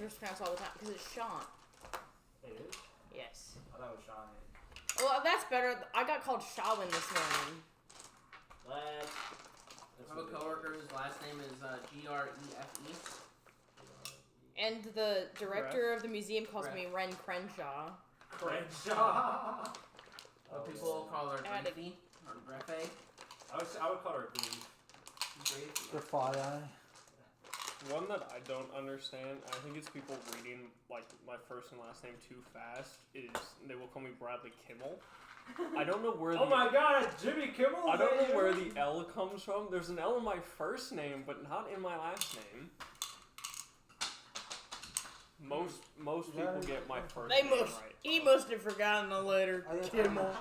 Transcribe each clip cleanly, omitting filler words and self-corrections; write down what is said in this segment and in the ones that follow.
is mispronounced all the time because it's Sean. It is? Yes. I thought it was Sean. Well, that's better. I got called Shawin this morning. What? I have a coworker whose last name is Grefe. And the director of the museum calls me Ren Crenshaw. Crenshaw! People call her Added. Grefe or Grefe. I would call her Grief. Grafai. One that I don't understand, I think it's people reading like my first and last name too fast, is they will call me Bradley Kimmel. I don't know where Oh my god, Jimmy Kimmel? I don't know where the L comes from. There's an L in my first name, but not in my last name. Most people get my first name right. He must have forgotten the letter Kimmel. Somewhere.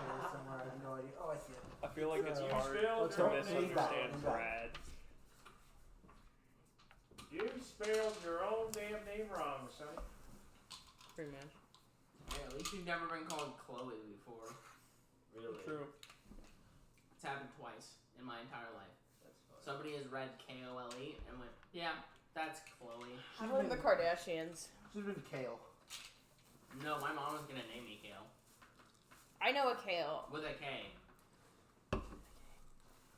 I have no idea. Oh, I see it. I feel like it's You hard spelled to your own misunderstand name. Brad. You spelled your own damn name wrong, son. Pretty much. Yeah, at least you've never been called Chloe before. Really? True. It's happened twice in my entire life. That's funny. Somebody has read K-O-L-E and went, yeah, that's Chloe. How about the Kardashians? Should've been Kale. No, my mom was gonna name me Kale. I know a Kale. With a K.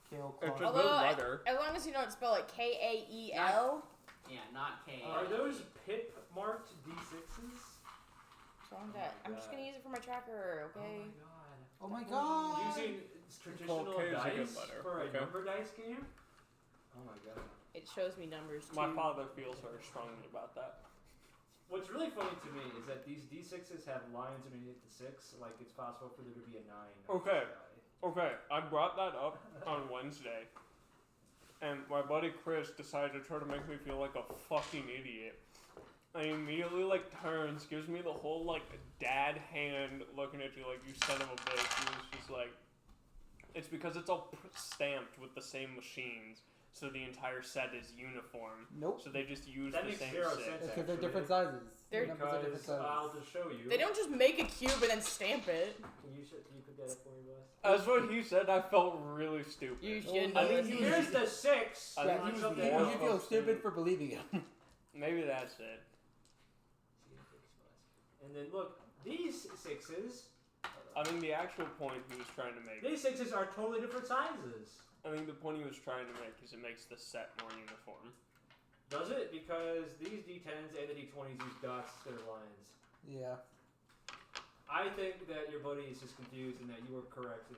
Kale It's a Clark. good Although, letter. as long as you don't spell it Kael. Yeah, not K. Are those pip marked D6s? What's wrong with that? I'm just gonna use it for my tracker, okay? Oh my god. Using traditional K is a good dice letter. for a Okay. number dice game? Oh my god. It shows me numbers too. My father feels very strongly about that. What's really funny to me is that these D6s have lines underneath the 6, like it's possible for there to be a 9. Okay. Okay, I brought that up on Wednesday, and my buddy Chris decided to try to make me feel like a fucking idiot. And he immediately, like, turns, gives me the whole, like, dad hand looking at you like, you son of a bitch. He was just like, it's because it's all stamped with the same machines, so the entire set is uniform. Nope. So they just use That the makes same zero six. sense. Because they're different sizes. They're- The numbers are different Because I'll sizes. just show you. They don't just make a cube and then stamp it. Can you put that up for me, boss? That's what he said. I felt really stupid. You Oh, should I know. think he was- Here's the 6. I Yeah, think he he was something you more else. should feel stupid for believing him. Maybe that's it. And then look, these 6s. I think the actual point he was trying to make. These 6s are totally different sizes. I think the point he was trying to make is it makes the set more uniform. Does it? Because these D10s and the D20s use dots instead of lines. Yeah. I think that your buddy is just confused and that you were correct in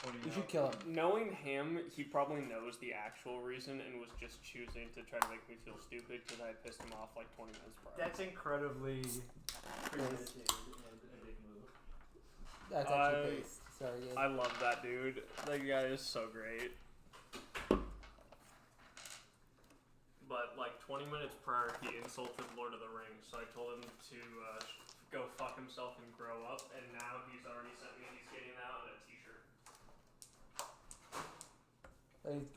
pointing You out. should kill him. Knowing him, he probably knows the actual reason and was just choosing to try to make me feel stupid because I pissed him off like 20 minutes prior. That's incredibly premeditated and a big move. That's actually based. Sorry, yeah. I love that dude. That guy is so great. But like 20 minutes prior, he insulted Lord of the Rings, so I told him to go fuck himself and grow up, and now he's already sent me, he's getting that on a t-shirt.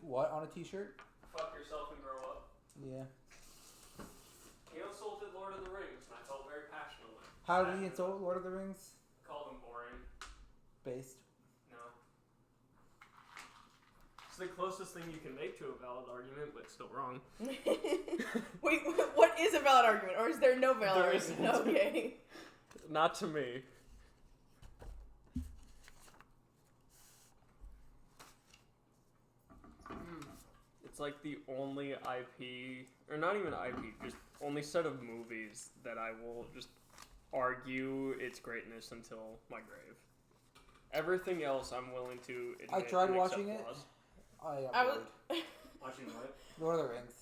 What on a t-shirt? Fuck yourself and grow up. Yeah. He insulted Lord of the Rings, and I felt very passionately. How did he insult Lord of the Rings? Called him boring. Based. No. It's the closest thing you can make to a valid argument, but still wrong. Wait, what is a valid argument? Or is there no valid There argument? isn't. Okay. Not to me. It's like the only IP, or not even IP, just only set of movies that I will just argue its greatness until my grave. Everything else I'm willing to admit I tried and accept watching it. flaws. I got I was. bored. Watching what? Lord of the Rings.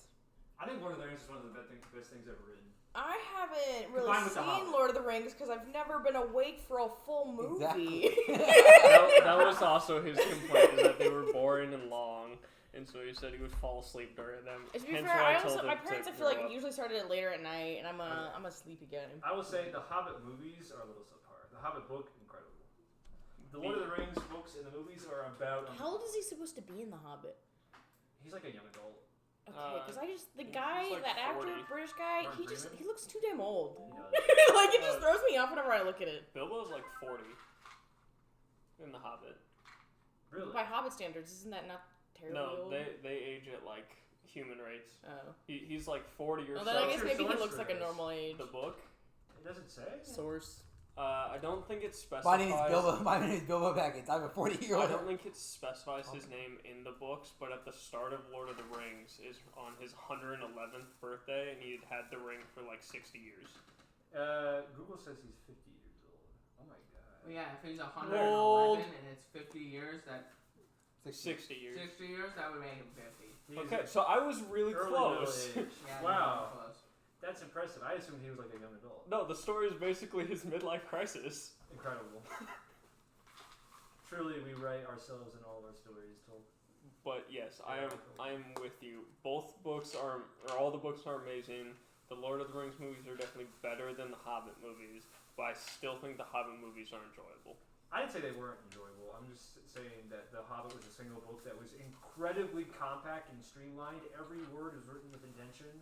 I think Lord of the Rings is one of the best things ever written. I haven't really Combined with The seen Hobbit. Lord of the Rings because I've never been awake for a full movie. Exactly. That was also his complaint, is that they were boring and long, and so he said he would fall asleep during them. To be Hence fair, why I told also him my to parents I feel grow like up. usually started it later at night, and I'm asleep again. I will say the Hobbit movies are a little subpar. The Hobbit book, incredible. The Lord of the Rings books and the movies are about. How old is he supposed to be in The Hobbit? He's like a young adult. Okay, because the he's guy, like that actor, 40. British guy, Martin he Freeman? looks too damn old. He does. Like it just throws me off whenever I look at it. Bilbo's like 40 in The Hobbit. Really? By Hobbit standards, isn't that not terribly No, old? they age it like human race. Oh. He's like 40 or Well, so. then I guess maybe he source looks for like a this? normal age. The book. It doesn't say. Source. I don't think it specifies. My name is Bilbo. My name is Bilbo Baggins. I'm a 40-year-old. I don't think it specifies his name in the books, but at the start of Lord of the Rings is on his 111th birthday, and he had the ring for like 60 years. Google says he's 50 years old. Oh my god. Well, yeah, if he's 111 Old. and it's 50 years, that 60 years. 60 years, that would make him 50. He's Okay, so I was really early close. middle age. Yeah, Wow. you're close. That's impressive. I assumed he was like a young adult. No, the story is basically his midlife crisis. Incredible. Truly, we write ourselves in all of our stories. Told. But yes, I am with you. Both books are, or all the books are amazing. The Lord of the Rings movies are definitely better than the Hobbit movies, but I still think the Hobbit movies are enjoyable. I didn't say they weren't enjoyable. I'm just saying that The Hobbit was a single book that was incredibly compact and streamlined. Every word is written with intention,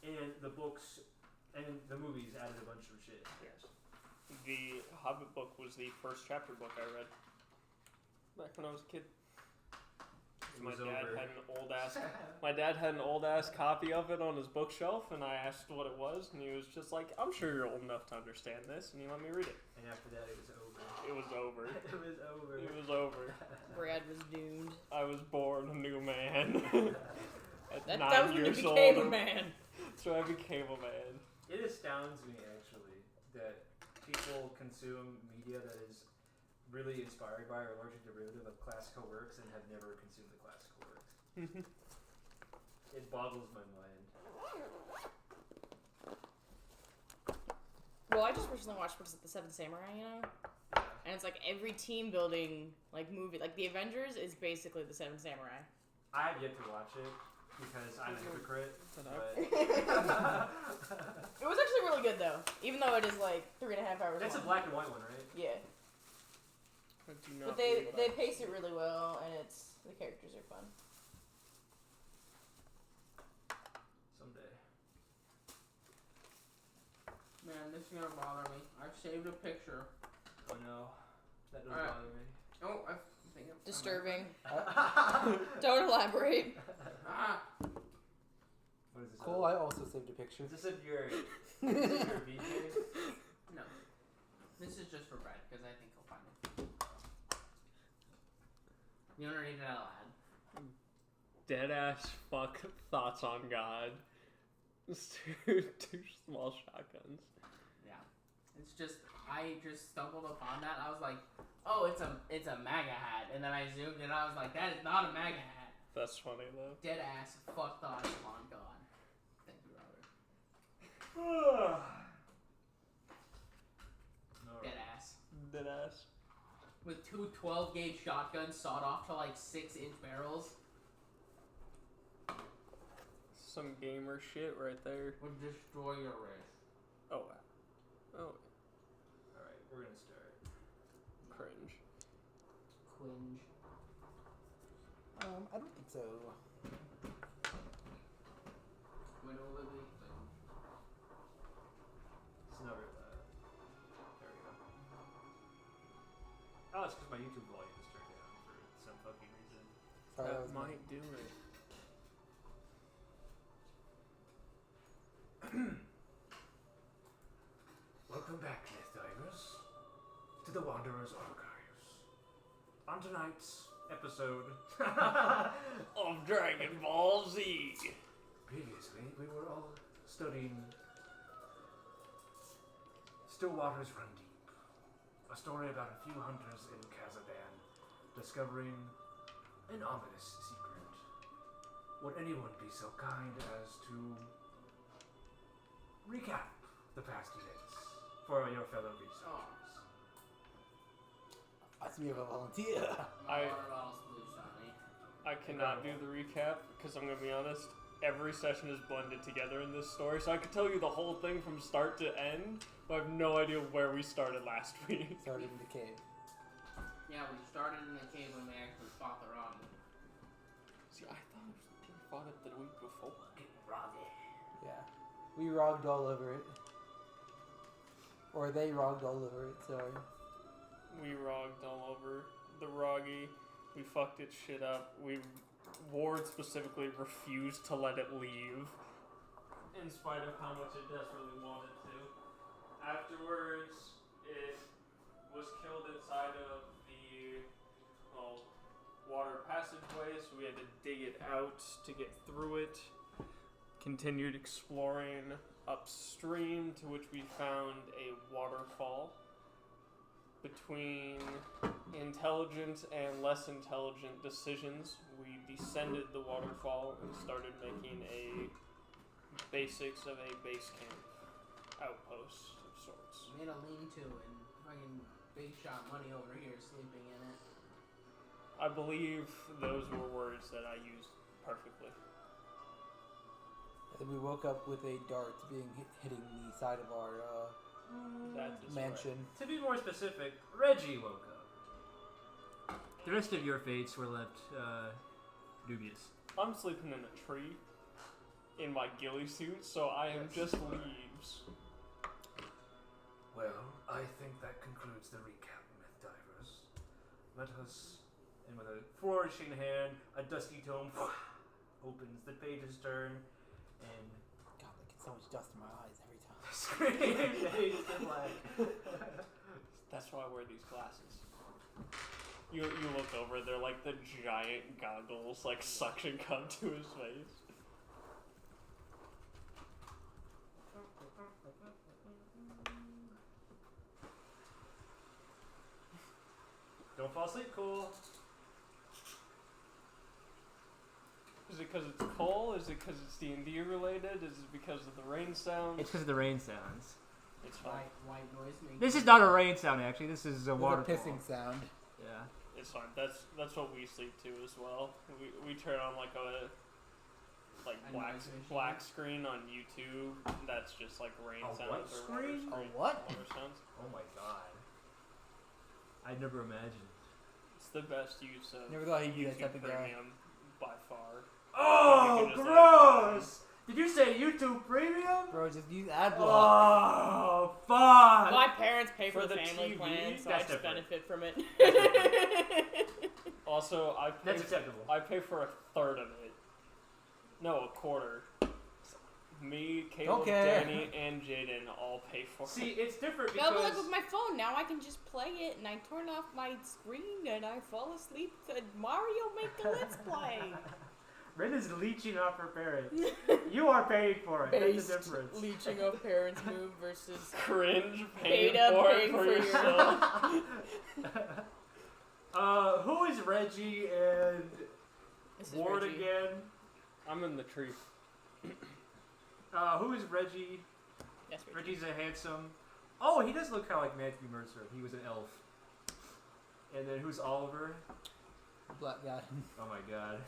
and the books and the movies added a bunch of shit. Yes. The Hobbit book was the first chapter book I read back when I was a kid. It My was dad over. had an old ass. My dad had an old ass copy of it on his bookshelf, and I asked what it was, and he was just like, "I'm sure you're old enough to understand this," and he let me read it. And after that, it was over. It was over. It was over. It was over. Brad was doomed. I was born a new man. At That 9 was when you years became old. a man. So I became a man. It astounds me actually that people consume media that is really inspired by or largely derivative of classical works and have never consumed the classical works. It boggles my mind. Well, I just recently watched what's it, The Seven Samurai, you know? And it's like every team building like movie, like the Avengers is basically the Seven Samurai. I have yet to watch it because I'm a hypocrite. But It was actually really good though, even though it is like 3.5 hours it's a long. black and white one, right? Yeah, I do not but they believe they that. pace it really well, and the characters are fun. Someday. Man, this is gonna bother me. I've saved a picture. Oh no. That doesn't Alright. bother me. Oh, I think I'm Disturbing. Don't elaborate. Ah, What is this? Cool, I also saved a picture. Is this of your VJ? no. This is just for Brad because I think he'll find it. You wanna read it out loud? Dead ass fuck thoughts on God. Two small shotguns. Yeah. It's just I just stumbled upon that. I was like, oh, it's a MAGA hat, and then I zoomed in. I was like, that is not a MAGA hat. That's funny though. Dead ass fuck thoughts on God. Thank you, Robert. Alright. Dead ass. Dead ass. With two 12-gauge shotguns sawed off to like 6-inch barrels. Some gamer shit right there. Would destroy your wrist. Oh. Oh. Alright, we're gonna start. Cringe. Cringe. I don't think so. When will it be? It's never, there we go. Oh, it's because my YouTube volume is turned down for some fucking reason. Sorry, that That was might do it. Welcome back, Myth Divers, to the Wanderer's Archives. On tonight's episode, Of Dragon Ball Z. previously we were all studying Still Waters Run Deep, a story about a few hunters in Kazadan discovering an ominous secret. Would anyone be so kind as to recap the past events for your fellow researchers? Ask me if I volunteer. My I- water bottle's blue, Sonny. I cannot do the recap because I'm gonna be honest. Every session is blended together in this story, so I could tell you the whole thing from start to end, but I have no idea where we started last week. Started in the cave. Yeah, we started in the cave when we actually fought the Rocky. See, I thought we fought it the week before. Yeah. We rogged all over it. Or they rogged all over it, sorry. We rogged all over the Roggy. We fucked its shit up. We Ward specifically refused to let it leave, in spite of how much it desperately wanted to. Afterwards, it was killed inside of the water passageway, so we had to dig it out to get through it. Continued exploring upstream, to which we found a waterfall. Between intelligent and less intelligent decisions, we descended the waterfall and started making a basics of a base camp outpost of sorts. Made a lean-to and fucking big shot money over here sleeping in it. I believe those were words that I used perfectly. And we woke up with a dart hitting the side of our That is mansion. To be more specific, Reggie woke up. The rest of your fates were left dubious. I'm sleeping in a tree in my ghillie suit, so I am just leaves. Well, I think that concludes the recap, Myth Divers. Let us, and with a flourishing hand, a dusty tome opens, the pages turn, and God, I get so much dust in my eyes every time. the screen fades to black. That's why I wear these glasses. You look over, they're like the giant goggles, like suction cup to his face. Don't fall asleep, cool. Is it because it's coal? Is it because it's D&D related? Is it because of the rain sounds? It's because of the rain sounds. It's fine. White noise making. This is not a rain sound, actually. This is a There's waterfall. a pissing sound. Yeah. It's fine. That's what we sleep to as well. We turn on like a black screen on YouTube. That's just like rain A sounds what or screen? water A what? water sounds. Oh my god. I never imagined. It's the best use of Never thought he'd be that YouTube type of guy. Premium by far. Oh, You can just, gross! Did you say YouTube Premium? Bro, just use ad block. Oh, fuck! My parents pay for For the the family TV, plan, so I that's just different. benefit from it. Also, That's acceptable. I pay for a third of it. No, a quarter. Me, Caleb, Okay. Danny, and Jaden all pay for it. See, it's different No, because... but like with my phone, now I can just play it and I turn off my screen and I fall asleep to Mario Maker Let's Play. Ren is leeching off her parents. You are paying for it. That's the difference. leeching of parents move versus Cringe, Paid paying up, for it paying for for your- yourself. Who is Reggie and this is Ward Reggie. again? I'm in the tree. Who is Reggie? Yes, Reggie. Reggie's a handsome... Oh, he does look kind of like Matthew Mercer. He was an elf. And then who's Oliver? Black guy. Oh my god.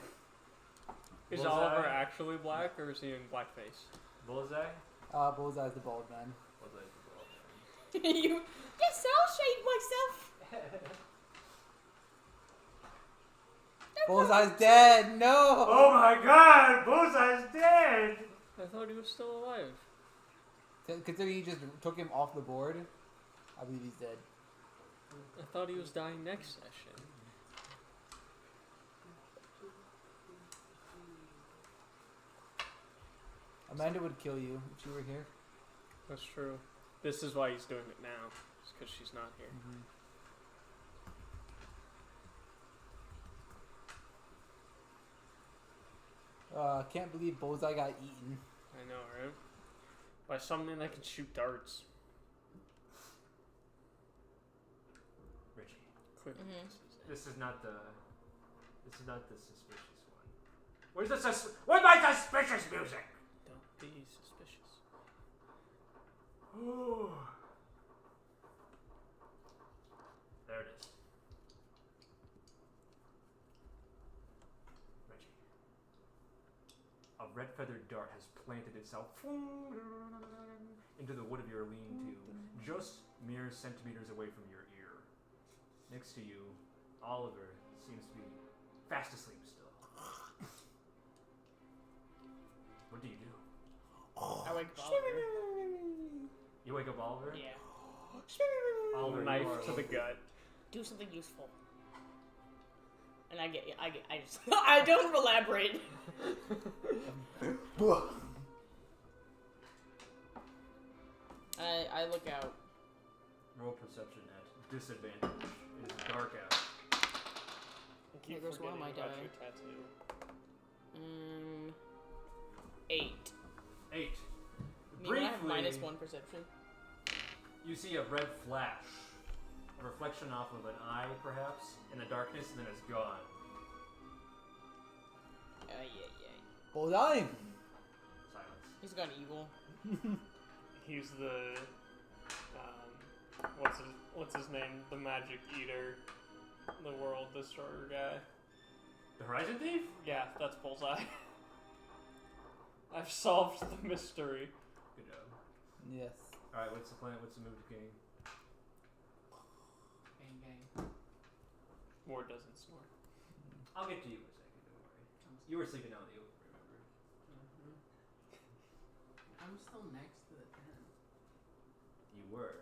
Is Bullseye? Oliver actually black, or is he in blackface? Bullseye? Bullseye's the bald man. Bullseye's the bald You. Yes, I'll shave myself. man. Bullseye's dead! No! Oh my god! Bullseye's dead! I thought he was still alive. Considering you just took him off the board, I believe he's dead. I thought he was dying next session. Amanda would kill you if she were here. That's true. This is why he's doing it now. It's because she's not here. Can't believe Bullseye got eaten. I know, right? By something that can shoot darts. Reggie. Clearly. This is not the suspicious one. Where's my suspicious music? Don't be suspicious. There it is. Reggie. A red feathered dart has planted itself into the wood of your lean-to, just mere centimeters away from your ear. Next to you, Oliver seems to be fast asleep still. What do you do? I wake up Oliver. You wake up Oliver? Yeah. Oliver, you Knife are to the gut. Do something useful. And I just, I don't elaborate. I look out. Roll perception at disadvantage. It is dark out. I keep There goes one of forgetting my about die. your tattoo. 8. 8. I mean, I have -1 perception. You see a red flash. A reflection off of an eye, perhaps, in the darkness, and then it's gone. Bullseye. Silence. He's gone evil. He's the what's his name? The magic eater, the world destroyer guy. The Horizon Thief? Yeah, that's Bullseye. I've solved the mystery. Good job. Yes. Alright, what's the plan? What's the move to King? Bang bang. War doesn't snore. I'll get to you in a second, don't worry. You were sleeping out in the open, remember? I'm still next to the 10. You were.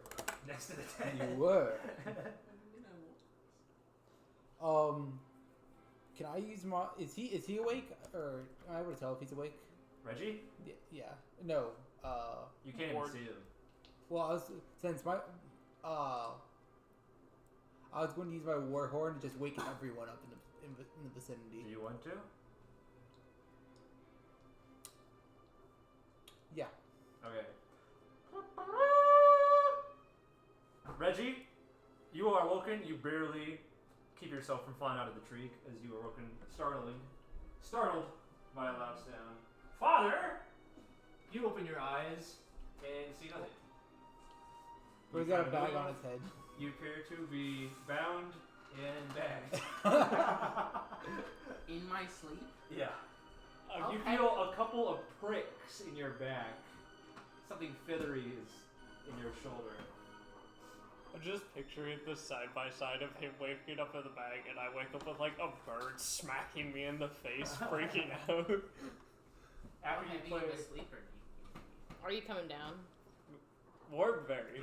Next to the 10. You were. I Can I use my? Is he awake, or am I able to tell if he's awake? Reggie? Yeah. No. You can't Ward. even see him. Well, I was going to use my war horn to just wake everyone up in the vicinity. Do you want to? Yeah. Okay. Reggie, you are woken. You barely keep yourself from falling out of the tree as you are woken, startled by a loud sound. Father! You open your eyes and see nothing. But he's got a bag on his head. You appear to be bound and bagged. In my sleep? Yeah. You Okay. feel a couple of pricks in your back. Something feathery is in your shoulder. I'm just picturing this side by side of him waking up in the bag, and I wake up with like a bird smacking me in the face, freaking out. How After you heavy play, of a sleeper do you think? Are you coming down? War very.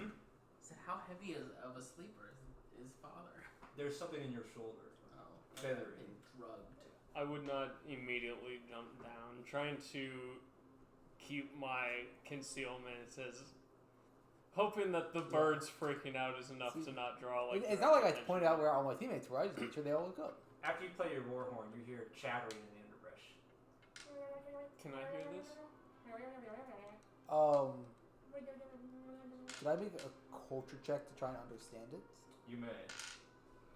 So how heavy of a sleeper is father? there's something in your shoulder. Oh. Feathery. Been drugged. I would not immediately jump down, trying to keep my concealment as hoping that the birds freaking out is enough to not draw like. It's not like I pointed out where all my teammates were. I just made sure they all look up. After you play your war horn, you hear chattering in the underbrush. Can I hear this? Did I make a culture check to try and understand it? You may.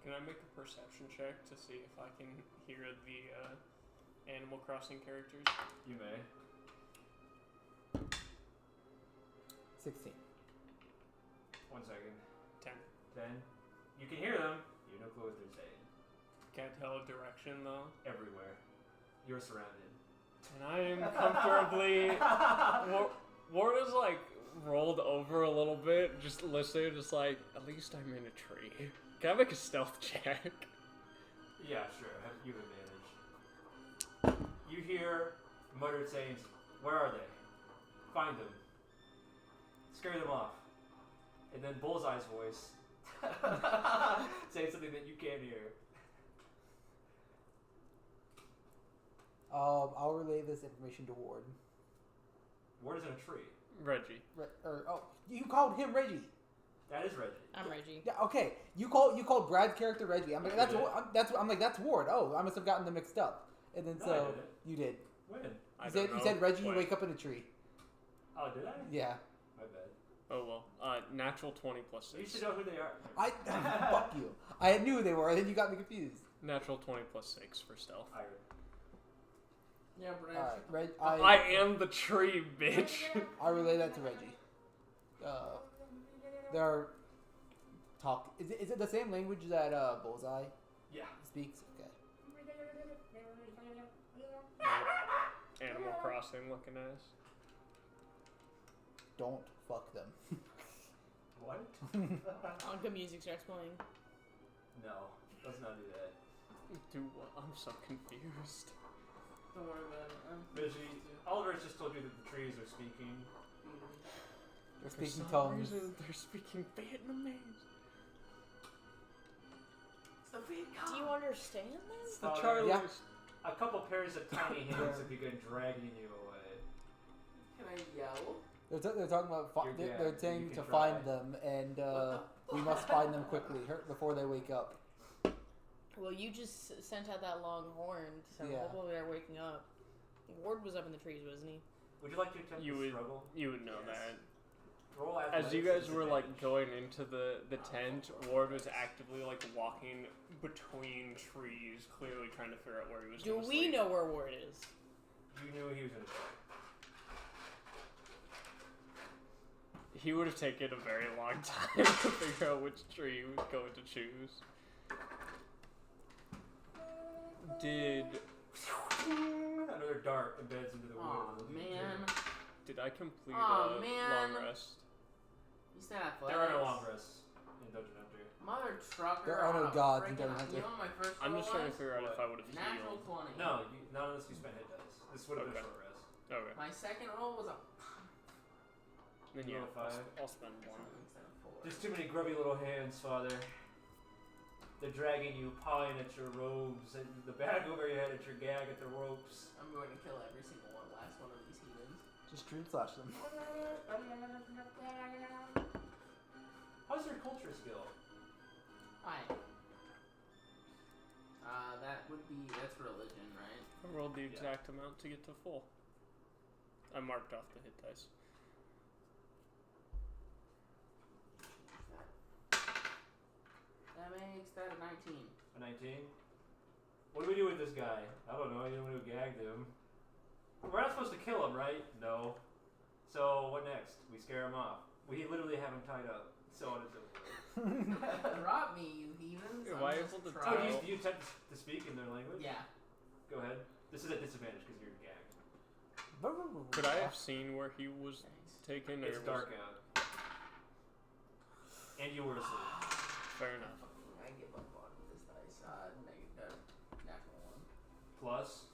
Can I make a perception check to see if I can hear the Animal Crossing characters? You may. 16. 1 second. 10. 10. You can hear them. You have no clue what they're saying. Can't tell a direction though. Everywhere. You're surrounded. And I am comfortably. Ward is like rolled over a little bit, just listening, just like, at least I'm in a tree. Can I make a stealth check? Yeah, sure. You have advantage. You hear muttered sayings. Where are they? Find them. Scare them off. And then Bullseye's voice saying something that you can't hear. I'll relay this information to Ward. Ward is in a tree. Reggie. You called him Reggie. That is Reggie. I'm Reggie. Yeah, okay. You called Brad's character Reggie. I'm like, that's Ward. Oh, I must have gotten them mixed up. And then No, I so didn't. you did. When? You said Reggie, you wake up in a tree. Oh, did I? Yeah. My bad. Oh well. Natural 20 plus You 6. should know who they are. Fuck you. I knew who they were, and then you got me confused. Natural 20 plus 6 for stealth. Iron. Yeah, but I am the tree, bitch. I relay that to Reggie. They're talk. Is it the same language that Bullseye Yeah. speaks? Okay. Animal Crossing looking ass. Don't fuck them. What? Good music starts playing. No. Let's not do that. Do what? I'm so confused. don't worry about it. Reggie, Oliver's just told you that the trees are speaking. They're For speaking some tongues. reason, they're speaking Vietnamese. It's the the big Do you understand this? The Father, Charlie. Yeah. A couple pairs of tiny hands have begun dragging you away. Can I yell? They're talking about You're they're dead. saying You to can find try. them, and What we must find them quickly before they wake up. Well, you just sent out that long horn, so Yeah. hopefully they're waking up. Ward was up in the trees, wasn't he? Would you like to attempt You to would- struggle? You would know Yes. that. Roll As you athletics guys at were like disadvantage. going into the tent, Ward was actively like walking between trees, clearly trying to figure out where he was. Do gonna we sleep. know where Ward is? You knew he was going to try. He would have taken a very long time to figure out which tree he was going to choose. Did Another dart embeds into the wood. Aw, of the man. I complete Aw, a man. long rest? You said athletics. There are no long rests in Dungeon Hunter. Mother trucker. There are no on a gods in freaking- Dungeon Hunter. You know what my first I'm roll just trying to was? figure out if I would have Natural healed. 20. No, not unless you spend hit dice. This would have been Okay. short rest. Okay. My second roll was a Then You yeah, roll a five? I'll spend one. instead of 4. Just too many grubby little hands, Father. They're dragging you, pawing at your robes, and the bag over your head at your gag at the ropes. I'm going to kill every single last one of these heathens. Just dream slash them. How's your culture skill? Hi. That's religion, right? I rolled the exact amount to get to full. I marked off the hit dice. That makes that a 19. A 19? What do we do with this guy? I don't know. You know who gagged him. We're not supposed to kill him, right? No. So what next? We scare him off. We literally have him tied up. So on and so forth. Rob me, you heathens. Am I'm I just able to Oh, trying. do you attempt to speak in their language? Yeah. Go ahead. This is at disadvantage because you're gagged. Could I have seen where he was Thanks. taken? It's or dark out. And you were asleep. Fair enough. I give up on this dice. Negative, natural 1. Plus,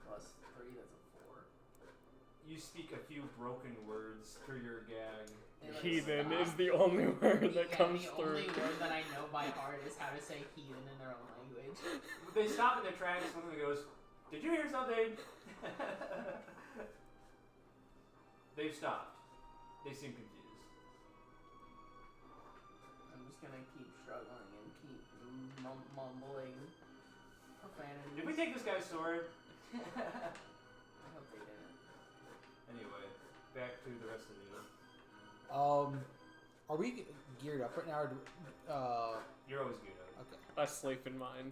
Plus 3, that's a 4. you speak a few broken words through your gag. They, like, Heathen stop. is the only word that Yeah, comes the through. only word that I know by heart is how to say heathen in their own language. They stop in their tracks. One of them goes, "Did you hear something?" They've stopped. They seem confused. I'm just gonna keep struggling and keep mumbling profanities. Did we take this guy's sword? I hope they didn't. Anyway, back to the rest of you. Are we geared up right now? Or You're always geared up. okay. I sleep in mine.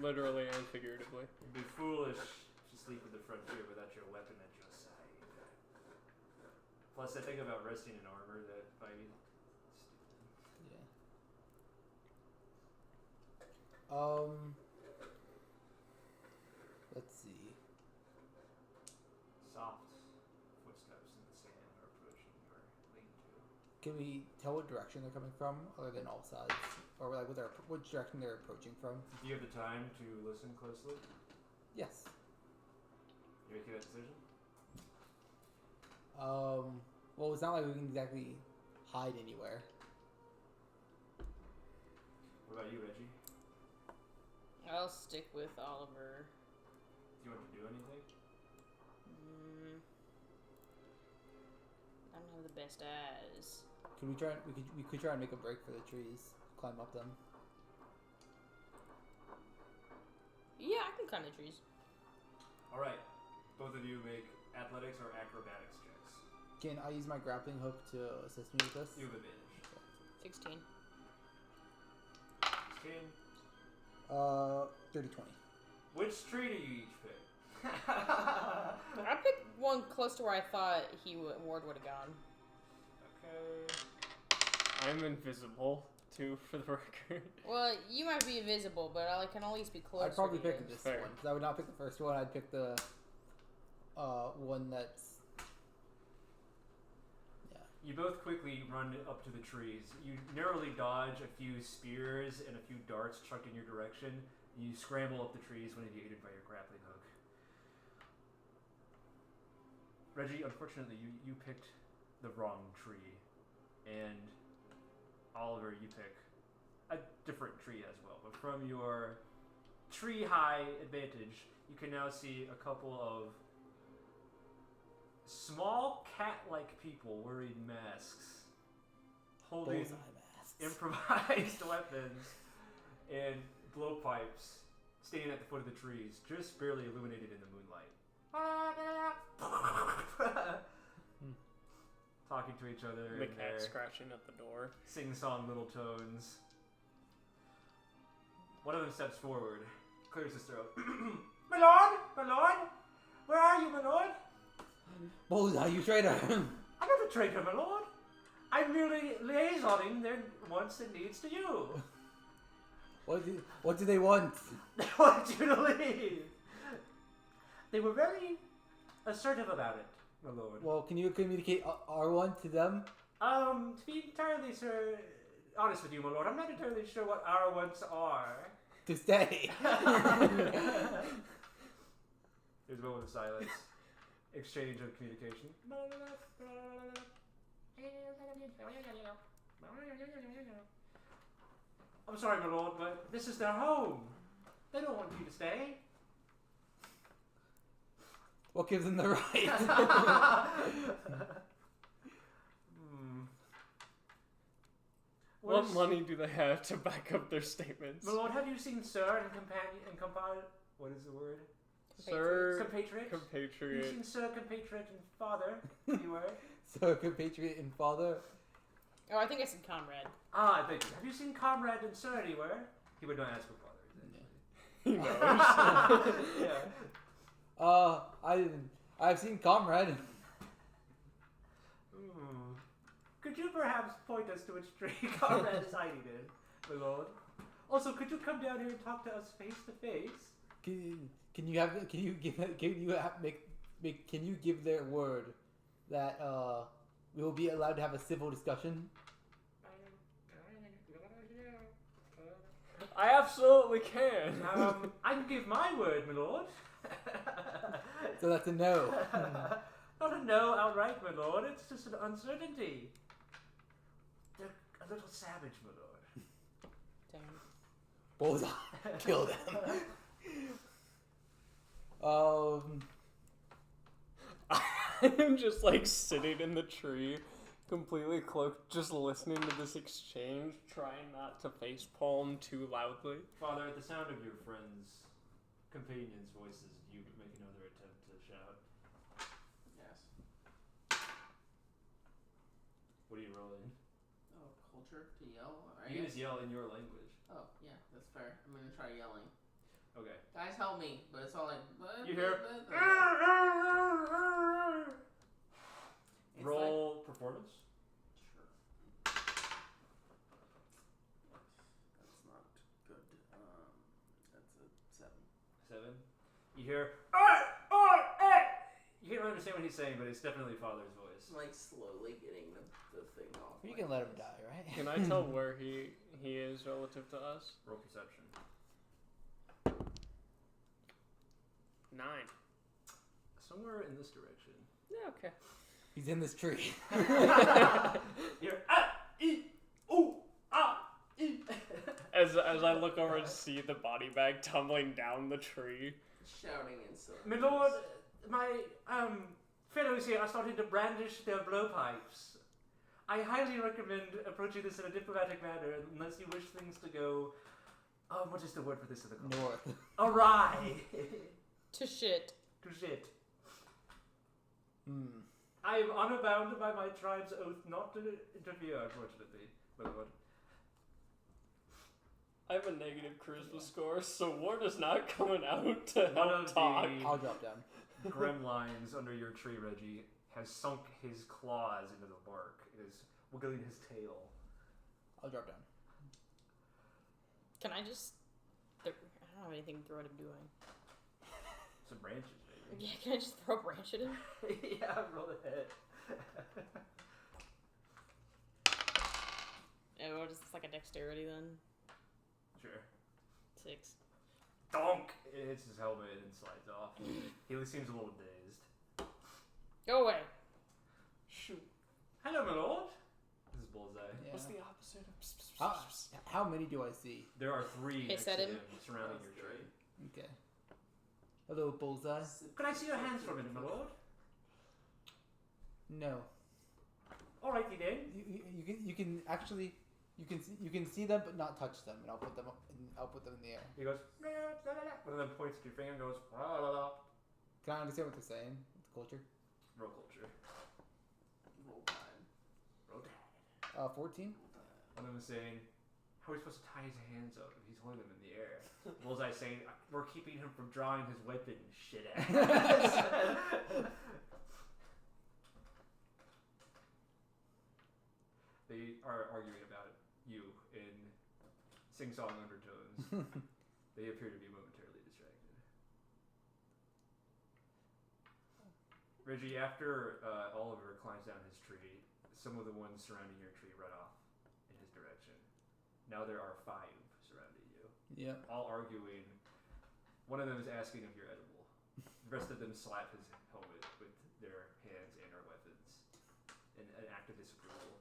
Literally and figuratively. It'd be foolish to sleep at the frontier without your weapon at your side. Plus, I think about resting in armor that might be stupid. Yeah. Let's see. Soft footsteps in the sand are approaching your lean-to. Can we tell what direction they're coming from, other than all sides, or like which direction they're approaching from? Do you have the time to listen closely? Yes. You making that decision? Well, it's not like we can exactly hide anywhere. What about you, Reggie? I'll stick with Oliver. Do you want to do anything? I don't have the best eyes. Could we try? We could try and make a break for the trees, climb up them. Yeah, I can climb the trees. Alright. Both of you make athletics or acrobatics checks. Can I use my grappling hook to assist me with this? You have advantage. 16. 16. 30, 20. Which tree do you each pick? I picked one close to where I thought Ward would have gone. Okay. I'm invisible, too, for the record. Well, you might be invisible, but I can at least be close. I'd probably pick this Fair. one, because I would not pick the first one. I'd pick the one that's... Yeah. You both quickly run up to the trees. You narrowly dodge a few spears and a few darts chucked in your direction. You scramble up the trees when you get aided by your grappling hook. Reggie, unfortunately, you picked the wrong tree. And Oliver, you pick a different tree as well, but from your tree high advantage, you can now see a couple of small cat-like people wearing masks, holding Bullseye masks. improvised weapons and blowpipes, standing at the foot of the trees, just barely illuminated in the moonlight. Talking to each other. The in cat their scratching at the door. sing-song little tones. One of them steps forward, clears his throat. My lord! My lord! Where are you, my lord? Bullseye, you traitor! I'm not a traitor, my lord. I'm merely liaisoning their wants and needs to you. What do they want? They want you to leave. They were very assertive about it, my lord. Well, can you communicate R1 to them? To be entirely honest with you, my lord, I'm not entirely sure what our wants are. To stay. There's a moment of silence. Exchange of communication. I'm sorry, my lord, but this is their home. They don't want you to stay. What gives them the right? What money do they have to back up their statements? My lord, have you seen Sir and companion and compile? What is the word? Sir, Compatriot. You've compatriot. seen Sir, compatriot, and father. You were. So, compatriot and father. Oh, I think I said comrade. Ah, thank you. Have you seen Comrade and Sir anywhere? He would not ask for father. He knows. Yeah. I didn't. I've seen Comrade. Could you perhaps point us to which tree Comrade is hiding in, my lord? Also, could you come down here and talk to us face to face? Can you give their word that we will be allowed to have a civil discussion? I absolutely can. I can give my word, my lord. So that's a no. Not a no outright, my lord. It's just an uncertainty. They're a little savage, my lord. Damn. Bullseye. Kill them. I'm just like sitting in the tree, completely cloaked, just listening to this exchange, trying not to facepalm too loudly. Father, at the sound of your friends' companions' voices, do you make another attempt to shout? Yes. What are you rolling? Oh, culture to yell? You can just yell in your language. Oh, yeah, that's fair. I'm gonna try yelling. Okay. Guys, help me. But it's all like... You hear? It's Roll like, performance. sure. That's not good. That's a 7. 7. You hear? You can't really understand what he's saying, but it's definitely Father's voice. I'm like slowly getting the thing off. You can let him die, right? Can I tell where he is relative to us? Roll perception. 9. Somewhere in this direction. Yeah, okay. He's in this tree. You're As I look over and see the body bag tumbling down the tree. Shouting and so. My lord, my fellows here are starting to brandish their blowpipes. I highly recommend approaching this in a diplomatic manner, unless you wish things to go. What is the word for this in the call? North. Awry. To shit. To shit. Hmm. I am unbound by my tribe's oath not to interfere, unfortunately, my lord. I have a negative charisma score, so word is not coming out to One help of talk. I'll drop down. Gremlines under your tree, Reggie, has sunk his claws into the bark. It is wiggling his tail. I'll drop down. Can I just... I don't have anything to throw at him, do I? Some branches, baby. Yeah, can I just throw a branch at him? Yeah, roll ahead. Oh, just like a dexterity then? Sure. 6. Donk! It hits his helmet and slides off. He seems a little dazed. Go away. Shoot. Hello, my lord. This is Bullseye. Yeah. What's the opposite of... How how many do I see? There are 3 next Hiss at to him. him surrounding your tree. Okay. Hello, Bullseye. Can I see your hands for a minute, my lord? No. Alrighty then. You can actually you can see them but not touch them, and I'll put them in the air. He goes, one of them points at your finger and goes, la la la. Can I understand what they're saying? It's culture. Roll culture. Roll time. Roll that. 14. One of them is saying, how are we supposed to tie his hands up if he's holding them in the air? Bullseye saying, we're keeping him from drawing his weapon, shit ass. They are arguing about you in sing-song undertones. They appear to be momentarily distracted. Reggie, after Oliver climbs down his tree, some of the ones surrounding your tree run off in his direction. Now there are 5 surrounding you. Yeah. All arguing. One of them is asking if you're edible. The rest of them slap his helmet with their hands and or weapons in an act of disapproval.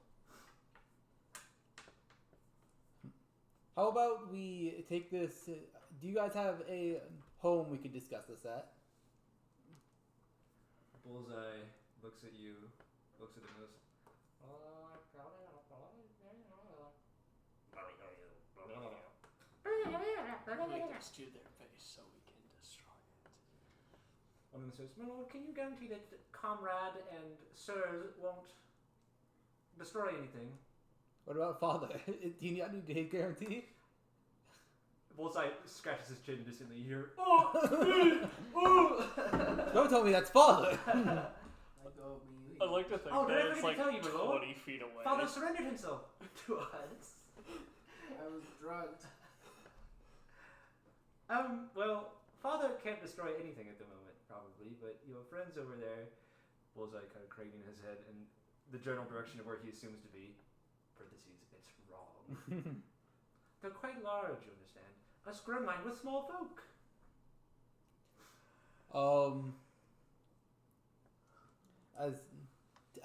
How about we take this? Do you guys have a home we could discuss this at? Bullseye looks at you, looks at him and goes, Make us to their face so we can destroy it. one of them says, my lord, can you guarantee that comrade and sirs won't destroy anything? What about father? Do you need a guarantee? Bullseye scratches his chin distantly. You hear, Don't tell me that's father. I'd like to think Oh, did I that it's forget like to tell you, my lord? 20 feet away. Father surrendered himself to us. I was drugged. Well, Father can't destroy anything at the moment, probably, but your friends over there, Bullseye kind of craning his head in the general direction of where he assumes to be, parentheses, it's wrong. They're quite large, you understand. Us Gremline with small folk.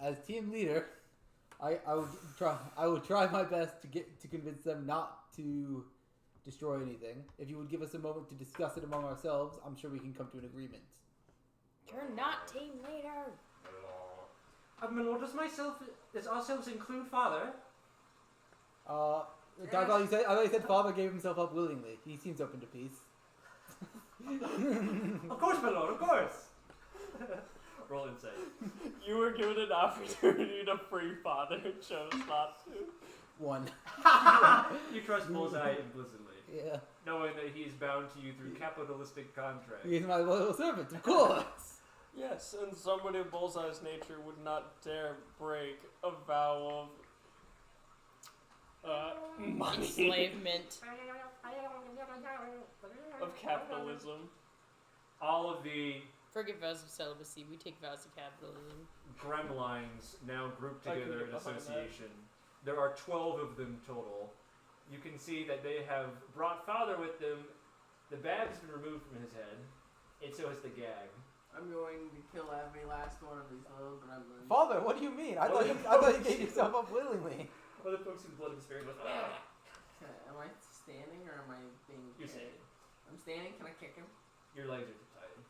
As team leader, I would try my best to convince them not to destroy anything. If you would give us a moment to discuss it among ourselves, I'm sure we can come to an agreement. You're not team leader. My lord, does ourselves include Father? I thought you said father gave himself up willingly. He seems open to peace. Of course, my lord, of course. Roll insight. You were given an opportunity to free Father and chose not to. 1. You trust Bullseye implicitly, Yeah. knowing that he is bound to you through capitalistic contract. He's my loyal servant, of course. Yes, and somebody of Bullseye's nature would not dare break a vow of money, Enslavement. of capitalism. All of the Forgive vows of celibacy. We take vows of capitalism. Gremlines now grouped I can together in get behind association. There are 12 of them total. You can see that they have brought Father with them. The bag has been removed from his head, and so has the gag. I'm going to kill every last one of these little gremlins. Father, what do you mean? I thought you gave yourself up willingly. Other folks who blood of the spirit goes, Am I standing or am I being You're kicked? standing. I'm standing. Can I kick him? Your legs are tied.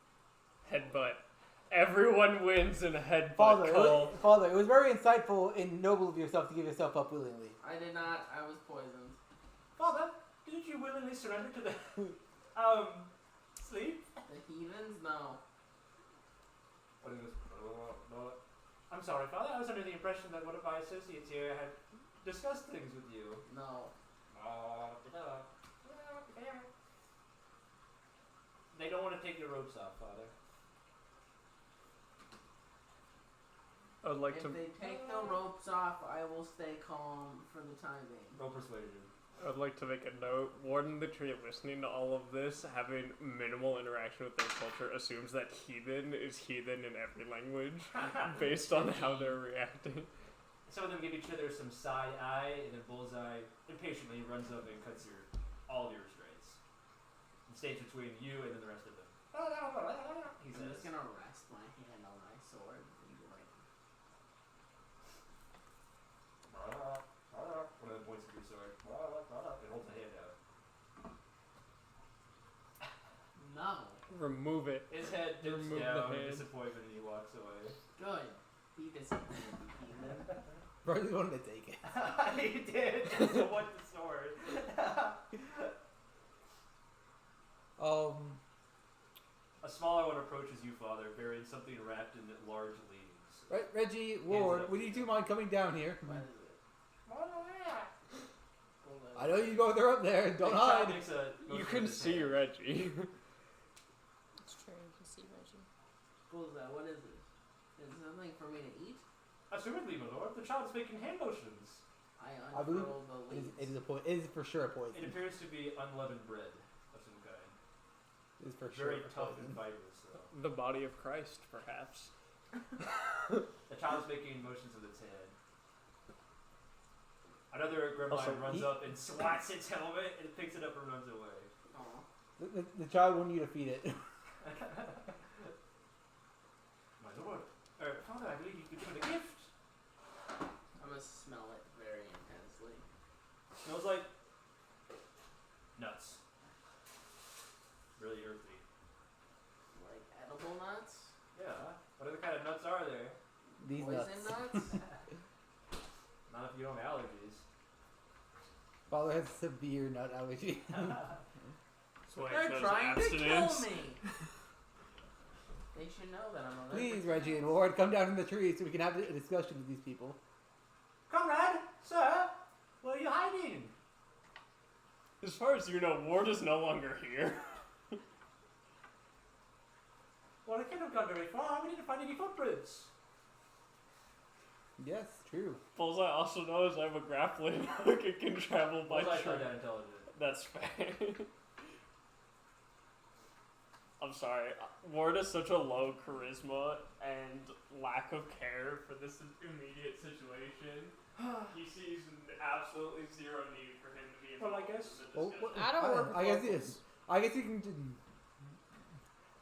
Headbutt. Everyone wins in a headbutt Father, call. Father, it was very insightful and noble of yourself to give yourself up willingly. I did not. I was poisoned. Father, didn't you willingly surrender to the sleep? The heathens? No. What is this? I'm sorry, Father. I was under the impression that one of my associates here had discussed things with you. No. They don't want to take your ropes off, Father. I would like If to. they take the ropes off, I will stay calm for the time being. Roll persuasion. I'd like to make a note. Warden the Tree, listening to all of this, having minimal interaction with their culture, assumes that heathen is heathen in every language, based on how they're reacting. Some of them give each other some side eye, and then Bullseye impatiently runs up and cuts all of your restraints. And stays between you and then the rest of them. He I'm says, just gonna rest my hand on my sword and be like, one of them points at your sword. It holds Remove it. His head dips Remove the down in hand. disappointment and he walks away. Good. Be disappointed, you heathen. Really wanted to take it. He did, just to want the sword. A smaller one approaches you, Father, bearing something wrapped in large leaves. Right, Reggie, Ward, would you two mind coming down here? What is it? I know you both are up there. Don't The child hide. makes a You motion can with his see hand. Reggie. It's true, you can see Reggie. Bullseye, what is this? Is it something for me to eat? Assumedly, my lord, the child's making hand motions. I I believe unfurl the leaves. it is for sure a poison. It appears to be unleavened bread of some kind. It is for sure Very a tough poison. and fibrous, though. The body of Christ, perhaps. The child's making motions with its hand. Another gremlin Also, runs up and swats its helmet and picks it up and runs away. Aw. The child wanted you to feed it. My lord, Father, I believe you've been given a gift. I'm gonna smell it very intensely. Smells like nuts. Really earthy. Like edible nuts? Yeah. What other kind of nuts are there? These Poison nuts? Not if you don't have allergies. Father has severe nut allergy. So wait, They're those trying abstinence? to kill me! They should know that I'm allergic. Please, Reggie and Ward, come down from the tree so we can have a discussion with these people. Comrade, sir, where are you hiding? As far as you know, Ward is no longer here. Well, I can't have gone very far. We didn't find any footprints. Yes, true. Bullseye also knows I have a grappling hook. It can travel by Bullseye's train. not that intelligent. That's fair. I'm sorry. Ward has such a low charisma and lack of care for this immediate situation. He sees absolutely zero need for him to be Well, I involved guess- in the discussion. I don't work with I guess locals. I guess you can.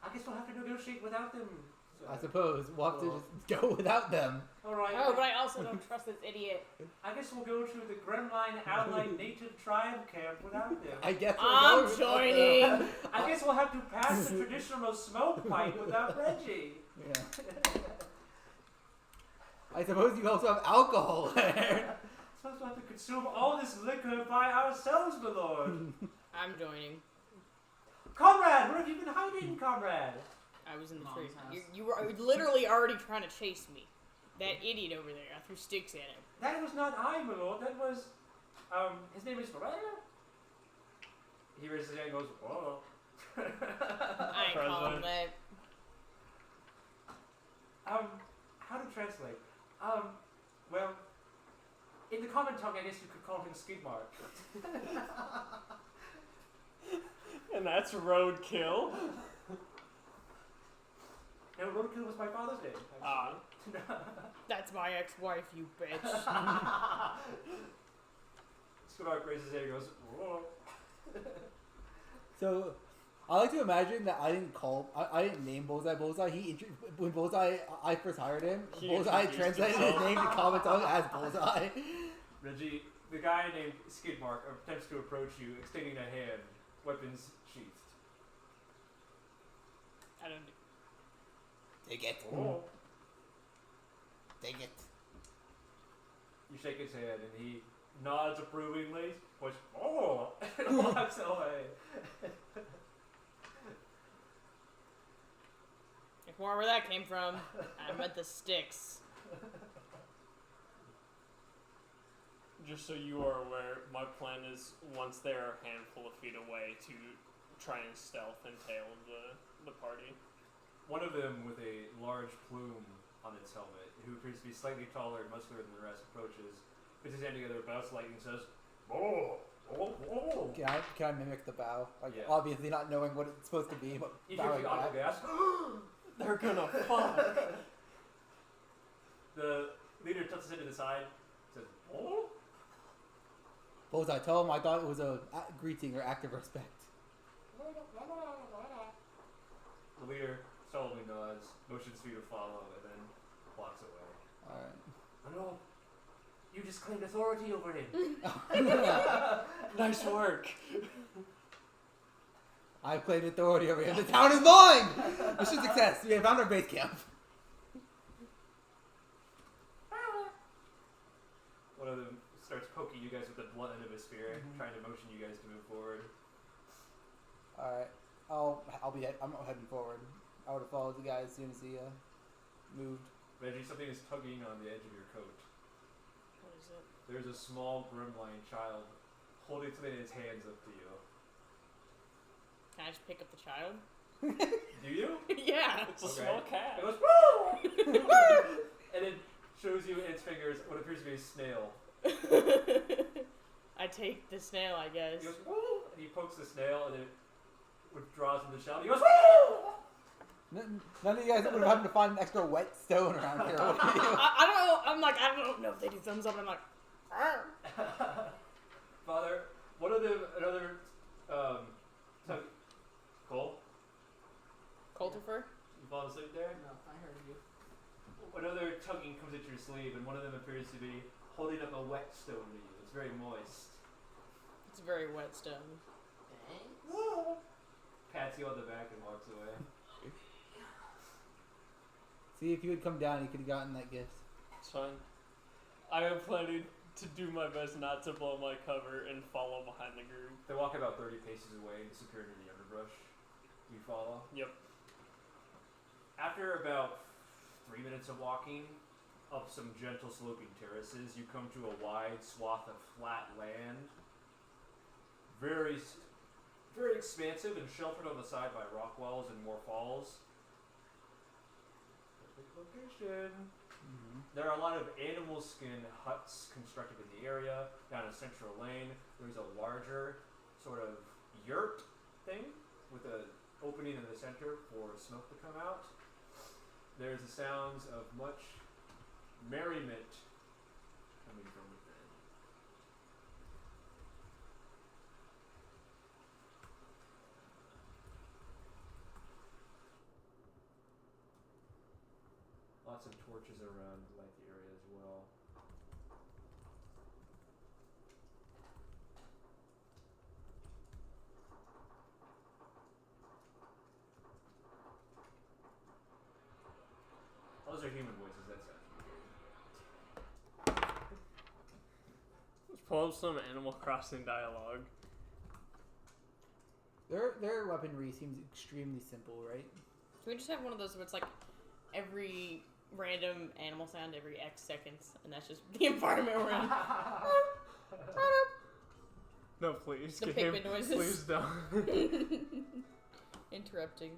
I guess we'll have to negotiate without them. Sir. I suppose we'll have to just go without them. All right. Oh, but I also don't trust this idiot. I guess we'll go to the Gremline Allied Native Tribe camp without them. I guess we'll I'm go with- joining. I guess we'll have to pass the traditional smoke pipe without Reggie. Yeah. I suppose you also have alcohol there. Suppose we'll have to consume all this liquor by ourselves, my lord. I'm joining. Comrade, where have you been hiding, comrade? I was in the Mom's tree. house. You were literally already trying to chase me. That idiot over there. I threw sticks at him. That was not I, my lord. That was, his name is Ferreira. He raises his hand and goes, whoa. I ain't calling that. How to translate? Well, in the common tongue, I guess you could call him Skidmark. And that's roadkill. No, Roadkill was my father's name, actually. That's my ex-wife, you bitch. Skidmark raises his hand and goes, whoa. So, I like to imagine that I didn't name Bullseye Bullseye. When Bullseye, I first hired him, He Bullseye introduced translated his himself. name to common tongue as Bullseye. Reggie, the guy named Skidmark attempts to approach you, extending a hand, weapons sheathed. I don't. Take it. Oh. Take it. You shake his hand and he nods approvingly, puts, oh, and walks away. Ignore where that came from. I meant the sticks. Just so you are aware, my plan is once they're a handful of feet away to try and stealth and tail the party. One of them with a large plume on its helmet, who appears to be slightly taller and muscular than the rest, approaches, puts his hand together, bows lightly, and says, oh, oh, oh. Can I mimic the bow? Like, Yeah. obviously not knowing what it's supposed to be, but He gives bowing you auto back. gas. They're gonna fuck. The leader tilts his head to the side, says, oh. Bullseye, tell him I thought it was a greeting or act of respect. The leader solemnly nods, motions for you to follow, and then walks away. Alright. No, you just claimed authority over him. Nice work. I claim authority over him. The town is mine! Mission success. We have found our base camp. One of them starts poking you guys with the blunt end of his spear, trying to motion you guys to move forward. Alright. I'm heading forward. I would have followed the guy as soon as he moved. Reggie, something is tugging on the edge of your coat. What is it? There's a small Gremline child holding something in his hands up to you. Can I just pick up the child? Do you? Yeah. It's a small cat. It goes, woo! And then shows you in its fingers what appears to be a snail. I take the snail, I guess. He goes, woo! And he pokes the snail and then it withdraws from the shell. He goes, woo! None of you guys would have happened to find an extra whetstone around here. What do you do? I don't know. I'm like, I don't know if they do thumbs up. And I'm like, Father, one of them, another, Cole? Coltifer? You fall asleep there? No, I heard you. Another tugging comes at your sleeve, and one of them appears to be holding up a whetstone to you. It's very moist. It's very wet stone. Thanks. Pats you on the back and walks away. See, if you had come down, you could have gotten that gift. It's fine. I am planning to do my best not to blow my cover and follow behind the group. They walk about 30 paces away and disappear into the underbrush. You follow? Yep. After about 3 minutes of walking up some gentle sloping terraces, you come to a wide swath of flat land. Very expansive and sheltered on the side by rock walls and more falls. Perfect location. There are a lot of animal skin huts constructed in the area. Down a central lane, there's a larger sort of yurt thing with an opening in the center for smoke to come out. There's the sounds of much merriment coming from within. Lots of torches around to light the area as well. Those are human voices, that sounds weird. Let's pull up some Animal Crossing dialogue. Their weaponry seems extremely simple, right? Can we just have one of those where it's like every random animal sound every X seconds, and that's just the environment we're in? No, please. The get him. Pikmin noises. Please don't. Interrupting.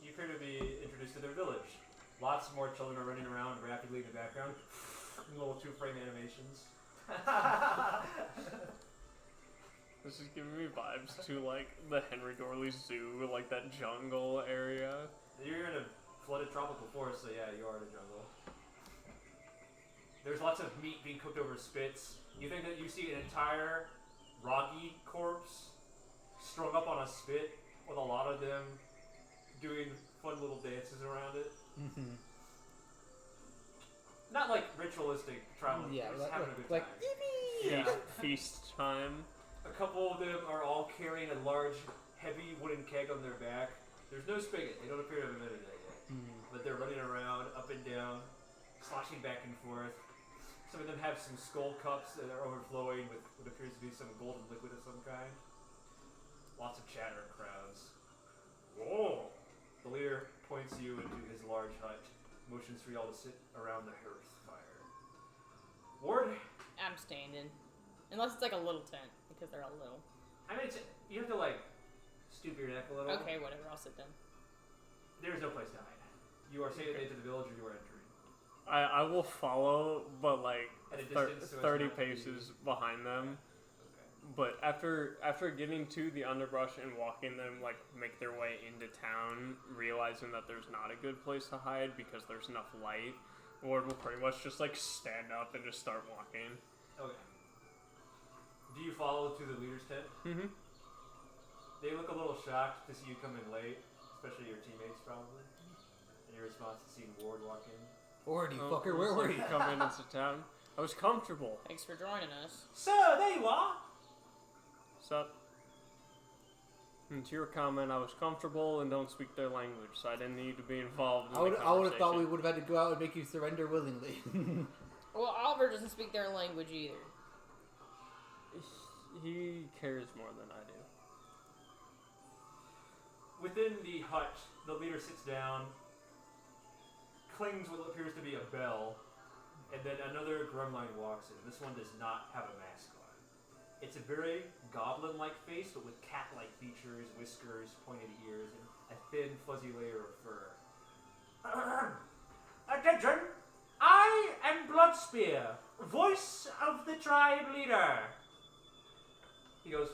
You appear to be introduced to their village. Lots more children are running around rapidly in the background. Little two-frame animations. This is giving me vibes to like the Henry Dorley Zoo, like that jungle area. You're in a flooded tropical forest, so yeah, you are in a jungle. There's lots of meat being cooked over spits. You think that you see an entire Roggy corpse strung up on a spit with a lot of them doing fun little dances around it. Not like ritualistic traveling, Yeah, just having a good like time. Yeah. Feast time. A couple of them are all carrying a large, heavy wooden keg on their back. There's no spigot. They don't appear to have invented that yet. But they're running around, up and down, sloshing back and forth. Some of them have some skull cups that are overflowing with what appears to be some golden liquid of some kind. Lots of chatter in crowds. Whoa! The leader points you into his large hut, motions for y'all to sit around the hearth fire. Ward? I'm staying in. Unless it's like a little tent, because they're all little. I mean, you have to like stoop your neck a little. Okay, whatever, I'll sit down. There's no place to hide. You are saying into the village or you are entering. I will follow, but like At a distance, so it's 30 not paces behind them. Okay. But after getting to the underbrush and walking them like make their way into town, realizing that there's not a good place to hide because there's enough light, Ward will pretty much just like stand up and just start walking. Okay. Do you follow to the leader's tent? Mm-hmm. They look a little shocked to see you come in late, especially your teammates probably. And your response to seeing Ward walk in. Already, fucker, where were you? Coming into town. I was comfortable. Thanks for joining us. Sir, there you are. Sup? And to your comment, I was comfortable and don't speak their language, so I didn't need to be involved in I would the have thought we conversation. would have had to go out and make you surrender willingly. Well, Oliver doesn't speak their language either. He cares more than I do. Within the hut, the leader sits down, clings what appears to be a bell, and then another gremline walks in. This one does not have a mask on. It's a very goblin-like face, but with cat-like features, whiskers, pointed ears, and a thin, fuzzy layer of fur. Attention! I am Bloodspear, voice of the tribe leader. He goes,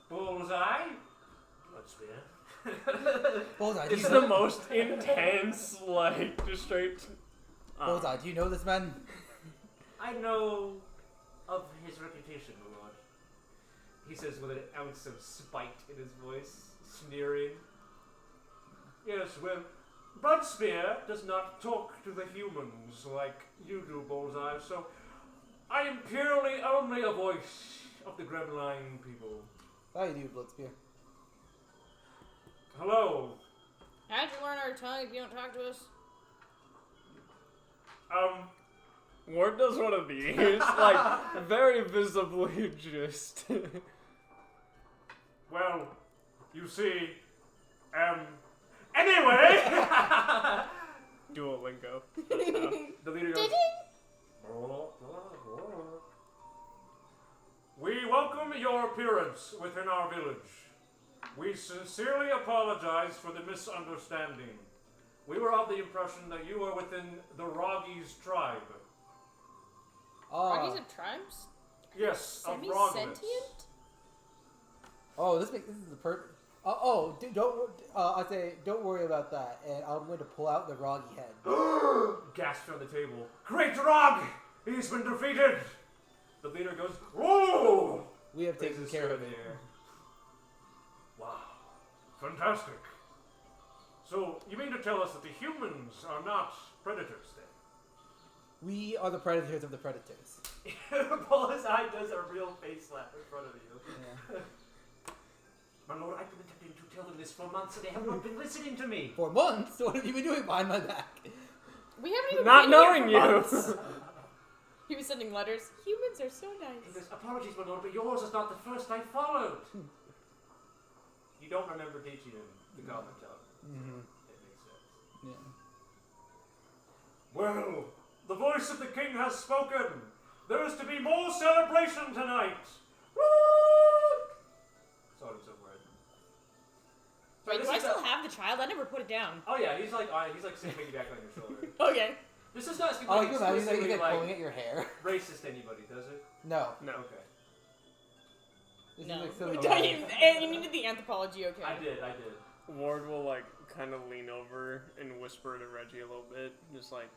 Bullseye? Bloodspear. Bullseye, It's the most intense, like, just straight... Bullseye, do you know this man? I know of his reputation, my lord. He says with an ounce of spite in his voice, sneering. Yes, well, Mudspear does not talk to the humans like you do, Bullseye, so I am purely only a voice of the Gremline people. How do you do, Bloodspear? Hello. How'd you learn our tongue if you don't talk to us? Ward does one of these, like, very visibly just... Well, you see, anyway! Duolingo. The leader goes, we welcome your appearance within our village. We sincerely apologize for the misunderstanding. We were of the impression that you were within the Roggies tribe. Rockies have tribes? Yes, of Roglets. Semi-sentient? Oh, this is the I say, don't worry about that, and I'm going to pull out the Roggy head. Gasped on the table. Great Rog! He's been defeated! The leader goes, whoa! We have taken Raises care his of head it. in the air. Wow. Fantastic. So, you mean to tell us that the humans are not predators then? We are the predators of the predators. Bullseye does a real face slap in front of you. Yeah. My lord, I've been attempting to tell them this for months and they have not been listening to me. For months? What have you been doing behind my back? We haven't even Not been knowing here you! for months. He was sending letters. Humans are so He nice. goes, apologies, my lord, but yours is not the first I followed. You don't remember teaching him the common tongue. Mm-hmm. It makes sense. Yeah. Well, the voice of the king has spoken. There is to be more celebration tonight. Woo! So on and so forth. So Wait, this do I is still have the child? I never put it down. Oh yeah, he's like sitting piggyback on your shoulder. Okay. This is not Oh, you imagine he's explicitly like pulling at your hair? racist to anybody, does it? No. No. Okay. This No. is like silly You, guy. you needed the anthropology, okay. I did. Ward will, like, kind of lean over and whisper to Reggie a little bit. Just like,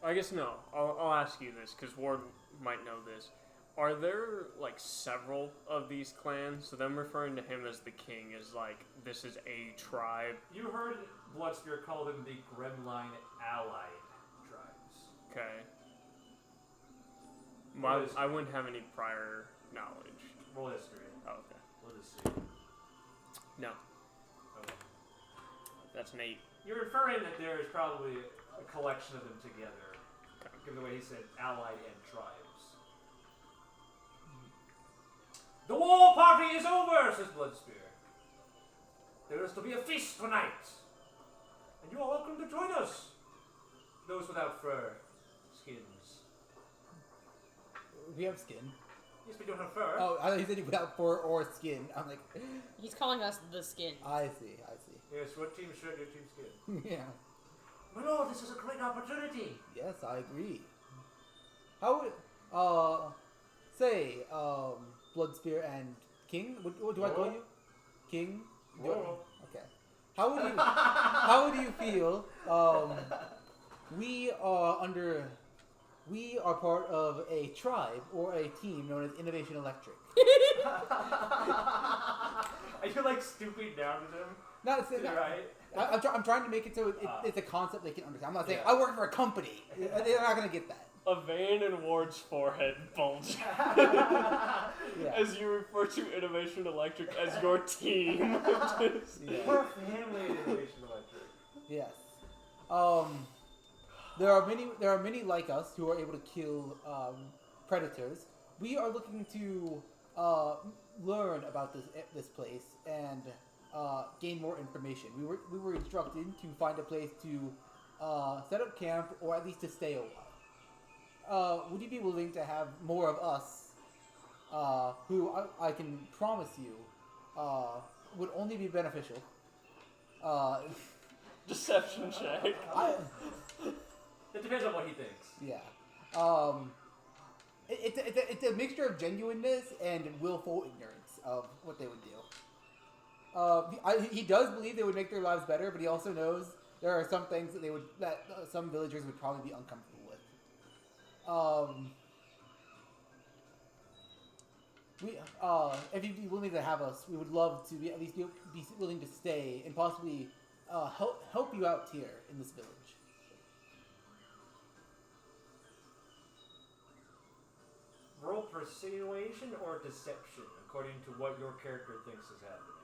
I guess no. I'll ask you this, because Ward might know this. Are there, like, several of these clans? So them referring to him as the king is like, this is a tribe. You heard Bloodspear call them the Gremline Allied Tribes. Okay. What is- I wouldn't have any prior knowledge. Roll history. Oh, okay. We'll just see. No. Okay. That's an 8. You're inferring that there is probably a collection of them together, Okay. given the way he said allied and tribes. The war party is over, says Bloodspear. There is to be a feast tonight. And you are welcome to join us. Those without fur, skins. We have skin. Yes, we don't have fur. Oh, I thought you said without fur or skin. I'm like, He's calling us the skin. I see. Yes, what team shirt, your team skin. Yeah. My lord, this is a great opportunity. Yes, I agree. How would, say, Bloodspear and King? What do I call you? King? Whoa. Okay. How would you feel, we are part of a tribe or a team known as Innovation Electric. Are you like stooping down to them? Not saying Right. I'm trying to make it so it's a concept they can understand. I'm not saying Yeah. I work for a company. They're not gonna get that. A vein in Ward's forehead bulges Yeah. as you refer to Innovation Electric as your team. Yeah. We're a family at Innovation Electric. Yes. There are many like us who are able to kill predators. We are looking to learn about this place and gain more information. We were instructed to find a place to set up camp or at least to stay a while. Would you be willing to have more of us, who I can promise you would only be beneficial? Deception check. It depends on what he thinks. Yeah. It's a mixture of genuineness and willful ignorance of what they would do. He does believe they would make their lives better, but he also knows there are some things that some villagers would probably be uncomfortable with. If you'd be willing to have us, we would love to at least be willing to stay and possibly help you out here in this village. Roll persuasion or deception, according to what your character thinks is happening.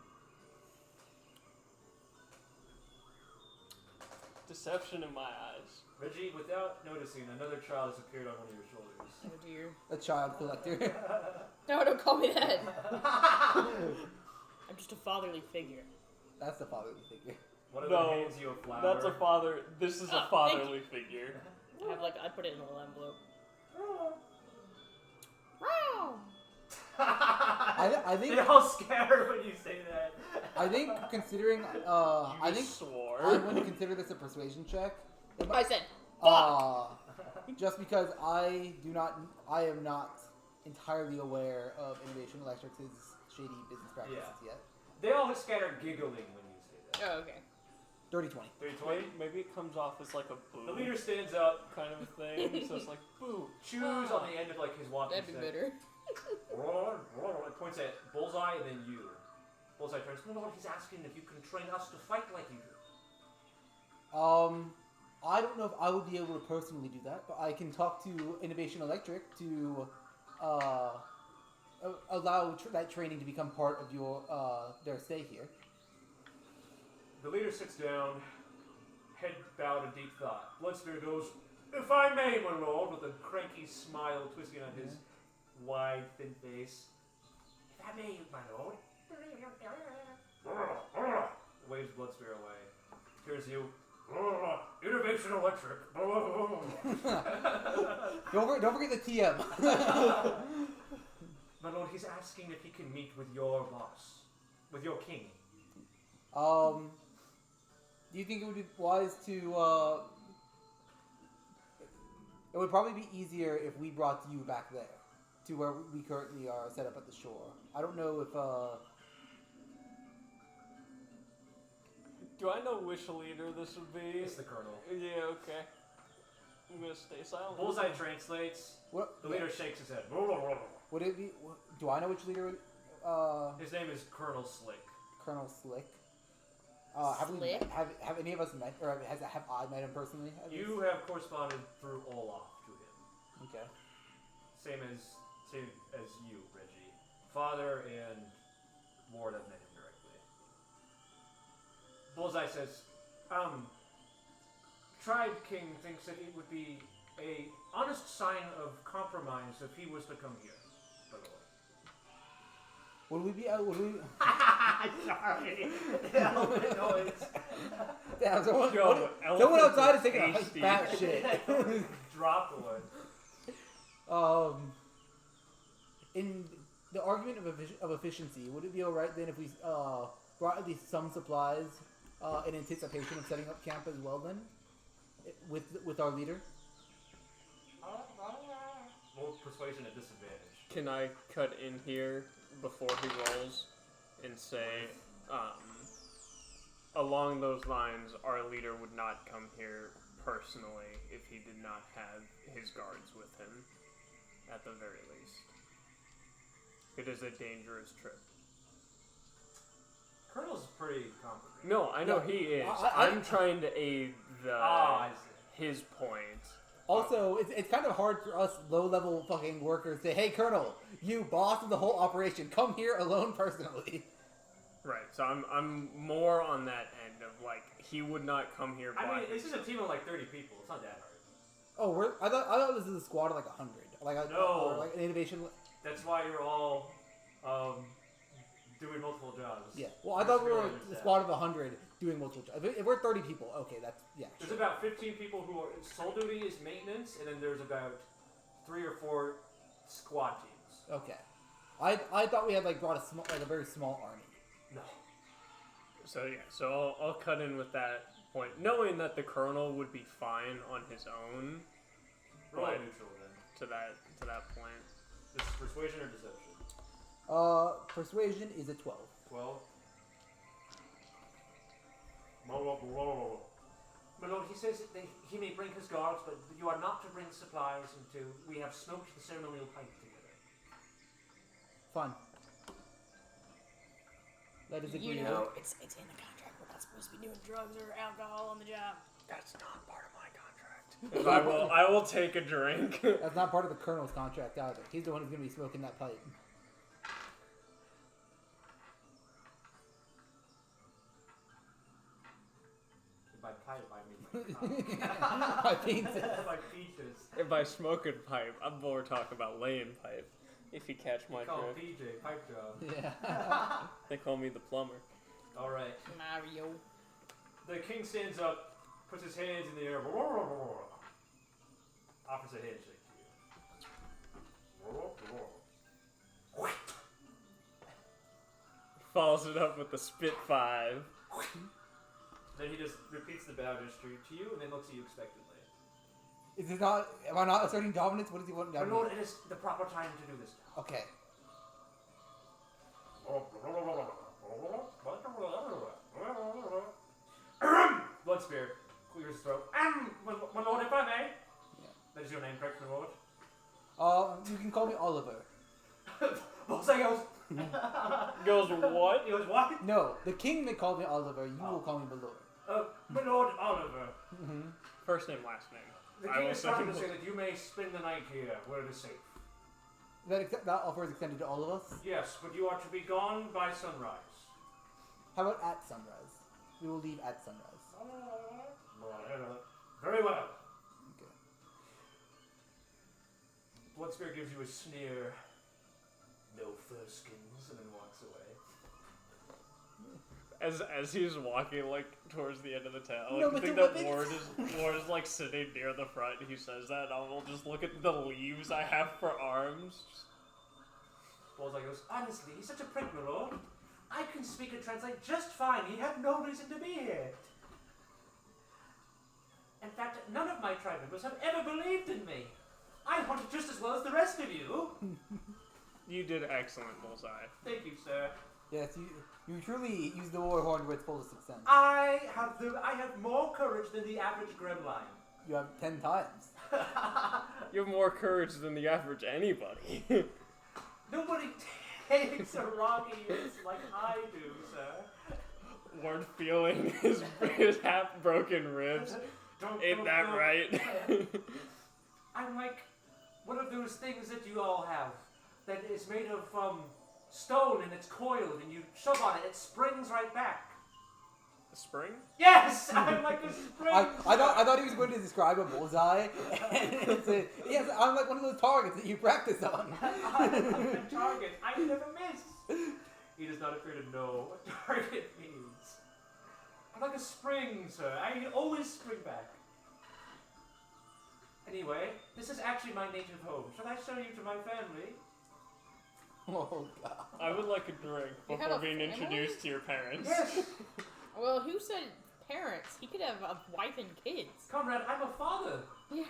Deception in my eyes. Reggie, without noticing, another child has appeared on one of your shoulders. Oh dear. A child collector. No, don't call me that. I'm just a fatherly figure. That's the fatherly figure. One of No, them hands you a flower. That's a father. This is a Oh, fatherly figure. I put it in a little envelope. I think They all scatter when you say that. I think considering I think swore. I'm going to consider this a persuasion check. I said, fuck! Just because I am not entirely aware of Innovation Electric's shady business practices yet. They all scatter giggling when you say that. Oh, okay. Dirty 20. 320. Maybe it comes off as like a boo. The leader stands up, kind of a thing. So it's like boo. chews on the end of like his walking That'd be stick. better. It points at Bullseye and then you. Bullseye turns. No, he's asking if you can train us to fight like you do. I don't know if I would be able to personally do that, but I can talk to Innovation Electric to allow that training to become part of your their stay here. The leader sits down, head bowed in deep thought. Bloodspear goes, "If I may, my lord," with a cranky smile twisting on his wide, thin face. "If I may, my lord." Waves Bloodspear away. Turns to you. Innovation Electric. Don't forget the TM. My lord, he's asking if he can meet with your boss, with your king. Do you think it would be wise to? It would probably be easier if we brought you back there, to where we currently are set up at the shore. I don't know if Do I know which leader this would be? It's the colonel. Yeah, okay. I'm gonna stay silent. Bullseye translates. what The leader shakes his head. would it be? Do I know which leader? His name is Colonel Slick. Colonel Slick. Slick? Have any of us met, or have I met him personally? at least? You have corresponded through Olaf to him. Okay. Same as you, Reggie. Father and Lord have met him directly. Bullseye says, Tribe King thinks that it would be a honest sign of compromise if he was to come here, by the way. Would we be? Would we? Sorry. Elephant noise. Damn, someone elephants outside are is taking a tasty. fat shit. Drop the one. In the argument of efficiency, would it be alright then if we brought at least some supplies in anticipation of setting up camp as well then, with our leader? Roll persuasion at disadvantage. Can I cut in here before he rolls and say, along those lines, our leader would not come here personally if he did not have his guards with him, at the very least. It is a dangerous trip. Colonel's pretty complicated. No, I know Yeah. he is. I- I'm trying to aid I see. his point. Also, it's kind of hard for us low-level fucking workers to say, hey, Colonel, you boss of the whole operation, come here alone personally. Right, so I'm more on that end of like he would not come here. I mean, this is a team of like 30 people. It's not that hard. Oh, I thought this was a squad of like 100. No. Or like an innovation. That's why you're all doing multiple jobs. Yeah. Well, I thought we were a squad of 100 doing multiple jobs. If we're 30 people, okay, that's There's about 15 people who are sole duty is maintenance, and then there's about 3 or 4 squad teams. Okay. I thought we had like brought a very small army. No. So yeah, so I'll cut in with that point, knowing that the Colonel would be fine on his own. Roll But neutral then. to that point. This is persuasion or deception? Persuasion is a 12. 12. My lord, he says that he may bring his guards, but you are not to bring supplies until we have smoked the ceremonial pipe together. Fine. That is agreed. You know, it's in the contract. We're not supposed to be doing drugs or alcohol on the job. That's not part of my contract. I will take a drink. That's not part of the Colonel's contract either. He's the one who's going to be smoking that pipe. By pipe, I mean like My pizza. by peaches. If I smoke a pipe, I'm more talking about laying pipe. If you catch my Call drift. PJ pipe job. Yeah. They call me the plumber. All right. Mario. The king stands up, puts his hands in the air, offers a handshake to you. Follows it up with the spit 5. Then he just repeats the bow gesture to you, and then looks at you expectantly. Is this not? Am I not asserting dominance? What does he want My done? lord, it is the proper time to do this now. Okay. Bloodspear clears his throat. My lord, if I may. Yeah. That is your name, correct, my lord? You can call me Oliver. Bullseye goes. Goes what? He goes, what? No, the king may call me Oliver. You will call me Belor. My lord Oliver. Mm-hmm. First name, last name. The I king will is trying to say- say that you may spend the night here, where it is safe. That offer is extended to all of us. Yes, but you are to be gone by sunrise. How about at sunrise? We will leave at sunrise. Very well. Okay. Bloodspear gives you a sneer. No fur skins, and then walks away. As he's walking like towards the end of the town, No, I but think the that weapons- Ward is like sitting near the front. He says that, and I'll just look at the leaves I have for arms. Bullseye goes, honestly, he's such a prick, my lord. I can speak and translate just fine. He had no reason to be here. In fact, none of my tribe members have ever believed in me. I hunted just as well as the rest of you. You did excellent, Bullseye. Thank you, sir. Yes, you truly use the war horn to its fullest extent. I have more courage than the average gremline. You have 10 times. You have more courage than the average anybody. Nobody takes a rocky risk like I do, sir. Ward feeling his half-broken ribs. Ain't that right? I'm like one of those things that you all have that is made of stone and it's coiled and you shove on it, it springs right back. Spring? Yes! I'm like a spring! I thought he was going to describe a bullseye. Yes, I'm like one of those targets that you practice on. I'm a target. I never miss. He does not appear to know what target means. I'm like a spring, sir. I always spring back. Anyway, this is actually my native home. Shall I show you to my family? Oh, God. I would like a drink You have before a being family? introduced to your parents. Yes! Well, who said parents? He could have a wife and kids. Comrade, I'm a father. Yeah.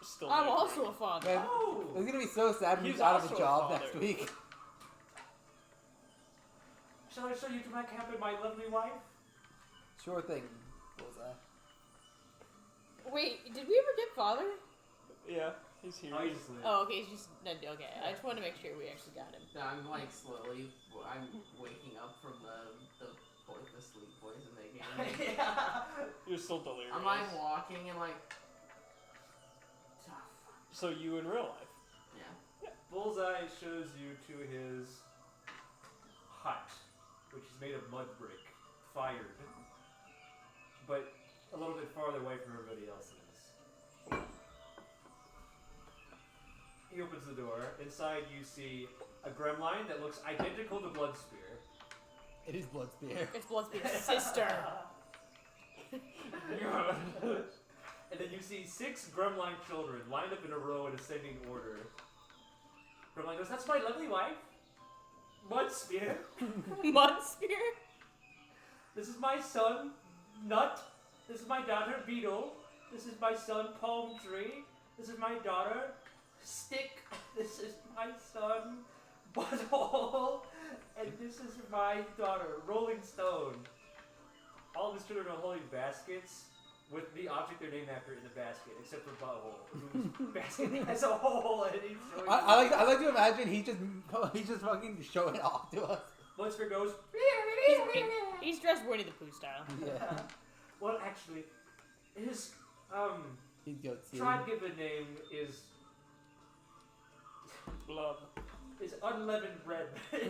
Still I'm no also drink. a father. Man, Oh! it's going to be so sad when He's he's out of also a a job father. next week. Shall I show you to my camp and my lovely wife? Sure thing, bullseye. Wait, did we ever get father? Yeah. He's here. Oh, he's asleep. Oh, okay. He's just okay. I just wanted to make sure we actually got him. So I'm like slowly, I'm waking up from the sleep poison they gave me. Yeah. You're still delirious. I'm like walking and like. So you in real life? Yeah. Bullseye shows you to his hut, which is made of mud brick, fired, but a little bit farther away from everybody else's. He opens the door. Inside you see a gremline that looks identical to Bloodspear. It is Bloodspear. It's Bloodspear's sister. And then you see 6 gremline children lined up in a row in ascending order. Gremline goes, "That's my lovely wife, Mudspear. Mudspear? This is my son, Nut. This is my daughter, Beetle. This is my son, Palm Tree. This is my daughter, Stick. This is my son, Butthole. And this is my daughter, Rolling Stone." All of his children are holding baskets with the object they're named after in the basket, except for Butthole, whose basket has a hole in it. I like to imagine he's just fucking showing it off to us. Bloodspear goes, He's dressed Winnie the Pooh style. Yeah. well, actually, his He's goat tribe-given name is Blood. unleavened bread.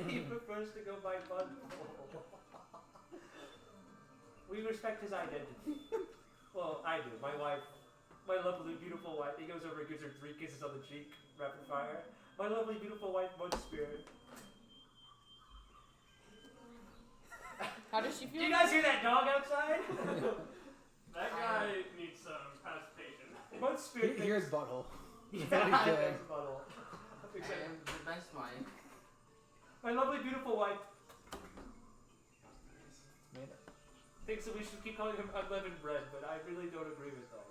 He prefers to go by Butthole. We respect his identity. Well, I do. My wife, my lovely, beautiful wife. He goes over and gives her 3 kisses on the cheek, rapid fire. My lovely, beautiful wife, Mudspear. How does she feel? Do you guys hear that dog outside? That guy needs some constipation. Mudspear. Here's Butthole. Yeah, That's what he's doing. thanks, Butthole. I am the best wife. My lovely, beautiful wife Made it. thinks that we should keep calling him unleavened bread, but I really don't agree with that.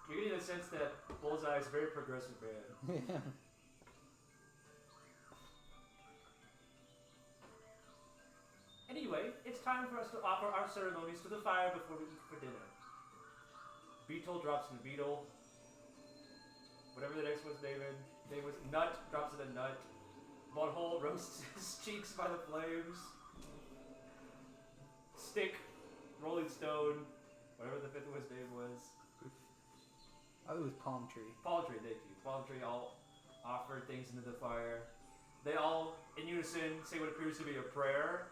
You're getting the sense that Bullseye is a very progressive man. Yeah. Anyway, it's time for us to offer our ceremonies to the fire before we eat for dinner. Beetle drops in Beetle. Whatever the next one's name was Nut, drops in a nut. Butthole roasts his cheeks by the flames. Stick, Rolling Stone, whatever the 5th one's name was. Oh, it was Palm Tree. Palm Tree, thank you. Palm Tree all offer things into the fire. They all, in unison, say what appears to be a prayer.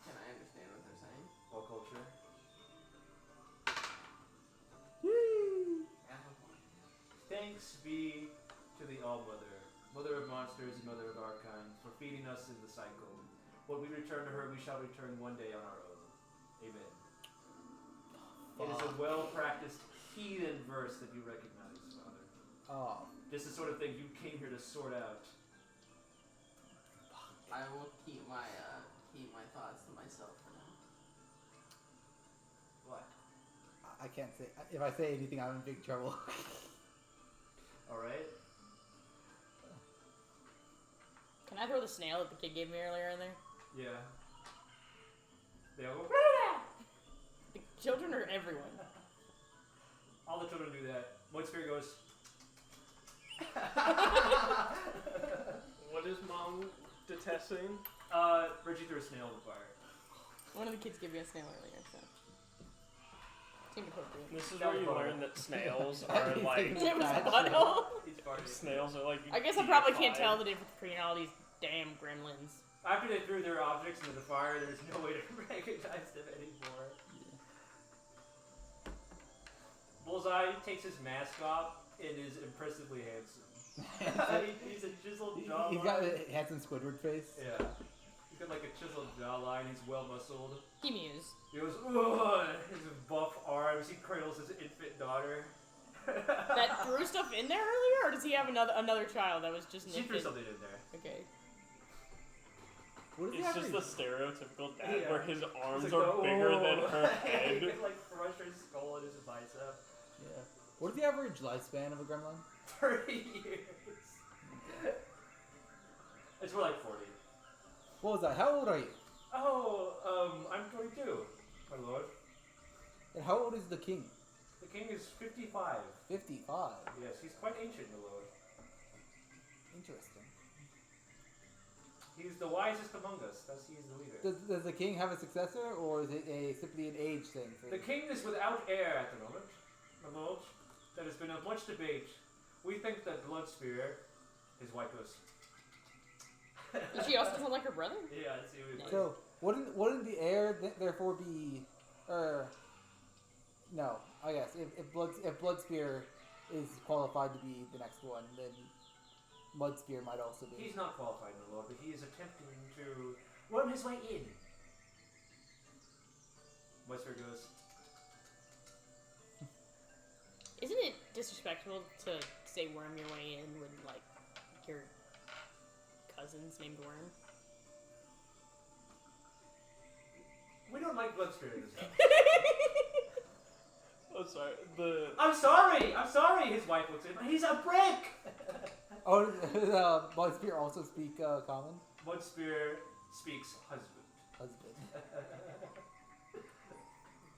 Can I understand what they're saying? All culture. Thanks be to the All-Mother, Mother of monsters and Mother of our kind, for feeding us in the cycle. When we return to her, we shall return one day on our own. Amen. It is a well-practiced heathen verse that you recognize, Father. Oh. Just the sort of thing you came here to sort out. I will keep my thoughts to myself for now. What? I can't say. If I say anything, I'm in big trouble. Alright. Can I throw the snail that the kid gave me earlier in there? Yeah. They all go, The children or everyone? all the children do that. Mudspear goes, What is mom detesting? Reggie threw a snail in the fire. One of the kids gave me a snail earlier, so. Seemed appropriate. This is That where was you Butthole. learn that snails are like It was Butthole. He's farting. snails are like. I guess I probably can't deified. tell the difference between all these damn gremlins. After they threw their objects into the fire, there's no way to recognize them anymore. Bullseye takes his mask off and is impressively handsome. He's a chiseled jawline. He's got a handsome Squidward face. Yeah. He's got like a chiseled jawline. He's well muscled. He mews. He goes, ugh, his buff arms. He cradles his infant daughter. That threw stuff in there earlier, or does he have another child that was just an She threw infant? something in there. Okay. What is It's just the stereotypical dad Yeah. where his arms It's like, are bigger than "Oh." her He head. could like crush her skull in his bicep. Yeah. What is the average lifespan of a gremlin? 30 years. It's more like 40. What was that? How old are you? Oh, I'm 22, my lord. And how old is the king? The king is 55. 55. Yes, he's quite ancient, my lord. Interesting. He's the wisest among us, thus he is the leader. Does the king have a successor, or is it simply an age thing? The king is without heir at the moment, my lord. There has been much debate. We think that Bloodspear is Wycos. Does she also sound like her brother? Yeah, I see what you're So wouldn't the heir therefore be, no, I guess if Bloodspear is qualified to be the next one, then Mudspear might also be. He's not qualified, my lord, but he is attempting to worm his way in. Mudspear goes, Isn't it disrespectful to say worm your way in when, like, your cousin's named Worm? we don't like Bloodspear in this house. Oh, sorry. I'm sorry, his wife looks in. He's a brick! Oh, Mudspear also speak common? Mudspear speaks husband. Husband.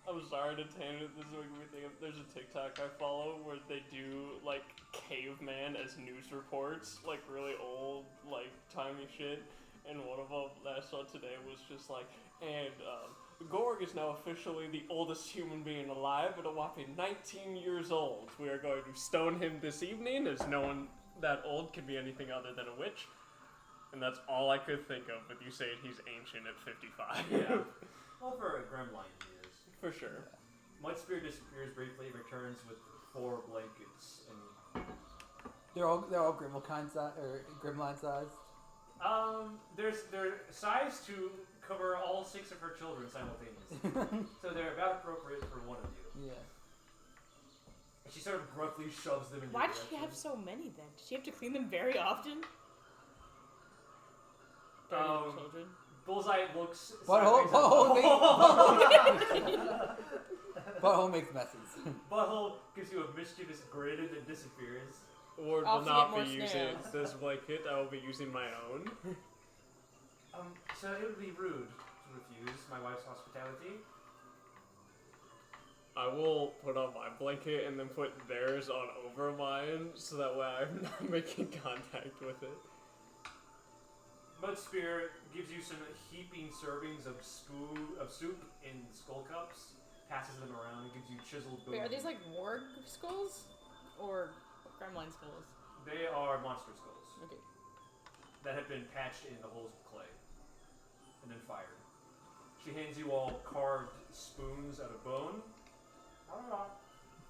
I'm sorry to tangent. This is making me think of. There's a TikTok I follow where they do like caveman as news reports, like really old, like timey shit. And one of them that I saw today was just like, and Gorg is now officially the oldest human being alive at a whopping 19 years old. We are going to stone him this evening, as no one that old can be anything other than a witch. And that's all I could think of, but you say he's ancient at 55. Yeah. Well, for a Gremline, he is. For sure. Mudspear disappears briefly, returns with 4 blankets, and They're all Gremline size. they're sized to cover all 6 of her children simultaneously. So they're about appropriate for one of you. Yeah. And she sort of gruffly shoves them in Why your does she direction. have so many then? Does she have to clean them very often? Um, Children. Bullseye looks. Butthole sideways Butthole makes messes. Butthole gives you a mischievous grin and then disappears. Ward I'll will have to not get be more using snails. this blanket. I will be using my own. So it would be rude to refuse my wife's hospitality. I will put on my blanket and then put theirs on over mine, so that way I'm not making contact with it. Mudspear gives you some heaping servings of soup in skull cups, passes them around, and gives you chiseled bones. Wait, are these like warg skulls? Or gremlin skulls? They are monster skulls Okay. that have been patched in the holes of clay and then fired. She hands you all carved spoons out of bone.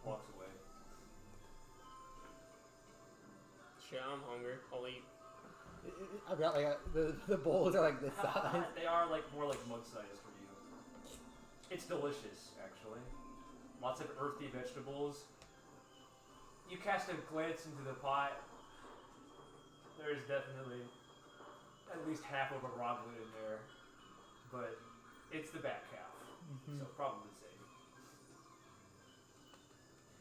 Walks away. Shit, I'm hungry. I'll eat. I've got like the bowls are like this size. They are like more like mud size for you. It's delicious, actually. Lots of earthy vegetables. You cast a glance into the pot. There is definitely at least half of a roglet in there, but it's the back half, so probably safe.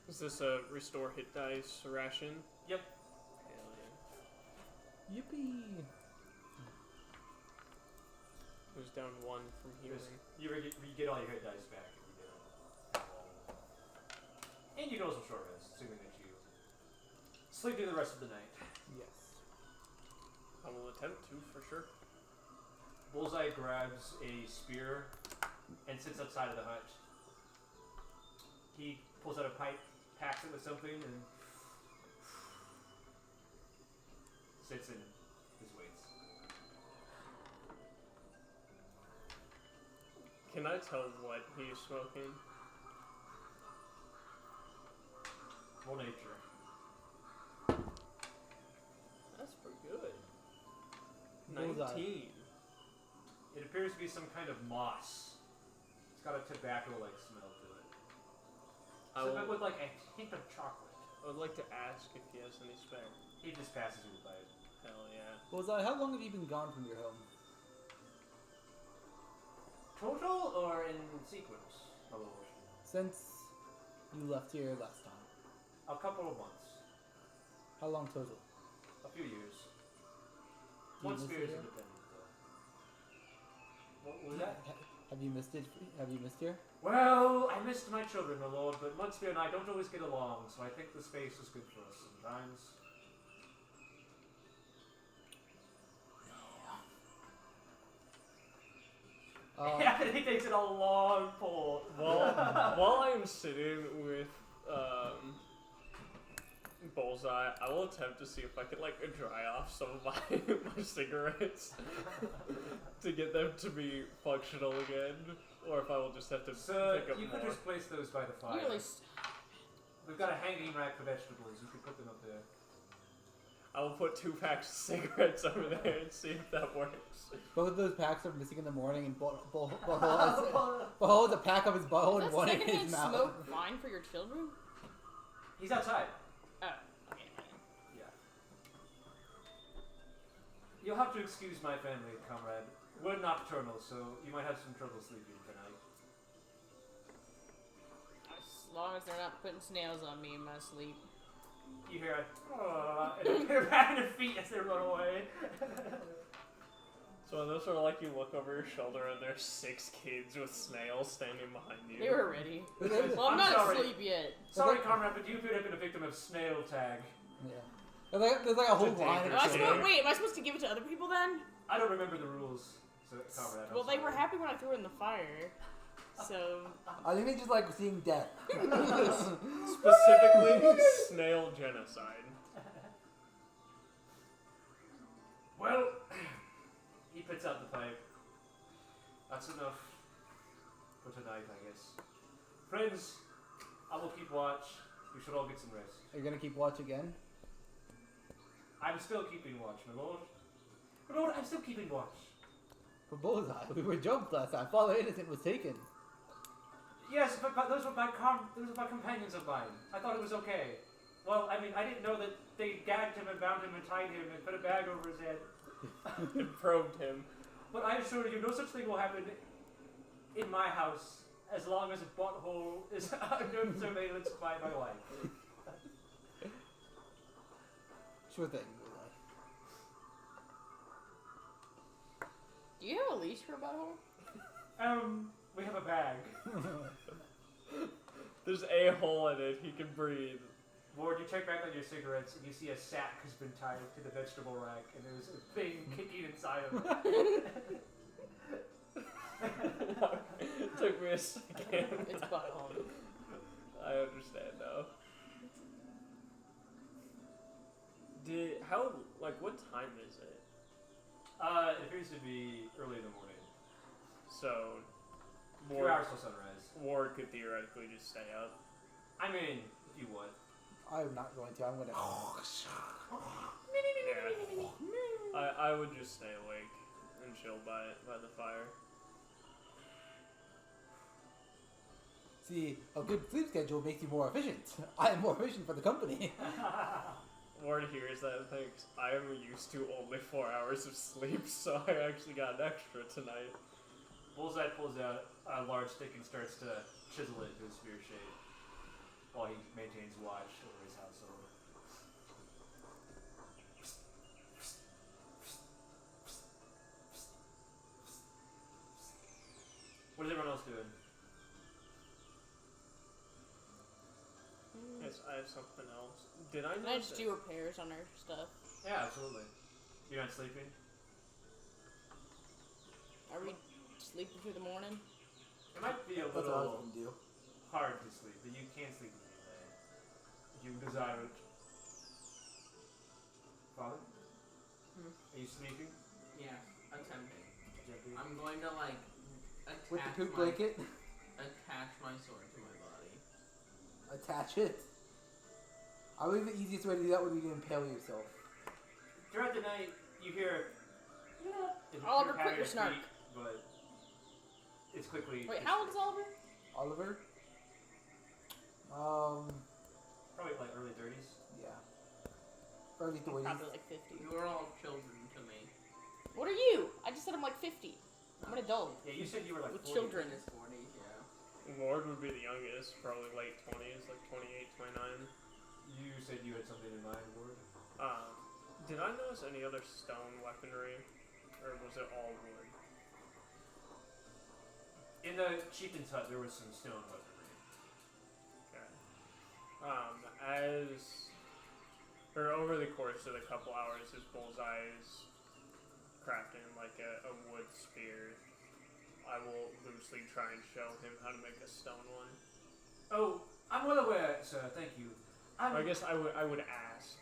Is this a restore hit dice ration? Yep. Hell yeah. Yippee! It was down 1 from healing. You get all your hit dice back. And you can also short rest, assuming that you sleep through the rest of the night. Yes. I will attempt to, for sure. Bullseye grabs a spear and sits outside of the hut. He pulls out a pipe, packs it with something, and sits and just waits. Can I tell what he's smoking? Roll nature. That's pretty good. Bullseye. 19. It appears to be some kind of moss. It's got a tobacco-like smell to it. But with like a hint of chocolate. I would like to ask if he has any spare. He just passes you the pipe. Hell yeah. Bullseye, how long have you been gone from your home? Total or in sequence? Since you left here last time. A couple of months. How long total? A few years. Do you One miss spear is it here? independent, though. What was that? Have you missed it? Have you missed here? Well, I missed my children, my lord, but Mudspear and I don't always get along, so I think the space is good for us sometimes. Yeah, he takes it a long pull. While I'm sitting with Bullseye, I will attempt to see if I can like dry off some of my cigarettes to get them to be functional again, or if I will just have to pick up you more. could just place those by the fire. We've got a hanging rack for vegetables. You could put them up there. I will put 2 packs of cigarettes over there and see if that works. Both of those packs are missing in the morning, and Butthole has a pack of his butthole and one in his mouth. Smoke fine for your children? He's outside. Oh, okay. Yeah. You'll have to excuse my family, comrade. We're nocturnal, so you might have some trouble sleeping tonight. As long as they're not putting snails on me in my sleep. You hear it, and they're back their feet as they run away. So in this sort of like you look over your shoulder and there's 6 kids with snails standing behind you. They were ready. Well, I'm not asleep yet. Sorry, comrade, but you could have been a victim of snail tag. Yeah. There's like a whole line of Wait, am I supposed to give it to other people then? I don't remember the rules, so comrade. Well, they were happy when I threw it in the fire. So... I think they just like seeing death. Specifically, snail genocide. Well, he puts out the pipe. That's enough for tonight, I guess. Friends, I will keep watch. We should all get some rest. Are you gonna keep watch again? I'm still keeping watch, my lord. My lord, I'm still keeping watch. For Bullseye, we were jumped last time. Father Innocent was taken. Yes, but those were my companions of mine. I thought it was okay. Well, I mean, I didn't know that they gagged him and bound him and tied him and put a bag over his head. And probed him. But I assure you, no such thing will happen in my house as long as a butthole is under surveillance by my wife. Sure thing, Bullseye. Do you have a leash for a butthole? We have a bag. There's a hole in it, he can breathe. Ward, you check back on your cigarettes and you see a sack has been tied to the vegetable rack and there's a thing kicking inside of it. It took me a second. It's butthole. I understand now. What time is it? It appears to be early in the morning. So, 2 hours till sunrise. Ward could theoretically just stay up. I mean, if you would. I'm not going to. I'm going to. Yeah. I would just stay awake and chill by the fire. See, a good sleep schedule makes you more efficient. I am more efficient for the company. Ward hears that and thinks, I am used to only 4 hours of sleep, so I actually got an extra tonight. Bullseye pulls out a large stick and starts to chisel it into a spear shape while he maintains watch over his household. What is everyone else doing? Yes, I have something else. Did I Can I just do repairs on our stuff? Yeah, absolutely. You're not sleeping? Are we sleeping through the morning? It might be a That's what I was little going to do. hard to sleep, but you can sleep anyway. If you desire it. Father? Are you sleeping? Yeah, attempting. Gently? I'm going to like With the attach poop my blanket, my sword to my body. attach it. I believe the easiest way to do that would be to impale yourself. Throughout the night, you hear. Oliver, quit your snark. But it's quickly. Wait, how old is Oliver? Oliver? Probably like early 30s. Yeah. Early 40s. Probably like 50. You are all children to me. What are you? I just said I'm like 50. I'm an adult. Yeah, you said you were like With 40. children. In his 40s, yeah. Ward would be the youngest, probably late 20s, like 28, 29. You said you had something in mind, Ward? Did I notice any other stone weaponry? Or was it all wood? the chieftain's hut, there was some stone weaponry. Okay. Over the course of a couple hours, as Bullseye is crafting like a wood spear, I will loosely try and show him how to make a stone one. Oh, I'm well aware, sir. Thank you. I guess I would ask.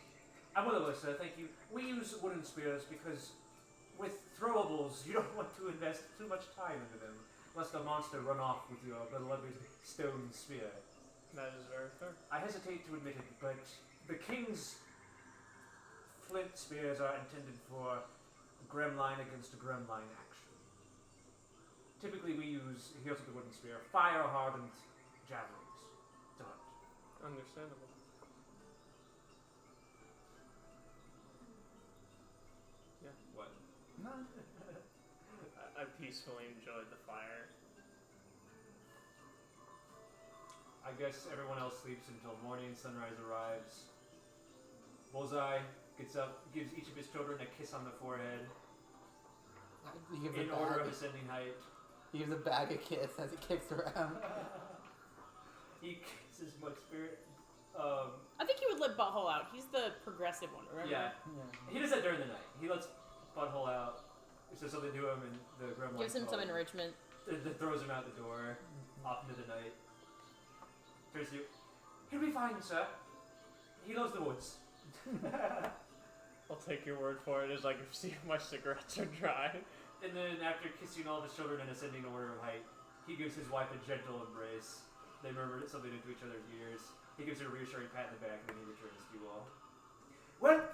I'm well aware, sir. Thank you. We use wooden spears because with throwables, you don't want to invest too much time into them, lest a monster run off with your beloved stone spear. That is very fair. I hesitate to admit it, but the king's flint spears are intended for Gremline against Gremline action. Typically, we use, here's the wooden spear, fire-hardened javelins to hunt. Understandable. Yeah. What? No. I peacefully enjoyed the fire. I guess everyone else sleeps until morning, sunrise arrives. Bullseye gets up, gives each of his children a kiss on the forehead, in order of ascending height. He gives a bag a kiss as it kicks around. He kisses Mudspear. I think he would let Butthole out. He's the progressive one, remember? Yeah. He does that during the night. He lets Butthole out, says something to him, and the Gremlin Gives him some enrichment. throws him out the door, off into the night. Turns to you. He'll be fine, sir. He loves the woods. I'll take your word for it as I can see if my cigarettes are dry. And then after kissing all of his children in ascending order of height, he gives his wife a gentle embrace. They murmur something into each other's ears. He gives her a reassuring pat in the back, and then he returns to you all. Well,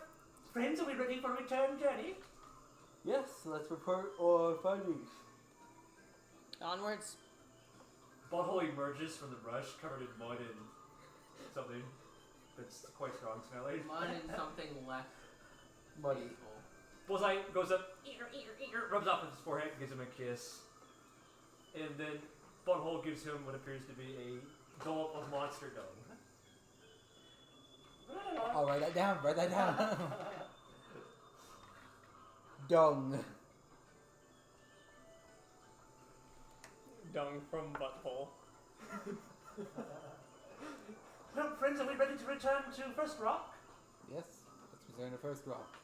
friends, are we ready for a return journey? Yes, let's report our findings. Onwards. Butthole emerges from the brush, covered in mud and something that's quite strong smelling. Mud and something less Muddy. painful. Bullseye goes up, rubs off his forehead, gives him a kiss. And then Butthole gives him what appears to be a gulp of monster dung. I'll write that down, write that down. Dung. Dung from Butthole. Well, friends, are we ready to return to First Rock? Yes, let's return to First Rock.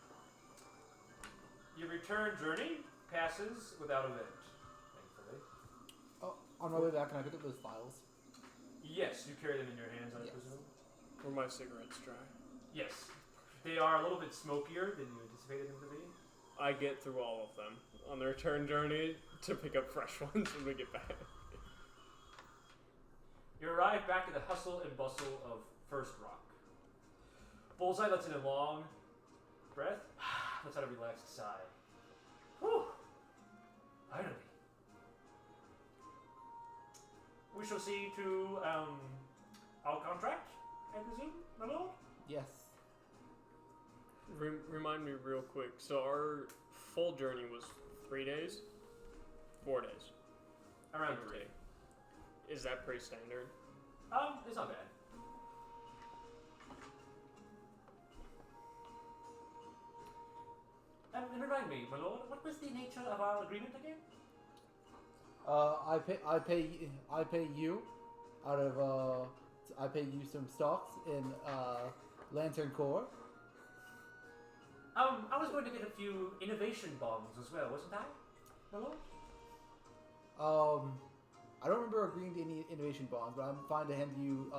Your return journey passes without event, thankfully. Oh, on my way back, can I pick up those files? Yes, you carry them in your hands, I Yes. presume? Were my cigarettes dry? Yes. They are a little bit smokier than you anticipated them to be. I get through all of them on the return journey to pick up fresh ones when we get back. You arrive back at the hustle and bustle of First Rock. Bullseye lets in a long breath, lets out a relaxed sigh. Whew! Finally. We shall see to our contract, I presume, my lord? Yes. Remind me real quick. So our full journey was 3 days? 4 days. Around Give or 3. take. Is that pretty standard? It's not bad. And remind me, my lord, what was the nature of our agreement again? I pay you out of I pay you some stocks in Lantern Core. I was going to get a few innovation bombs as well, wasn't I, my lord? I don't remember agreeing to any innovation bonds, but I'm fine to hand you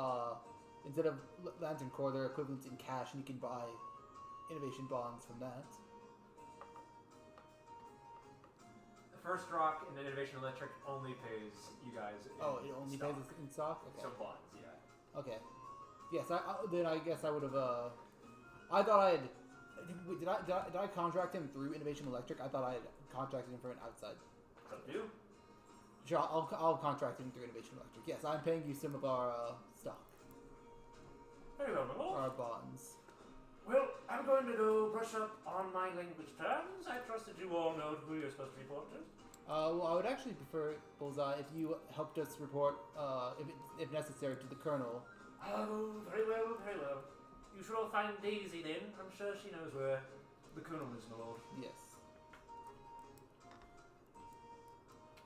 instead of Lantern Core, they're equivalents in cash, and you can buy innovation bonds from that. First Rock and Innovation Electric only pays you guys in Oh, it only stock. pays us in stock. Okay. So bonds, yeah. Okay. Yes, then I guess I would have. I thought I had. Did I contract him through Innovation Electric? I thought I had contracted him from an outside. So do. Sure, I'll contract him through Innovation Electric. Yes, I'm paying you some of our stock, Very well, my lord. our bonds. Well, I'm going to go brush up on my language terms. I trust that you all know who you're supposed to report to. Well, I would actually prefer, Bullseye, if you helped us report, if necessary, to the Colonel. Oh, very well, very well. You should all find Daisy then. I'm sure she knows where the Colonel is, my lord. Yes.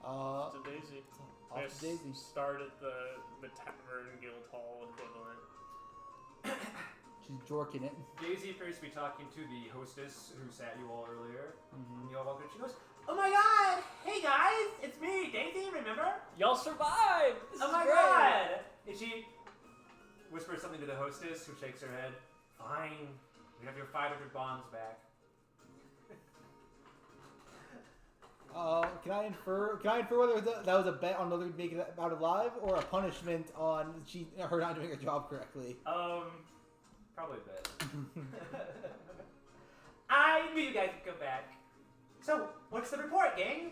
It's a daisy. Off to Daisy. Start at the tavern guild hall equivalent. She's jorking it. Daisy appears to be talking to the hostess who sat you all earlier. Mm-hmm. And you all walk in. She goes, "Oh my god! Hey guys! It's me, Daisy, remember? Y'all survived! This Oh is my great. god!" And she whispers something to the hostess, who shakes her head. "Fine. We have your 500 bonds back." Can I infer whether that was a bet on whether we'd make it out alive or a punishment on her not doing her job correctly? Probably a bet. I knew you guys would come back. So, what's the report, gang?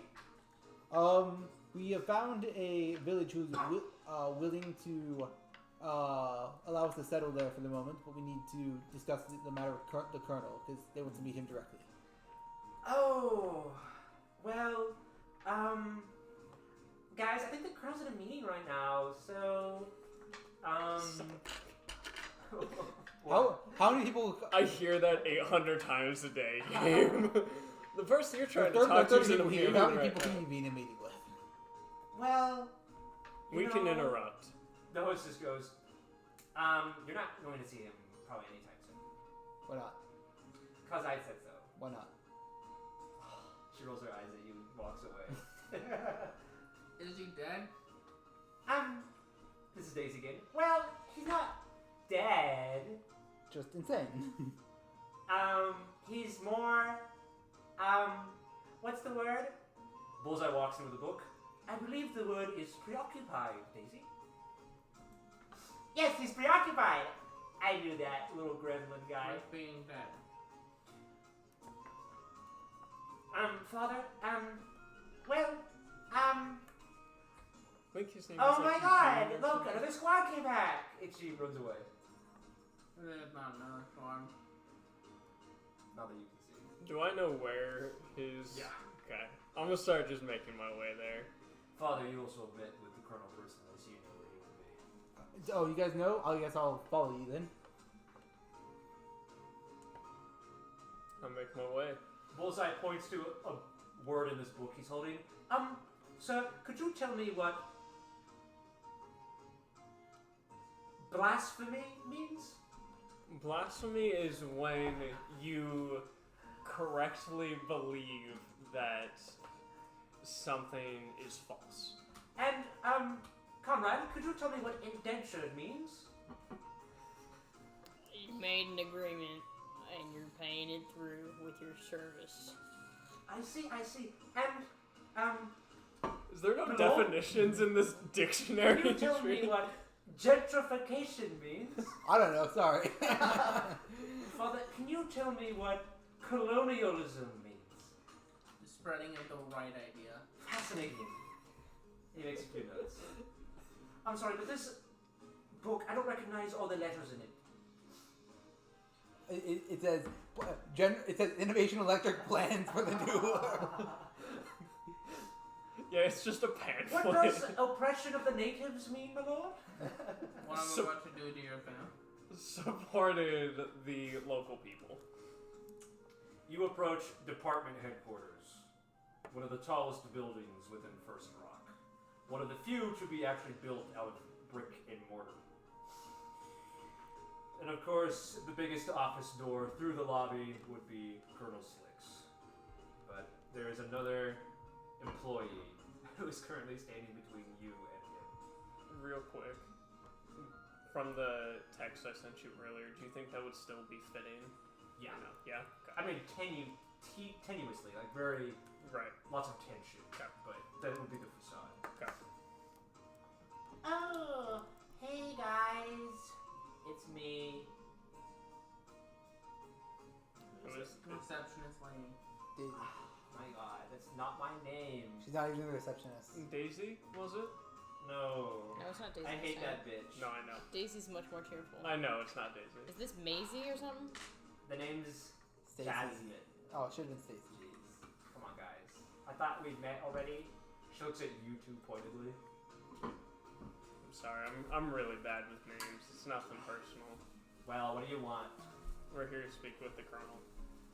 We have found a village who's willing to allow us to settle there for the moment, but we need to discuss the matter with the colonel because they want to meet him directly. Oh, well, guys, I think the colonel's in a meeting right now, so, How many people? I hear that 800 times a day, game. The person you're trying to There are talk to is 30 in a people here. meeting How many right people now. can you be in a meeting with? well, We you can know, interrupt. The hostess goes, you're not going to see him probably anytime soon. Why not? Because I said so. Why not? She rolls her eyes at you and walks away. Is he dead? This is Daisy again. Well, he's not dead. Just insane. He's more, what's the word? Bullseye walks into the book. I believe the word is preoccupied, Daisy. Yes, he's preoccupied. I knew that, little gremlin guy. With being dead. Father, I think his name oh is my like god, Eugene or look, something. another squad came back. And she runs away. There's not another storm. Not that you can see. Do I know where his... Yeah. Okay. I'm gonna start just making my way there. Father, you also met with the colonel personally, so you know where he would be. Oh, you guys know? I guess I'll follow you then. I'll make my way. Bullseye points to a word in this book he's holding. Sir, could you tell me what blasphemy means? Blasphemy is when you correctly believe that something is false. And, Conrad, could you tell me what indentured means? You made an agreement, and you're paying it through with your service. I see. And, Is there no No. definitions in this dictionary? can you tell me what gentrification means? I don't know. Sorry. Father, can you tell me what colonialism means? The spreading of the right idea. Fascinating. He makes a few notes. I'm sorry, but this book, I don't recognize all the letters in it. It says it says innovation electric plans for the new. Yeah, it's just a What pamphlet. does oppression of the natives mean, my lord? What I'm So- about to do to your family. Supported the local people. You approach department headquarters, one of the tallest buildings within First Rock. One of the few to be actually built out of brick and mortar. And of course, the biggest office door through the lobby would be Colonel Slick's. But there is another employee who is currently standing between you and him. Real quick. From the text I sent you earlier, do you think that would still be fitting? Yeah. Or no? Yeah? Okay. I mean, tenuously, like very, Right. lots of tension. Okay. But that would be the facade. Okay. Oh, hey guys. It's me. It was, Receptionist lady. Daisy. My god, that's not my name. She's not even the receptionist. Daisy, was it? No. No, it's not Daisy. I hate it's that bitch. No, I know. Daisy's much more cheerful. I know, it's not Daisy. Is this Maisie or something? The name's Stacy. Jasmine. Oh, it should have been Stacy. Jeez. Come on, guys. I thought we'd met already. She looks at you two pointedly. I'm sorry, I'm really bad with names. It's nothing personal. Well, what do you want? We're here to speak with the colonel.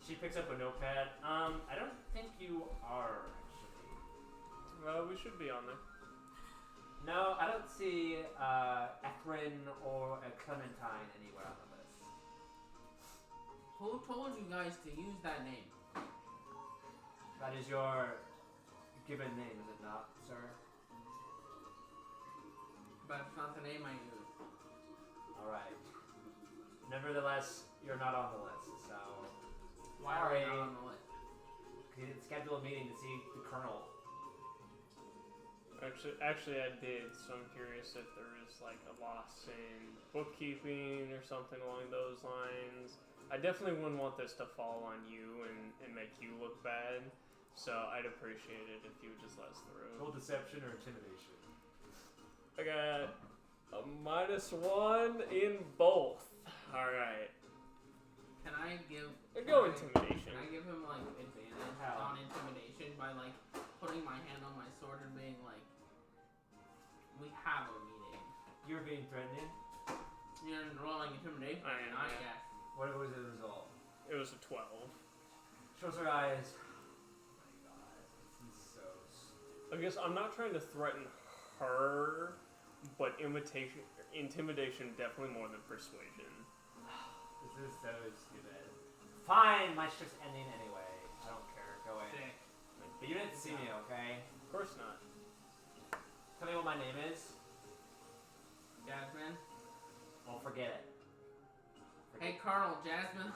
She picks up a notepad. I don't think you are, actually. we should be on there. No, I don't see Ethrin or a Clementine anywhere on the list. Who told you guys to use that name? That is your given name, is it not, sir? But it's not the name I use. Alright. Nevertheless, you're not on the list, so... Why are you not on the list? You didn't schedule a meeting to see the Colonel. Actually, I did, so I'm curious if there is like a loss in bookkeeping or something along those lines. I definitely wouldn't want this to fall on you and make you look bad, so I'd appreciate it if you would just let us through. Roll deception or intimidation? I got a -1 in both. Alright. Can I give... Go intimidation. Can I give him, like, advantage How? on intimidation by, like, putting my hand on my sword and being like, we have a meeting. You're being threatening? You're rolling intimidation. I am, I yeah. guess. What was the result? It was a 12. Shows her eyes. Oh my god, this is so... I guess I'm not trying to threaten her, but intimidation definitely more than persuasion. This is so stupid. Fine, my shift's ending anyway. I don't care. Go in. Sick. But you didn't see me, okay? Of course not. Tell me what my name is. Jasmine. Well, forget it. Hey, Colonel, Jasmine.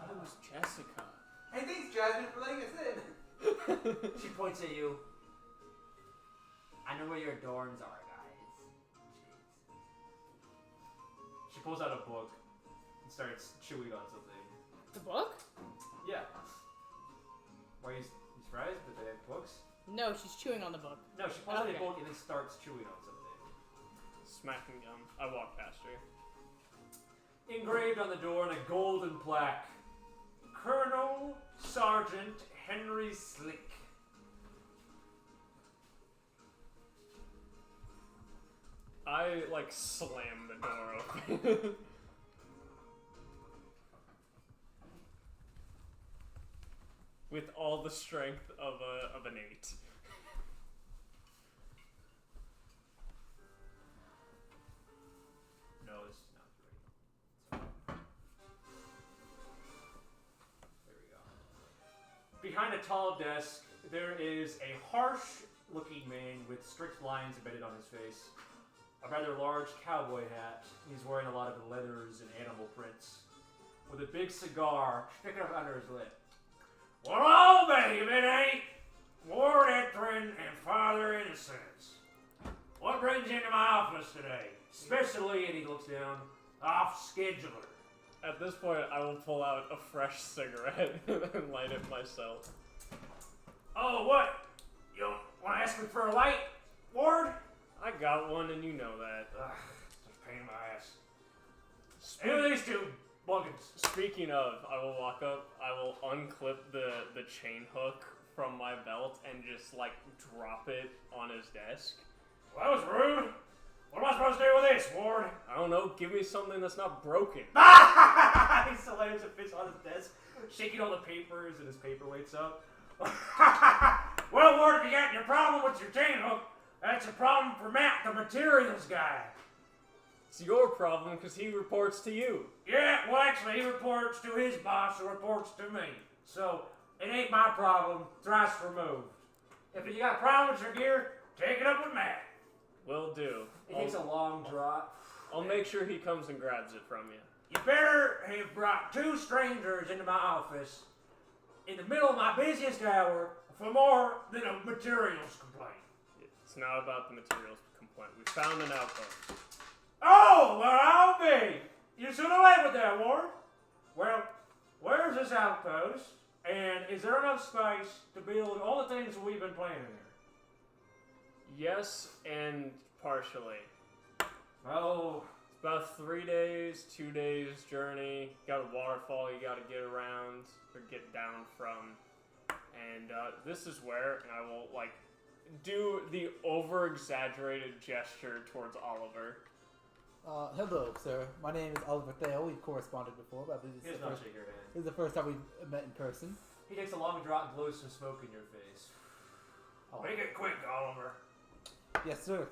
Who's Jessica? Hey, thanks, Jasmine, for letting us in. She points at you. I know where your dorms are, guys. Jeez. She pulls out a book and starts chewing on something. The book? Yeah. Why are you surprised that they have books? No, she's chewing on the book. No, she pulls out a Okay. book and then starts chewing on something. Smacking gum. I walk past her. Engraved on the door in a golden plaque, Colonel Sergeant Henry Slick. I like slam the door open. With all the strength of an 8. No, this is not ready. There we go. Behind a tall desk, there is a harsh-looking man with strict lines embedded on his face. A rather large cowboy hat. He's wearing a lot of leathers and animal prints. With a big cigar sticking up under his lip. Well, baby, it ain't Ward Ethrin and Father Innocence. What brings you into my office today? Especially, and he looks down, off scheduler. At this point, I will pull out a fresh cigarette and light it myself. Oh, what? You want to ask me for a light, Ward? I got one, and you know that. Ugh, just pain in my ass. Who are these two buggins? Speaking of, I will walk up, I will unclip the chain hook from my belt and just, like, drop it on his desk. Well, that was rude. What am I supposed to do with this, Ward? I don't know, give me something that's not broken. He slams a fist on his desk, shaking all the papers, and his paperweight's up. Well, Ward, if you got your problem with your chain hook, that's a problem for Matt, the materials guy. It's your problem because he reports to you. Yeah, well, actually, he reports to his boss, who reports to me. So, it ain't my problem, thrice removed. If you got a problem with your gear, take it up with Matt. Will do. He takes a long drop. I'll make sure he comes and grabs it from you. You better have brought 2 strangers into my office in the middle of my busiest hour for more than a materials complaint. It's not about the materials complaint. We found an outpost. Oh, well, I'll be. You should have led with that, Ward. Well, where's this outpost? And is there enough space to build all the things we've been planning here? Yes, and partially. Oh, It's about 3 days, 2 days journey. Got a waterfall you gotta get around or get down from. And this is where I will, like, do the over-exaggerated gesture towards Oliver. Hello, sir. My name is Oliver Theo. We've corresponded before, but I believe he does not shake your hand. this is the first time we've met in person. He takes a long drop and blows some smoke in your face. Make it quick, Oliver. Yes, sir.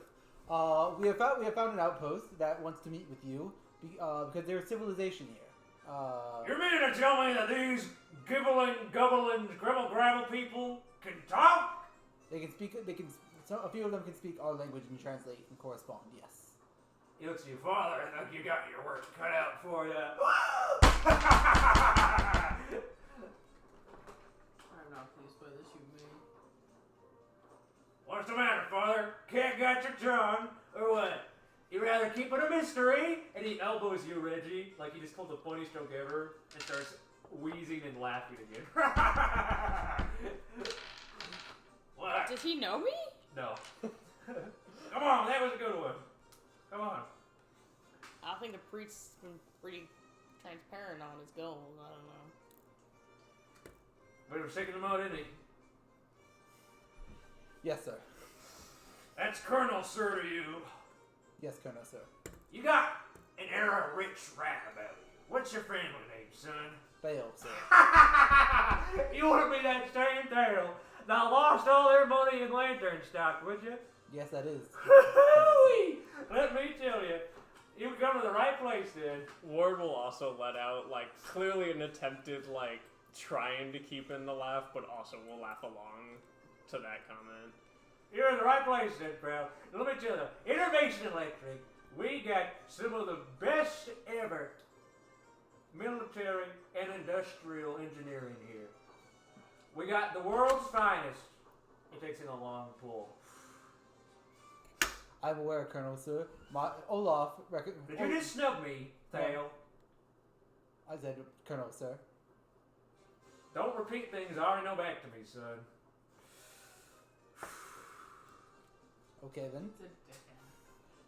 We have found an outpost that wants to meet with you because there's civilization here. You're meaning to tell me that these gibbling, gubbling, gribble grabble people can talk? They can speak. A few of them can speak our language and translate and correspond. Yes. He looks at your father and like you got your work cut out for you. I'm not pleased by this, you may. What's the matter, father? Can't got your tongue, or what? You rather keep it a mystery? And he elbows you, Reggie, like he just pulled the funniest joke ever, and starts wheezing and laughing again. What? Does he know me? No. Come on, that was a good one. Come on. I think the priest's been pretty transparent on his goals. I don't know. Better sticking him out, isn't he? Yes, sir. That's Colonel, sir, to you. Yes, Colonel, sir. You got an era rich rat about you. What's your family name, son? Fail, sir. You want to be that same tale that lost all their money in lantern stock, would you? Yes, that is. Let me tell you, you come to the right place then. Ward will also let out, like, clearly an attempted, like, trying to keep in the laugh, but also will laugh along to that comment. You're in the right place then, pal. Let me tell you, Innovation Electric, we got some of the best ever military and industrial engineering here. We got the world's finest. It takes in a long pull. I'm aware, Colonel, sir. My Olaf. Did you just snub me, Thale? I said, Colonel, sir. Don't repeat things I already know back to me, son. Okay then.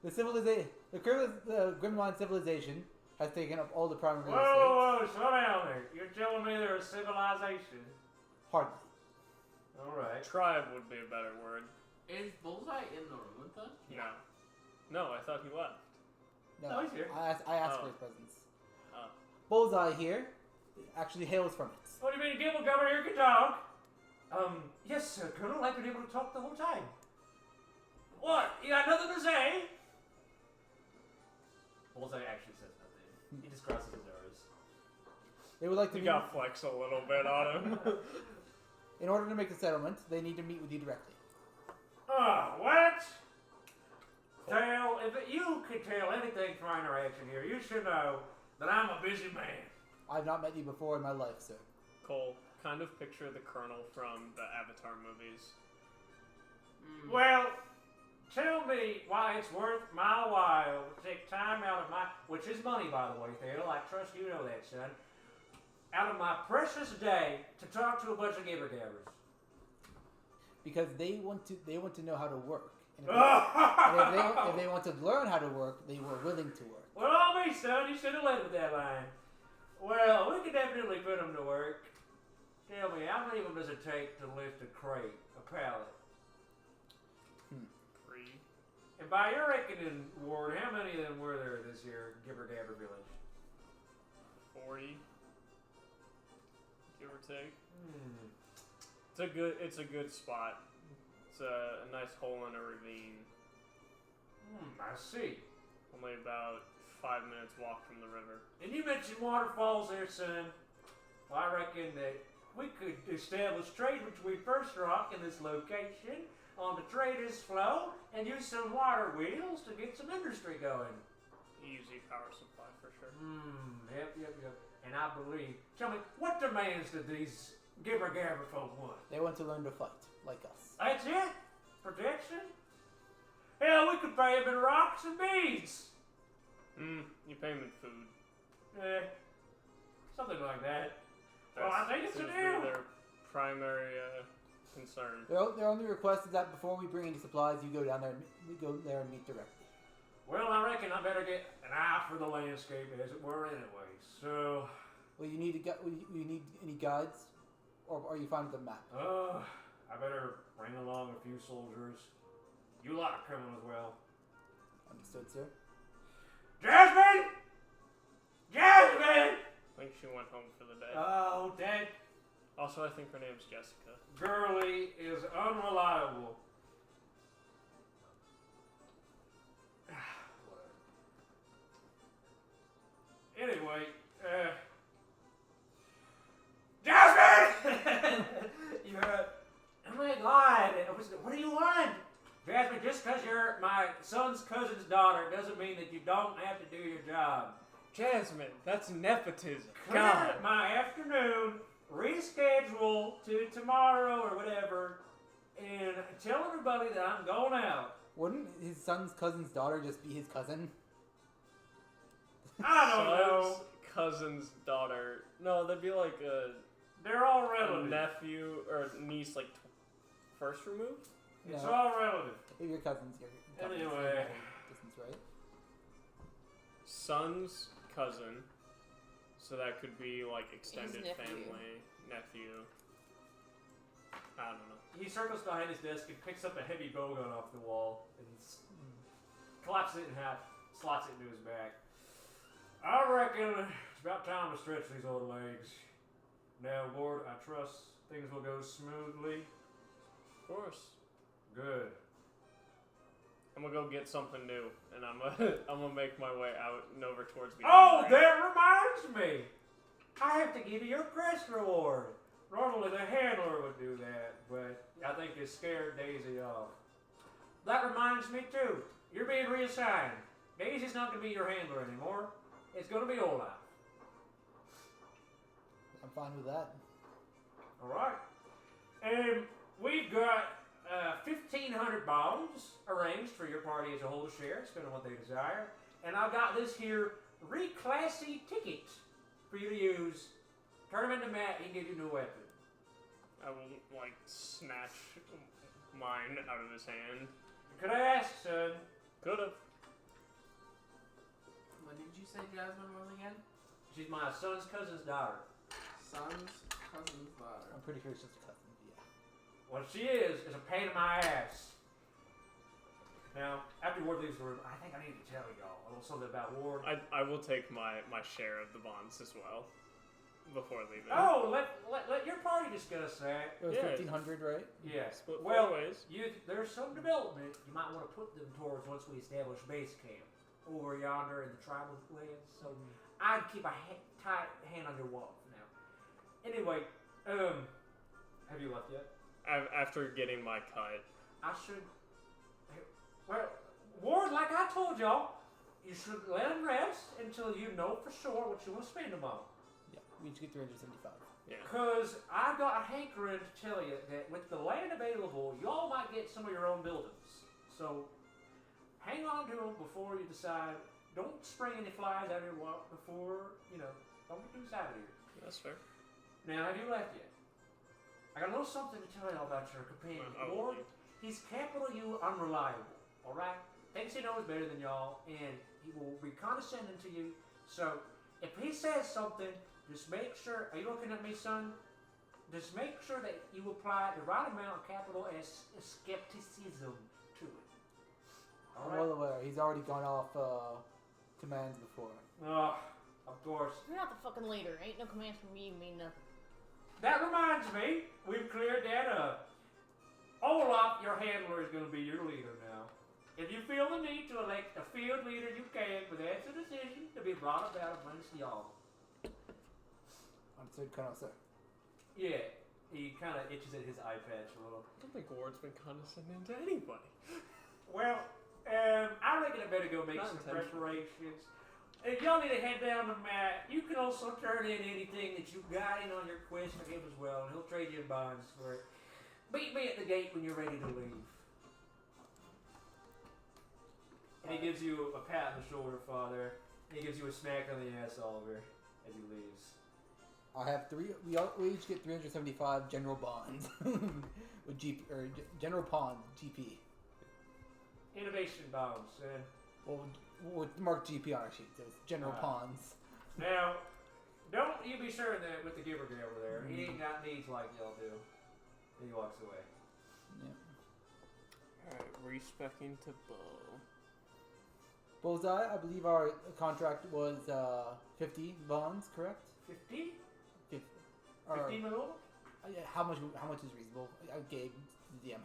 It's a dickhead. The Gremline civilization has taken up all the primary Whoa, estates. whoa, slow down there. You're telling me they're a civilization? Hardly. Alright. Tribe would be a better word. Is Bullseye in the room with us? No. No, I thought he left. No, Oh, he's here. I asked Oh. for his presence. Oh. Bullseye here actually hails from it. What do you mean, Gibble Gubber here can talk? Yes, sir, Colonel. I've been able to talk the whole time. What? You got nothing to say? Bullseye actually says nothing. He just crosses his R's. They would like to You meet. got flex a little bit on him. In order to make the settlement, they need to meet with you directly. Oh, what? Tell, if you could tell anything from our interaction here, you should know that I'm a busy man. I've not met you before in my life, sir. Cole, kind of picture the Colonel from the Avatar movies. Well, tell me why it's worth my while to take time out of my, which is money, by the way, Theo. I trust you know that, son. Out of my precious day to talk to a bunch of gibber-gabbers. Because they want to know how to work. And if they want to learn how to work, they were willing to work. Well, all me, son. You should have led with that line. Well, we could definitely put them to work. Tell me, how many of them does it take to lift a crate, a pallet? 3. And by your reckoning, Ward, how many of them were there this year, Gibber-Gabber Village? 40. Give or take. It's a good spot. It's a nice hole in a ravine. I see. Only about 5 minutes walk from the river. And you mentioned waterfalls there, son. Well, I reckon that we could establish trade between First Rock and this location on the traders' flow and use some water wheels to get some industry going. Easy power supply for sure. Yep. And I believe, tell me, what demands did these Gibber-Gabber folk want? They want to learn to fight, like us. That's it? Protection? Hell, we could pay them in rocks and beads. You pay them in food. Something like that. Well, I think it's a seems to deal. be their primary concern. Their only request is that before we bring any supplies, you go down there and meet directly. Well, I reckon I better get an eye for the landscape, as it were, anyway. So, Will you need any guides, or are you fine with the map? I better bring along a few soldiers. You lot are coming as well. Understood, sir. Jasmine! Jasmine! I think she went home for the day. Oh, Dad. Also, I think her name's Jessica. Girly is unreliable. Anyway, Jasmine! Oh my god, what do you want? Jasmine, just because you're my son's cousin's daughter doesn't mean that you don't have to do your job. Jasmine, that's nepotism. Clear my afternoon, reschedule to tomorrow or whatever, and tell everybody that I'm going out. Wouldn't his son's cousin's daughter just be his cousin? I don't know. Son's cousin's daughter. No, that'd be like They're all a relative. nephew or niece, like first removed. It's No. all relative. If your cousin's Anyway. distance, right? Son's cousin. So that could be like extended nephew. family, nephew. I don't know. He circles behind his desk and picks up a heavy bowgun off the wall and collapses it in half, slots it into his back. I reckon it's about time to stretch these old legs. Now, Lord, I trust things will go smoothly. Of course. Good. I'm gonna go get something new, and I'm gonna make my way out and over towards the. Oh, armory. that reminds me! I have to give you your crest reward. Normally the handler would do that, but I think it scared Daisy off. That reminds me too. You're being reassigned. Daisy's not going to be your handler anymore. It's going to be Olaf. I'm fine with that. Alright. And we've got 1,500 bonds arranged for your party as a whole to share, depending on what they desire. And I've got this here reclassy ticket for you to use. Turn him into Matt, he can give you a new weapon. I will like snatch mine out of his hand. Could I ask, son? Could've. What did you say Jasmine was again? She's my son's cousin's daughter. Son's cousin's daughter. I'm pretty sure it's just a cousin. Yeah. What she is a pain in my ass. Now, after Ward leaves the room, I think I need to tell y'all a little something about Ward. I will take my share of the bonds as well before leaving. Oh, let your party discuss that. It was Yeah. 1,500, right? Yes. Split Well, four ways. there's some development you might want to put them towards once we establish base camp over yonder in the tribal lands. So I'd keep a tight hand on your wall for now. Anyway, have you left yet? After getting my cut. I should. Well, Ward, like I told y'all, you should let him rest until you know for sure what you want to spend him on. Yeah. We each get 375. Yeah. Because I've got a hankering to tell you that with the land available, y'all might get some of your own buildings. So hang on to them before you decide. Don't spring any flies out of your walk before, don't get too excited here. That's fair. Now, have you left yet? I got a little something to tell y'all about your companion. I will Ward, leave. he's capital U unreliable, alright? Thinks he knows better than y'all, and he will be condescending to you. So, if he says something, just make sure, are you looking at me, son? Just make sure that you apply the right amount of capital as skepticism to it. I'm Alright? well aware. He's already gone off commands before. Oh, of course. You're not the fucking leader. Ain't no commands from you mean nothing. That reminds me, we've cleared that up. Olaf, your handler, is going to be your leader now. If you feel the need to elect a field leader, you can, but that's a decision to be brought about amongst y'all. Understood, Colonel, sir. Yeah, he kind of itches at his eye patch a little. I don't think Ward's been condescending to anybody. Well, I reckon I better go make Not some intentionally. preparations. If y'all need to head down to Matt, you can also turn in anything that you got in on your quest for him as well, and he'll trade you in bonds for it. Meet me at the gate when you're ready to leave. And he gives you a pat on the shoulder, Father. And he gives you a smack on the ass, Oliver, as he leaves. I have three. We each get 375 general bonds with GP or general pawns GP. Innovation bombs, and Well, with marked GP on our sheet, so it's general pawns. now, don't you be sharing that with the giver guy over there. He ain't got needs like y'all do. And he walks away. Yeah. Alright, respecing to bow. Bullseye, I believe our contract was 50 bonds, correct? 50? 50. 50 mil? How much is reasonable? I gave the DM.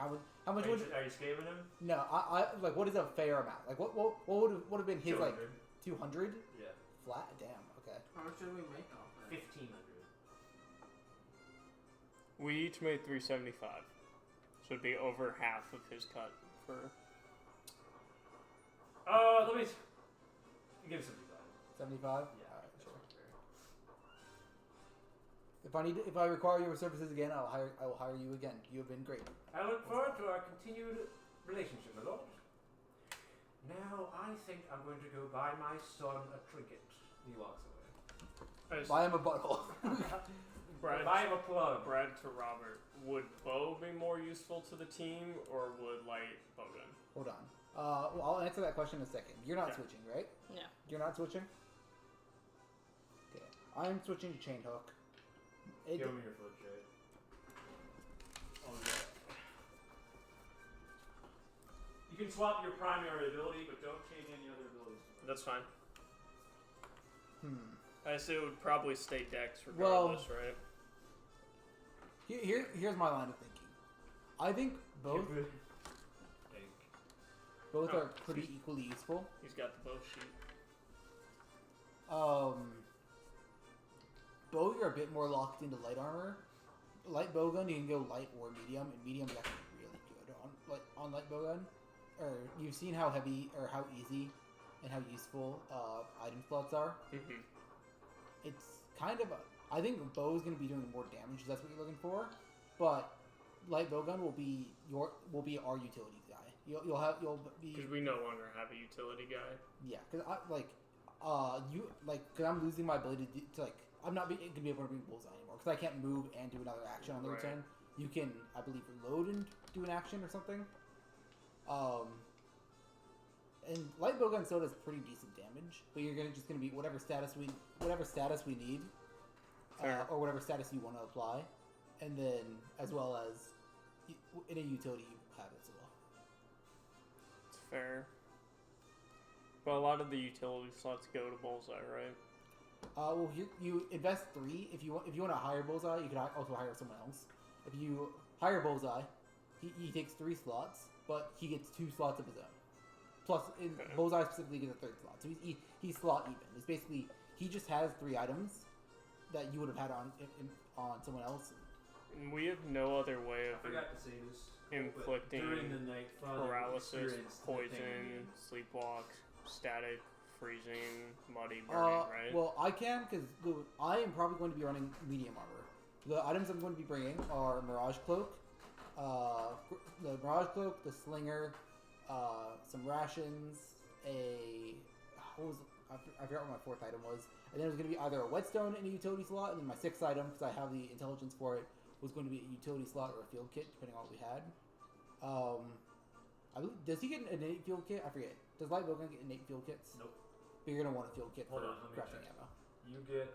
How much would? Are you scaling him? No, I like. What is a fair amount? Like what would have been his 200. like 200 Yeah. flat? Damn. Okay. How much should we make off that? 1,500. We each made 375, so it'd be over half of his cut for. Let me. Give him 75. 75. Yeah. All right, sure. If I require your services again, I will hire you again. You have been great. I look forward to our continued relationship, my lord. Now I think I'm going to go buy my son a trinket. He walks away. Buy him a butthole. Buy him a plug. Brad to Robert. Would bow be more useful to the team, or would light bowgun? Hold on. Well, I'll answer that question in a second. You're not Yeah. switching, right? No. You're not switching? Okay. I'm switching to chain hook. Give me your foot trade. Oh, yeah. You can swap your primary ability, but don't change any other abilities. That's fine. I assume it would probably stay Dex Well- regardless, right? Here's my line of thinking. I think both Think. are pretty equally useful. He's got the bow sheet. Bow, you're a bit more locked into light armor. Light bowgun, you can go light or medium, and medium is actually really good on light bowgun. Or you've seen how heavy or how easy and how useful item slots are. Mm-hmm. It's kind of I think bow is going to be doing more damage. If that's what you're looking for, but light bowgun will be our utility guy. You'll be Because we no longer have a utility guy. yeah. Because because I'm losing my ability to like I'm not going to be able to bring Bullseye anymore because I can't move and do another action on the Right. return. You can, I believe, reload and do an action or something. And light bowgun still does pretty decent damage, but you're just gonna be whatever status we need, Fair. or whatever status you want to apply, and then as well as in a utility you have it as well. It's fair. But a lot of the utility slots go to Bullseye, right? Well, you invest 3. If you want to hire Bullseye, you can also hire someone else. If you hire Bullseye, he takes 3 slots, but he gets 2 slots of his own. Plus, Bullseye specifically gets a 3rd slot, so he's slot even. It's basically he just has 3 items that you would have had on someone else. And we have no other way I of forgot to say this. inflicting but during the night, Father paralysis, experienced the thing poison, again. sleepwalk, static, freezing, muddy, burning, right? Well, I can because I am probably going to be running medium armor. The items I'm going to be bringing are Mirage Cloak, the Mirage Cloak, the Slinger, some rations, I forgot what my 4th item was, and then it was going to be either a whetstone in a utility slot, and then my 6th item, because I have the intelligence for it, was going to be a utility slot or a field kit, depending on what we had. Does he get an innate field kit? I forget. Does Light Bowgun get innate field kits? Nope. But you're going to want a field kit Hold for on, let me crafting check. ammo. You get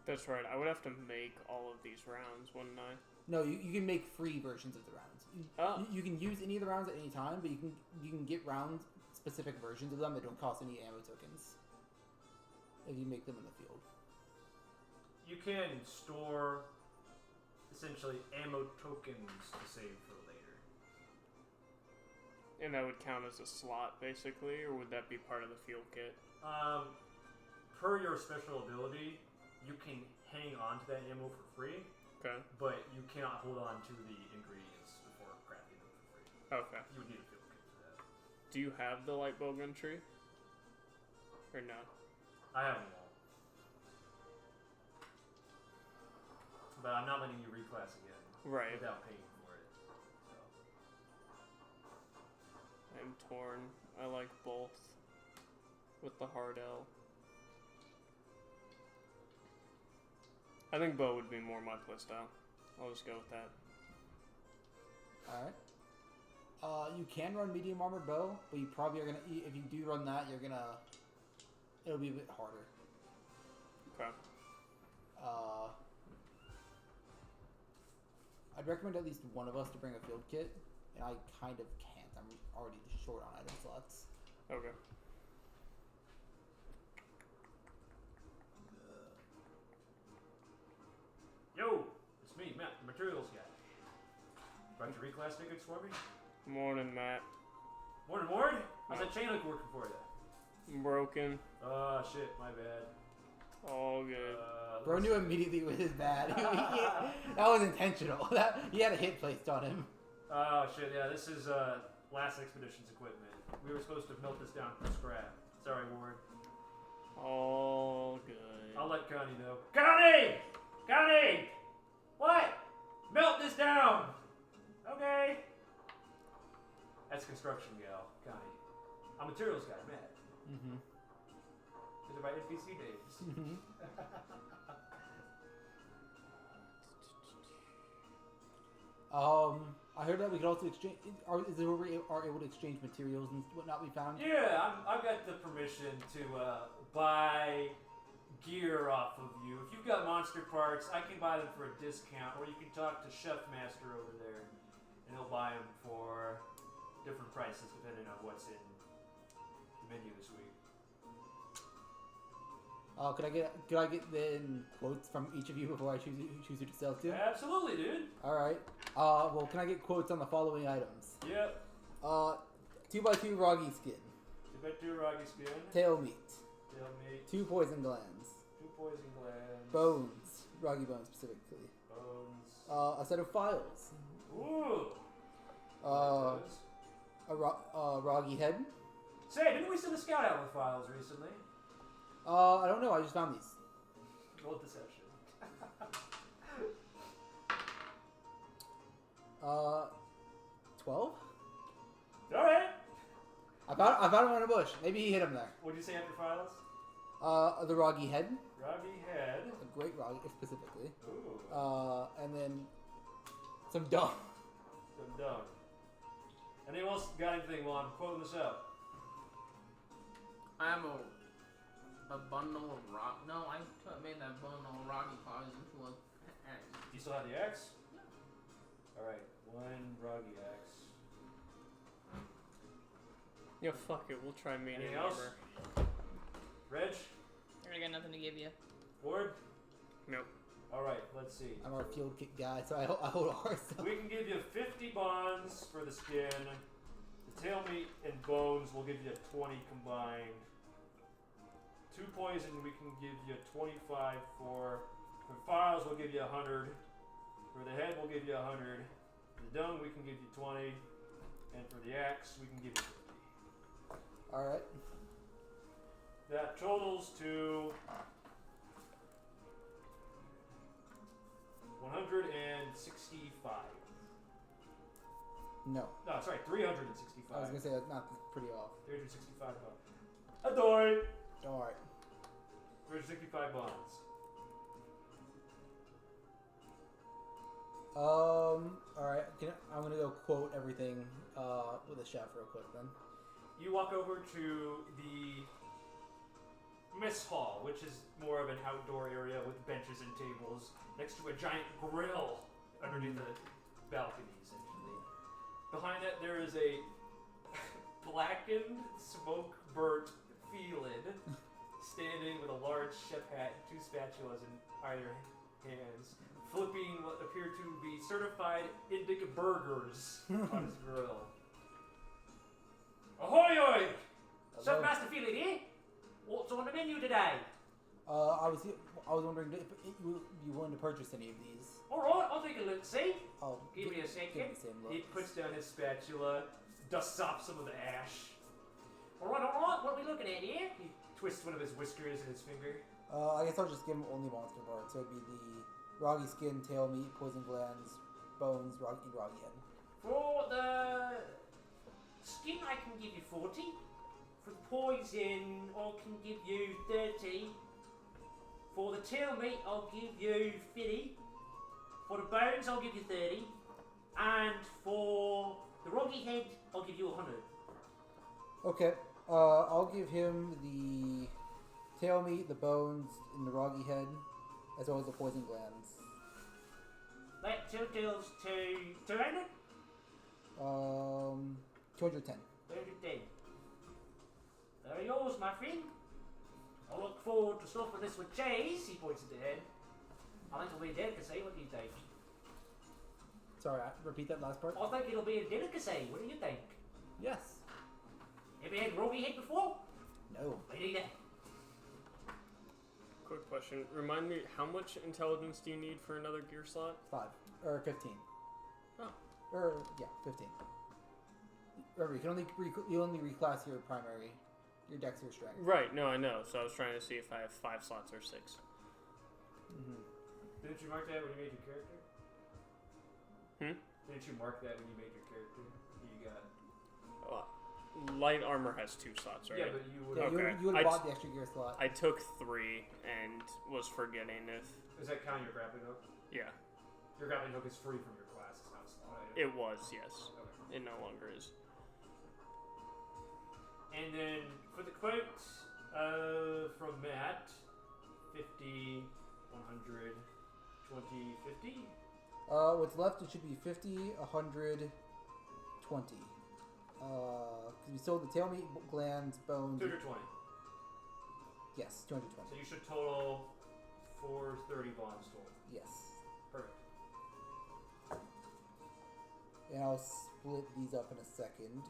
That's right. I would have to make all of these rounds, wouldn't I? No, you can make free versions of the rounds. Oh. You can use any of the rounds at any time, but you can get round specific versions of them that don't cost any ammo tokens if you make them in the field. you can store essentially ammo tokens to save for later. And that would count as a slot, basically, or would that be part of the field kit? Per your special ability, you can hang on to that ammo for free, Okay. but you cannot hold on to the ingredients before crafting them for free. Okay. You would need a field kit for that. Do you have the light bowgun tree? Or no? I have them all. But I'm not letting you reclass again Right. without paying for it. So. I'm torn. I like both. With the hard L. I think bow would be more my playstyle. I'll just go with that. Alright. You can run medium armor bow, but you probably are gonna. If you do run that, you're gonna. It'll be a bit harder. Okay. I'd recommend at least one of us to bring a field kit, and I kind of can't. I'm already short on item slots. Okay. Yo! It's Got your reclass tickets for me? Morning, Matt. Morning, Ward. How's that chain hook working for you? Broken. Oh, shit, my bad. All good. Bro knew immediately with his bad. That was intentional. He had a hit placed on him. Oh, shit, yeah, this is last expedition's equipment. We were supposed to melt this down for scrap. Sorry, Ward. All good. I'll let Connie know. Connie! Connie! What? Melt this down! Okay. That's construction gal, Connie. I'm materials guy, Matt. Mm-hmm. These are my NPC names. Mm-hmm. I heard that we could also exchange. Is there where we are able to exchange materials and whatnot we found? Yeah, I've got the permission to buy gear off of you. If you've got monster parts, I can buy them for a discount, or you can talk to Chef Master over there, and he'll buy them for different prices depending on what's in the menu this week. Could I get then quotes from each of you before I choose who to sell to? Absolutely, dude. All right. Well, can I get quotes on the following items? Yep. 2x2 Roggy skin. 2x2 Roggy skin. Tail meat. Tail meat. 2 poison glands. 2 poison glands. Bones. Roggy bones specifically. Bones. A set of files. Ooh. A Roggy head. Say, didn't we send a scout out with files recently? I don't know. I just found these. Roll deception. 12. All right. I found him in a bush. Maybe he hit him there. What did you say after files? The Roggy head. Roggy head. A great Roggy, specifically. Ooh. And then some dung. Some dung. Anyone else got anything while I'm quoting this out? I have a bundle of rock. No, I made that bundle of Rocky Paws into a axe. Do you still have the axe? Alright, 1 Roggy axe. Yeah, fuck it. We'll try medium Anything else? armor. Reg? I got nothing to give you. Ford? Nope. Alright, let's see. I'm our field kit guy, so I hold ours. We can give you 50 bonds for the skin. The tail meat and bones will give you 20 combined. 2 poison we can give you 25 for. For files we'll give you 100. For the head we'll give you 100. The dung we can give you 20. And for the axe we can give you 50. Alright. That totals to 165. No. No, sorry, 365. I was gonna say that's not pretty off. 365 bonds. Adoy! Alright. 365 bonds. Alright. I'm gonna go quote everything with a chef real quick then. You walk over to the mess hall, which is more of an outdoor area with benches and tables next to a giant grill underneath the balcony, essentially. Behind that, there is a blackened, smoke-burnt felid standing with a large chef hat and 2 spatulas in either hands, flipping what appear to be certified Indic burgers on his grill. Ahoy, hoy! Chef Master Felid here. What's on the menu today? I was wondering if you willing to purchase any of these. Alright, I'll take a look, see? Oh, Give me a second. give me the same look. He puts down his spatula, dusts off some of the ash. Alright, what are we looking at here? He twists one of his whiskers in his finger. I guess I'll just give him only monster parts. So it'd be the Roggy skin, tail meat, poison glands, bones, Roggy head. For the skin, I can give you 40. For the poison, I can give you 30. For the tail meat, I'll give you 50. For the bones, I'll give you 30. And for the Roggy head, I'll give you 100. Okay. I'll give him the tail meat, the bones, and the Roggy head, as well as the poison glands. That totals to 200? 210. 210. They're yours, my friend. I look forward to stuffing this with cheese. He points at the head. I think it'll be a delicacy. What do you think? Sorry, repeat that last part. I think it'll be a delicacy. What do you think? Yes. Have you had roly head before? No. Me neither. Quick question. Remind me, how much intelligence do you need for another gear slot? 5 or 15. Oh. Or yeah, 15. Remember, you can only reclass your primary, your dex or strength. Right. No, I know. So I was trying to see if I have 5 slots or 6. Mm-hmm. Didn't you mark that when you made your character? Didn't you mark that when you made your character? You got. Light armor has 2 slots, right? Yeah, but you would. Yeah, Okay. you would have bought the extra gear slot. I took 3 and was forgetting if. Does that count your grappling hook? Yeah. Your grappling hook is free from your class. It's not a slot item. It was, yes. Okay. It no longer is. And then for the quote from Matt, 50, 100, 20, 50. What's left? It should be 50, 100, 20. Because we sold the tail meat, glands, bones. 220. Yes, 220. So you should total 430 bonds total. Yes. Perfect. And I'll split these up in a second.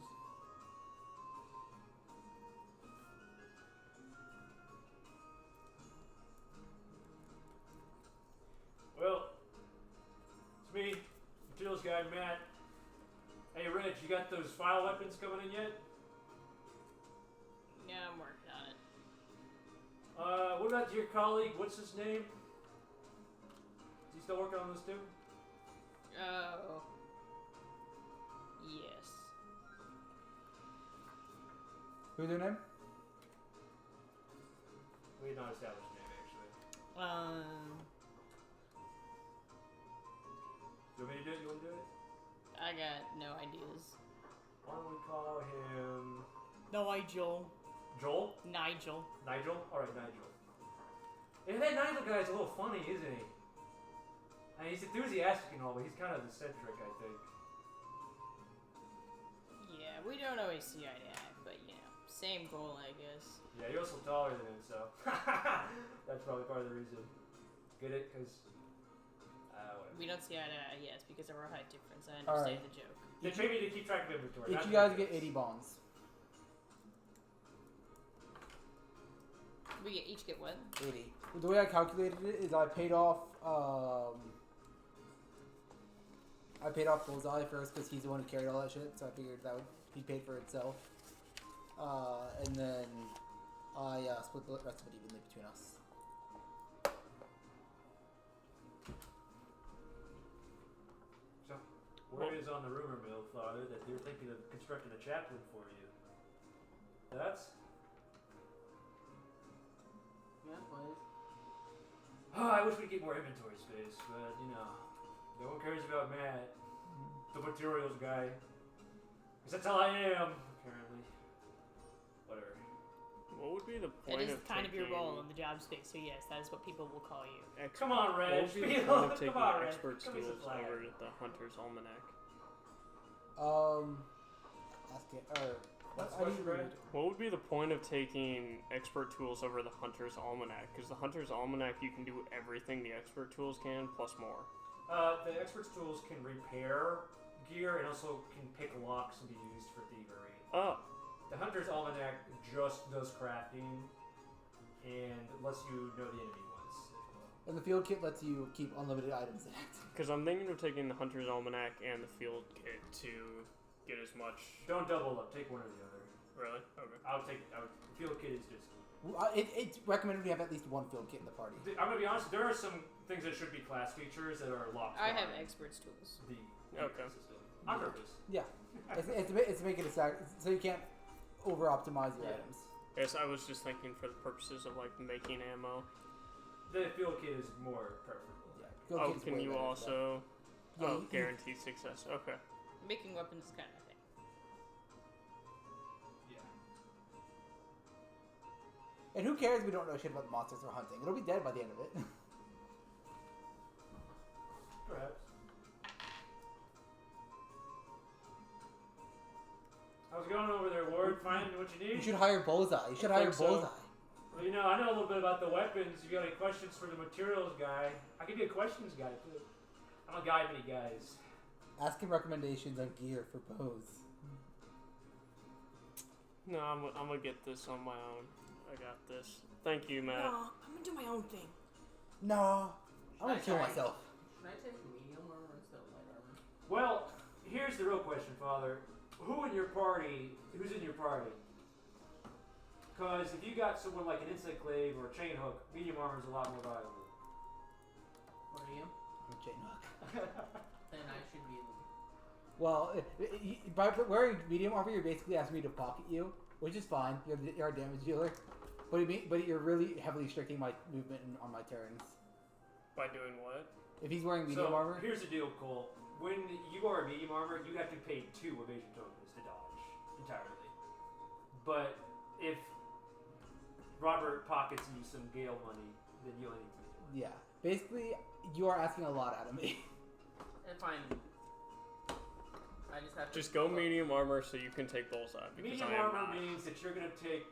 Well, it's me, materials guy Matt. Hey, Reg, you got those file weapons coming in yet? Yeah, I'm working on it. What about your colleague? What's his name? Is he still working on this too? Oh. Yes. Who's your name? We had not established a name actually. You want me to do it? You want to do it? I got no ideas. Why don't we call him Nigel. Joel? Nigel. Nigel? Alright, Nigel. And that Nigel guy's a little funny, isn't he? I mean, he's enthusiastic and all, but he's kind of eccentric, I think. Yeah, we don't always see eye to eye, but you know, same goal, I guess. Yeah, you're also taller than him, so that's probably part of the reason. Get it? Because whatever. We don't see eye to eye, yes, because of our height difference. I understand the joke. They pay me to keep track of inventory. Each not you guys the get 80 bonds. We each get what? 80. The way I calculated it is I paid off Bullseye first because he's the one who carried all that shit, so I figured that would be paid for itself. And then I split the rest of it evenly between us. So, word is on the rumor mill, Father, that they're thinking of constructing a chaplain for you. That's? Yeah, please. Oh, I wish we'd get more inventory space, but, you know, no one cares about Matt, the materials guy. Because that's how I am, apparently. Whatever. What would be the It point is of kind of your taking role in the job space, so yes, that is what people will call you. Come on, What Reg. would be the Beetle, point of taking come on, Reg. expert Give me some skills slack. over the Hunter's Almanac? Ask it, or What's the I question, didn't Brad? read it. What would be the point of taking expert tools over the Hunter's Almanac? Because the Hunter's Almanac, you can do everything the expert tools can, plus more. The expert's tools can repair gear and also can pick locks and be used for thievery. Oh, The Hunter's Almanac just does crafting and lets you know the enemy ones, if you will. And the field kit lets you keep unlimited items in it. because I'm thinking of taking the Hunter's Almanac and the Field Kit to get as much. Don't double up. Take one or the other. Really? Okay. The field kit is just. It's recommended we have at least one field kit in the party. I'm gonna be honest. There are some things that should be class features that are locked. I have behind expert's tools. the Okay. system on purpose. Yeah, it's making it so you can't over optimize your Yeah. items. Yes, I was just thinking for the purposes of like making ammo. The field kit is more preferable. Yeah. Field Oh, kit's can way you better for also? that. Yeah, Oh, you- guaranteed success. Okay. Making weapons is kind of a thing. Yeah. And who cares if we don't know shit about the monsters we're hunting? It'll be dead by the end of it. Perhaps. How's it going over there, Ward? Finding what you You need? should hire Bullseye. You should I hire think so. Bullseye. Well, you know, I know a little bit about the weapons. If you got any questions for the materials guy, I could be a questions guy too. I don't guide many guys. asking recommendations on gear for bows. No, I'm gonna get this on my own. I got this. Thank you, Matt. No, I'm gonna do my own thing. No, I'm gonna Should kill I try- myself. Should I take medium armor instead of light armor? Well, here's the real question, Father. Who's in your party? Because if you got someone like an insect glaive or a chain hook, medium armor is a lot more valuable. What are you? I'm a chain hook. Then I should be. Well, by wearing medium armor, you're basically asking me to pocket you, which is fine. You're a damage dealer, but you're really heavily restricting my movement on my turns. By doing what? If he's wearing medium armor, Here's the deal, Cole. When you are medium armor, you have to pay 2 evasion tokens to dodge entirely. But if Robert pockets you some Gale money, then you only need to. yeah. Basically, you are asking a lot out of me. If I just have to. Just go medium armor so you can take Bullseye because Medium I am armor not. means that you're going to take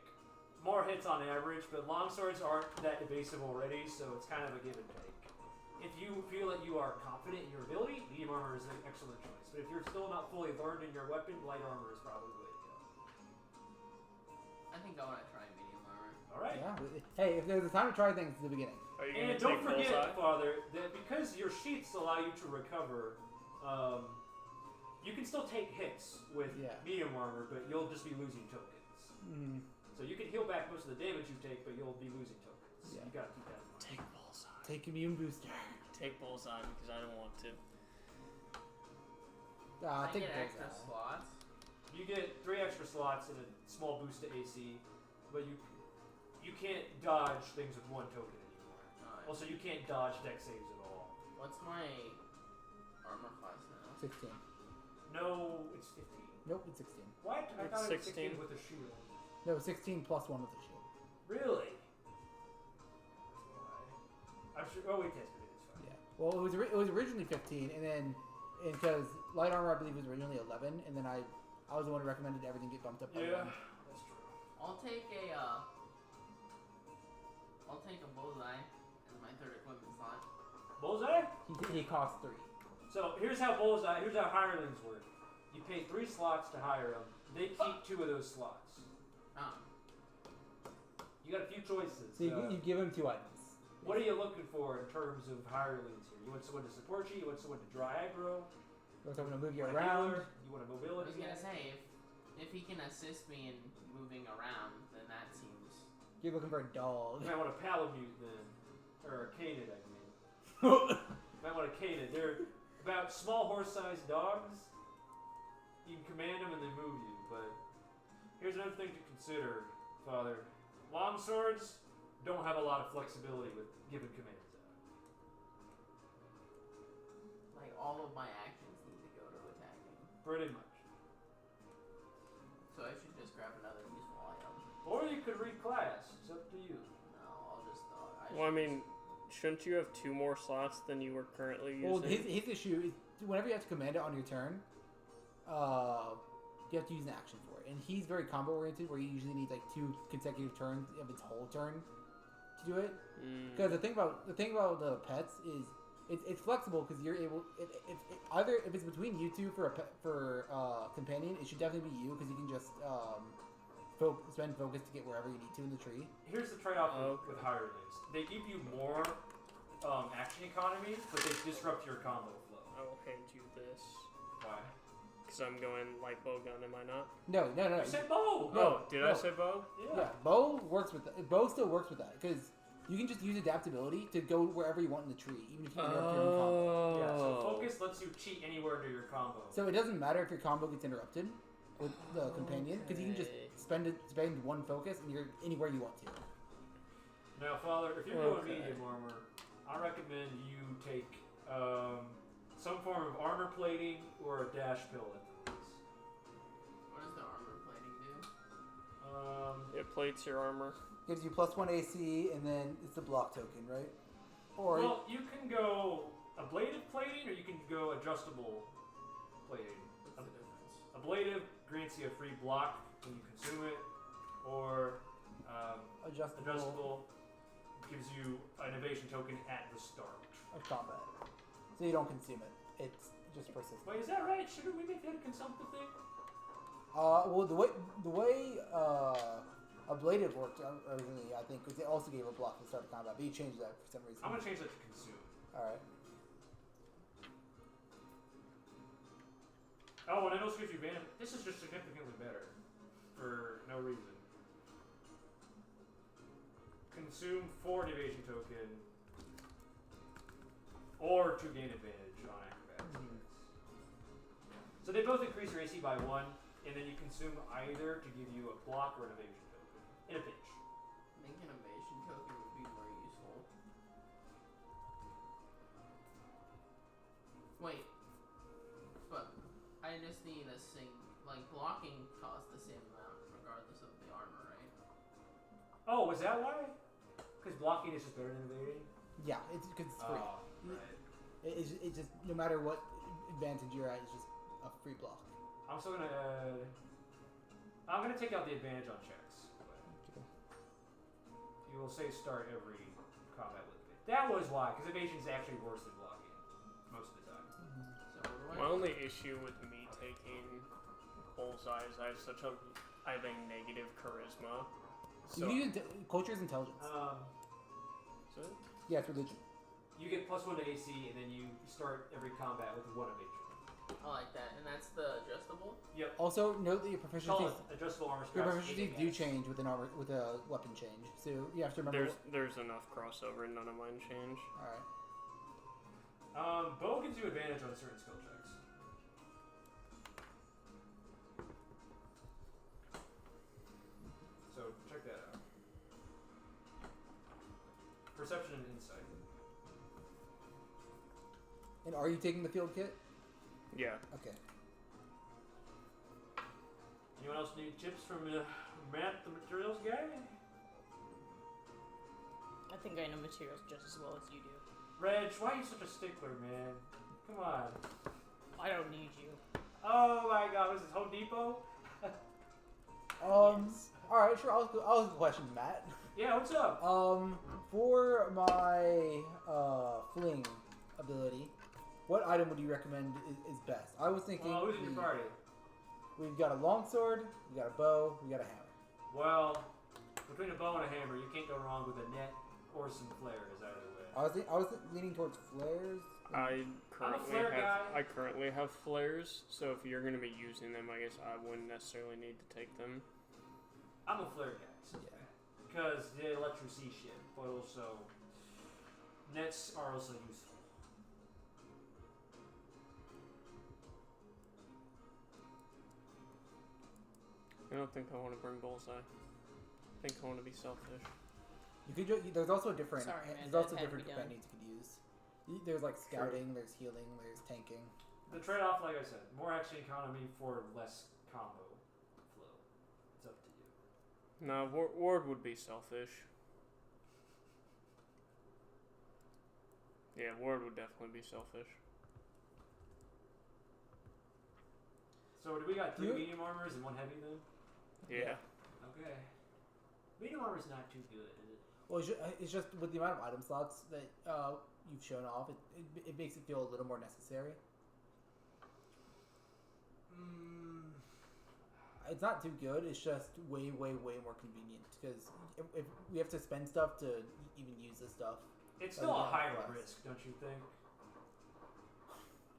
more hits on average, but longswords aren't that evasive already, so it's kind of a give and take. If you feel that you are confident in your ability, medium armor is an excellent choice. But if you're still not fully learned in your weapon, light armor is probably the way to go. I think I want to try medium armor. Alright? Yeah. Hey, if there's a time to try things, it's the beginning. Are you And gonna don't take forget, Bullseye? Father, that because your sheaths allow you to recover, you can still take hits with Yeah. medium armor, but you'll just be losing tokens. Mm. So you can heal back most of the damage you take, but you'll be losing tokens. Yeah. You gotta keep that in mind. Take Bullseye. Take immune booster. Take Bullseye because I don't want to. I Take get extra Bullseye. slots. You get 3 extra slots and a small boost to AC, but you can't dodge things with 1 token anymore. Alright. Also, you can't dodge deck saves at all. What's my armor class now? 16. No, it's 15. Nope, it's 16. What? I It's thought it was 16. 16 with a shield. No, 16 plus 1 with the shield. Really? I'm sure. Oh, we tested it. It's fine. Yeah. Well, it was originally 15, and then because light armor I believe was originally 11, and then I was the one who recommended everything get bumped up by Yeah, 1. that's true. I'll take a bullseye as my 3rd equipment slot. Bullseye? He costs 3. So here's how hirelings work. You pay 3 slots to hire them. They keep 2 of those slots. Oh. You got a few choices. So you give him 2 items. What are you looking for in terms of hirelings here? You want someone to support you? You want someone to draw aggro? You want someone to move you want a around. healer? You want a I mobility? was gonna say if he can assist me in moving around, then that seems. You're looking for a dog. You might want a palamute then, or a canid, I mean. You might want a canid. They're about small horse-sized dogs. You can command them and they move you, but here's another thing to consider, Father. Longswords don't have a lot of flexibility with giving commands out. Like all of my actions need to go to attacking. Pretty much. So I should just grab another useful item. Or you could reclass. It's up to you. No, I'll just. Well, I mean, shouldn't you have 2 more slots than you were currently using? Well, his issue is whenever you have to command it on your turn, you have to use an action for it. And he's very combo oriented, where you usually need like 2 consecutive turns of its whole turn to do it. Because the thing about the pets is it's flexible because you're able if it's between you 2 for companion, it should definitely be you because you can just spend focus to get wherever you need to in the tree. Here's the trade-off with hirelings. They give you more action economy, but they disrupt your combo flow. I will hand you this. Why? Because I'm going light bow gun, am I not? No. You said bow! No, did I no. say bow? Yeah, bow works with that. Bow still works with that because you can just use adaptability to go wherever you want in the tree, even if you interrupt your own combo. Yeah, so focus lets you cheat anywhere into your combo. So it doesn't matter if your combo gets interrupted with the companion because you can just spend 1 focus and you're anywhere you want to. Now, Father, if you're going medium armor, I recommend you take some form of armor plating or a dash pill at the least. What does the armor plating do? It plates your armor. Gives you +1 AC and then it's the block token, right? Or Well, you can go ablative plating or you can go adjustable plating. What's the difference? Ablative grants you a free block when you consume it, or adjustable gives you an evasion token at the start. of combat, so you don't consume it. It's just persistent. Wait, is that right? Shouldn't we make that a consumptive thing? Well, the way Ablative worked originally, I think, was it also gave a block to start combat, but you changed that for some reason. I'm gonna change that to consume. All right. Oh, and it also gives you advantage. This is just significantly better for no reason. Consume 4 evasion token, or to gain advantage on acrobatics. So they both increase your AC by 1, and then you consume either to give you a block or an evasion token in a pinch. I think an evasion token would be more useful. Wait, but I just need a like blocking costs the same amount regardless of the armor, right? Oh, was that why? Because blocking is just better than evading? Yeah, it's because it's free. Oh, right. It's just no matter what advantage you're at, it's just a free block. I'm still gonna add. I'm gonna take out the advantage on checks. Okay. You will say start every combat with it. That was why, because evasion is actually worse than blocking most of the time. So what do My I only issue with me taking Bullseye is I have a negative charisma. So You can use culture's intelligence. is it? Yeah, it's religion. You get +1 to AC, and then you start every combat with 1 evasion. I like that, and that's the adjustable. Yep. Also, note that your Call proficiencies it adjustable armor your straps. proficiencies do change with a weapon change. So you have to remember. There's enough crossover, none of mine change. All right. Bow gives you advantage on certain skill checks. So check that out. Perception and insight. And are you taking the field kit? Yeah. Okay. Anyone else need tips from Matt, the materials guy? I think I know materials just as well as you do. Reg, why are you such a stickler, man? Come on. I don't need you. Oh my god, was this Home Depot? Yes. All right, sure. I'll question Matt. Yeah, what's up? For my fling ability, what item would you recommend is best? I was thinking Who's in your party? we've got a longsword, we got a bow, we got a hammer. Well, between a bow and a hammer, you can't go wrong with a net or some flares either way. I was leaning towards flares. I flare guy. currently have flares, so if you're gonna be using them, I guess I wouldn't necessarily need to take them. I'm a flare guy. Yeah. Because they let you see shit, but also nets are also useful. I don't think I want to bring Bullseye. I think I want to be selfish. You could. There's also different. Sorry, man, there's also that had to different be done. companions you could use. There's like scouting, there's healing, there's tanking. The trade-off, like I said, more action economy for less combo flow. It's up to you. No, Ward would be selfish. Yeah, Ward would definitely be selfish. So do we got 3 You- medium armors and 1 heavy then? Yeah. Okay. Medium armor's not too good, is it? Well, it's just with the amount of item slots that you've shown off, it makes it feel a little more necessary. It's not too good. It's just way more convenient because if we have to spend stuff to even use this stuff. It's Oh, still a yeah, higher plus. risk, don't you think?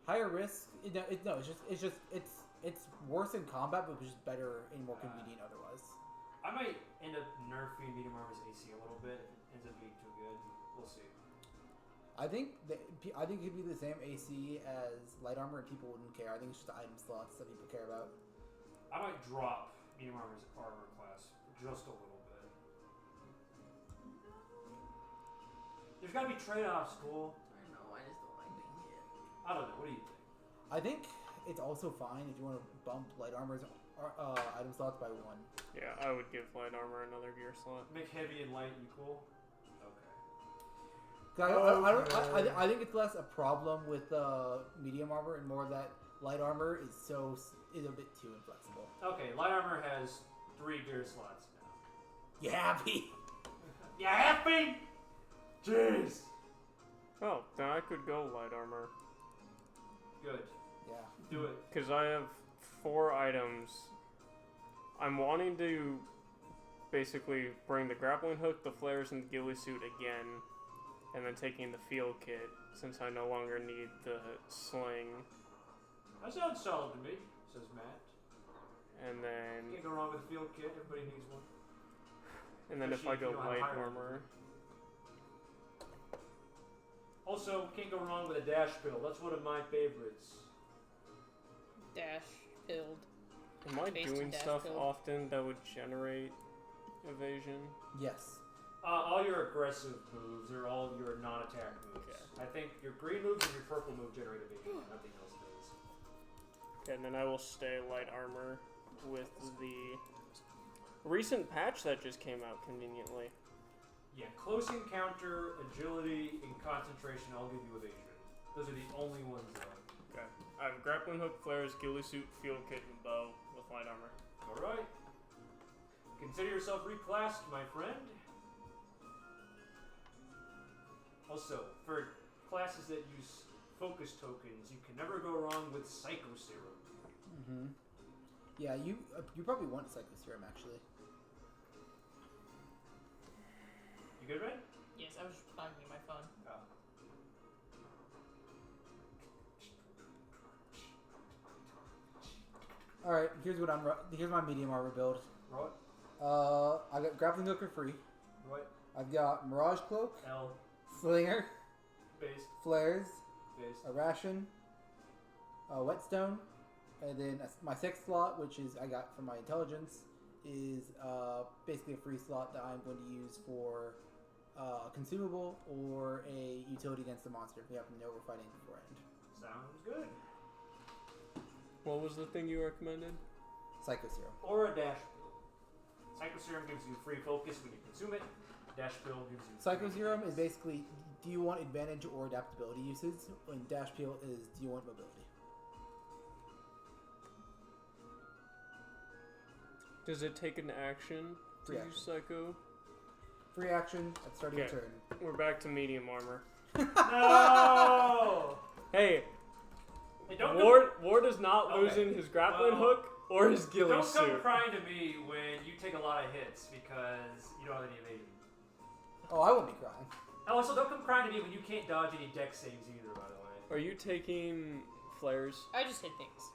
Higher risk. It's worse in combat, but just better and more convenient otherwise. I might end up nerfing medium armor's AC a little bit if it ends up being too good. We'll see. I think it could be the same AC as light armor, and people wouldn't care. I think it's just the item slots that people care about. I might drop medium armor's armor class just a little bit. There's gotta be trade-offs, Cole. I don't know. I just don't like being hit. I don't know. What do you think? I think it's also fine if you want to bump light armor's item slots by 1. Yeah, I would give light armor another gear slot. Make heavy and light equal. Okay. 'Cause I think it's less a problem with medium armor and more that light armor is a bit too inflexible. Okay, light armor has 3 gear slots now. You happy? You happy? Jeez. Oh, then I could go light armor. Good. Yeah. Do it. Because I have 4 items. I'm wanting to basically bring the grappling hook, the flares, and the ghillie suit again, and then taking the field kit since I no longer need the sling. That sounds solid to me, says Matt. And then, Can't go wrong with a field kit. Everybody needs one. and then if I Especially go if you don't have light high armor, Also, can't go wrong with a dash build. That's one of my favorites. Dash, build. am I Based on doing dash stuff build. often that would generate evasion? Yes. All your aggressive moves are all your non-attack moves. Okay. I think your green moves and your purple move generate evasion. Nothing else does. Okay, and then I will stay light armor with the recent patch that just came out conveniently. Yeah, close encounter, agility, and concentration all give you evasion. Those are the only ones though. Okay. I have grappling hook, flares, ghillie suit, field kit, and bow with light armor. Alright. Consider yourself reclassed, my friend. Also, for classes that use focus tokens, you can never go wrong with Psycho Serum. Mm-hmm. Yeah, you probably want Psycho Serum, actually. You good, Red? Yes, I was just plugging in my phone. Oh. Alright, here's my medium armor build. Right. I got grappling hook for free. Right. I've got Mirage Cloak, L. Slinger, Based. Flares, Based. a Ration, a Whetstone, and then my 6th slot, which is I got from my intelligence, is basically a free slot that I'm going to use for a consumable or a utility against the monster if we happen to know we're fighting beforehand. Sounds good. What was the thing you recommended? Psycho Serum. Or a dash build. Psycho Serum gives you free focus when you consume it. Dash build gives you Psycho free Serum focus. is basically, do you want advantage or adaptability uses? And Dash Peel is, do you want mobility? Does it take an action to Free use Psycho? Free action at the start of your Okay. turn. We're back to medium armor. No! Hey, Hey, don't Ward is not Okay. losing his grappling Well, hook or his ghillie Don't come suit. crying to me when you take a lot of hits because you don't have any evasion. Oh, I won't be crying. And also, don't come crying to me when you can't dodge any dex saves either, by the way. Are you taking flares? I just hit things.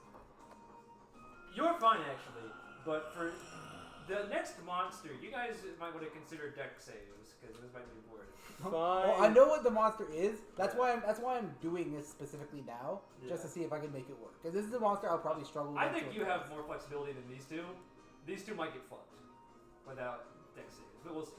You're fine, actually, but for the next monster, you guys might want to consider dex saves, because this might be important. Fine. Well, I know what the monster is. That's why I'm doing this specifically now, just Yeah. to see if I can make it work. Because this is a monster I'll probably struggle with. I think you have more flexibility than these two. These two might get fucked without dex saves, but we'll see.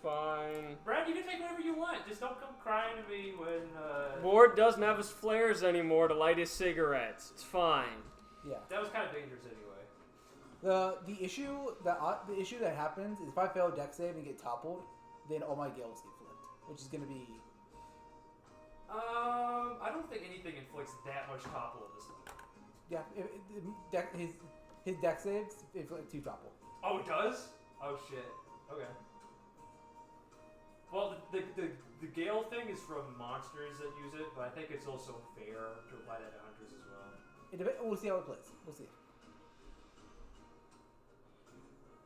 Fine. Brad, you can take whatever you want. Just don't come crying to me when. Ward doesn't have his flares anymore to light his cigarettes. It's fine. Yeah. That was kind of dangerous anyway. The issue that happens is if I fail a deck save and get toppled, then all my gales get flipped, which is going to be. I don't think anything inflicts that much topple in this one. Yeah. His deck saves inflict 2 topple. Oh, it does? Oh shit. Okay. Well, the Gale thing is from monsters that use it, but I think it's also fair to apply that to hunters as well. We'll see how it plays. We'll see.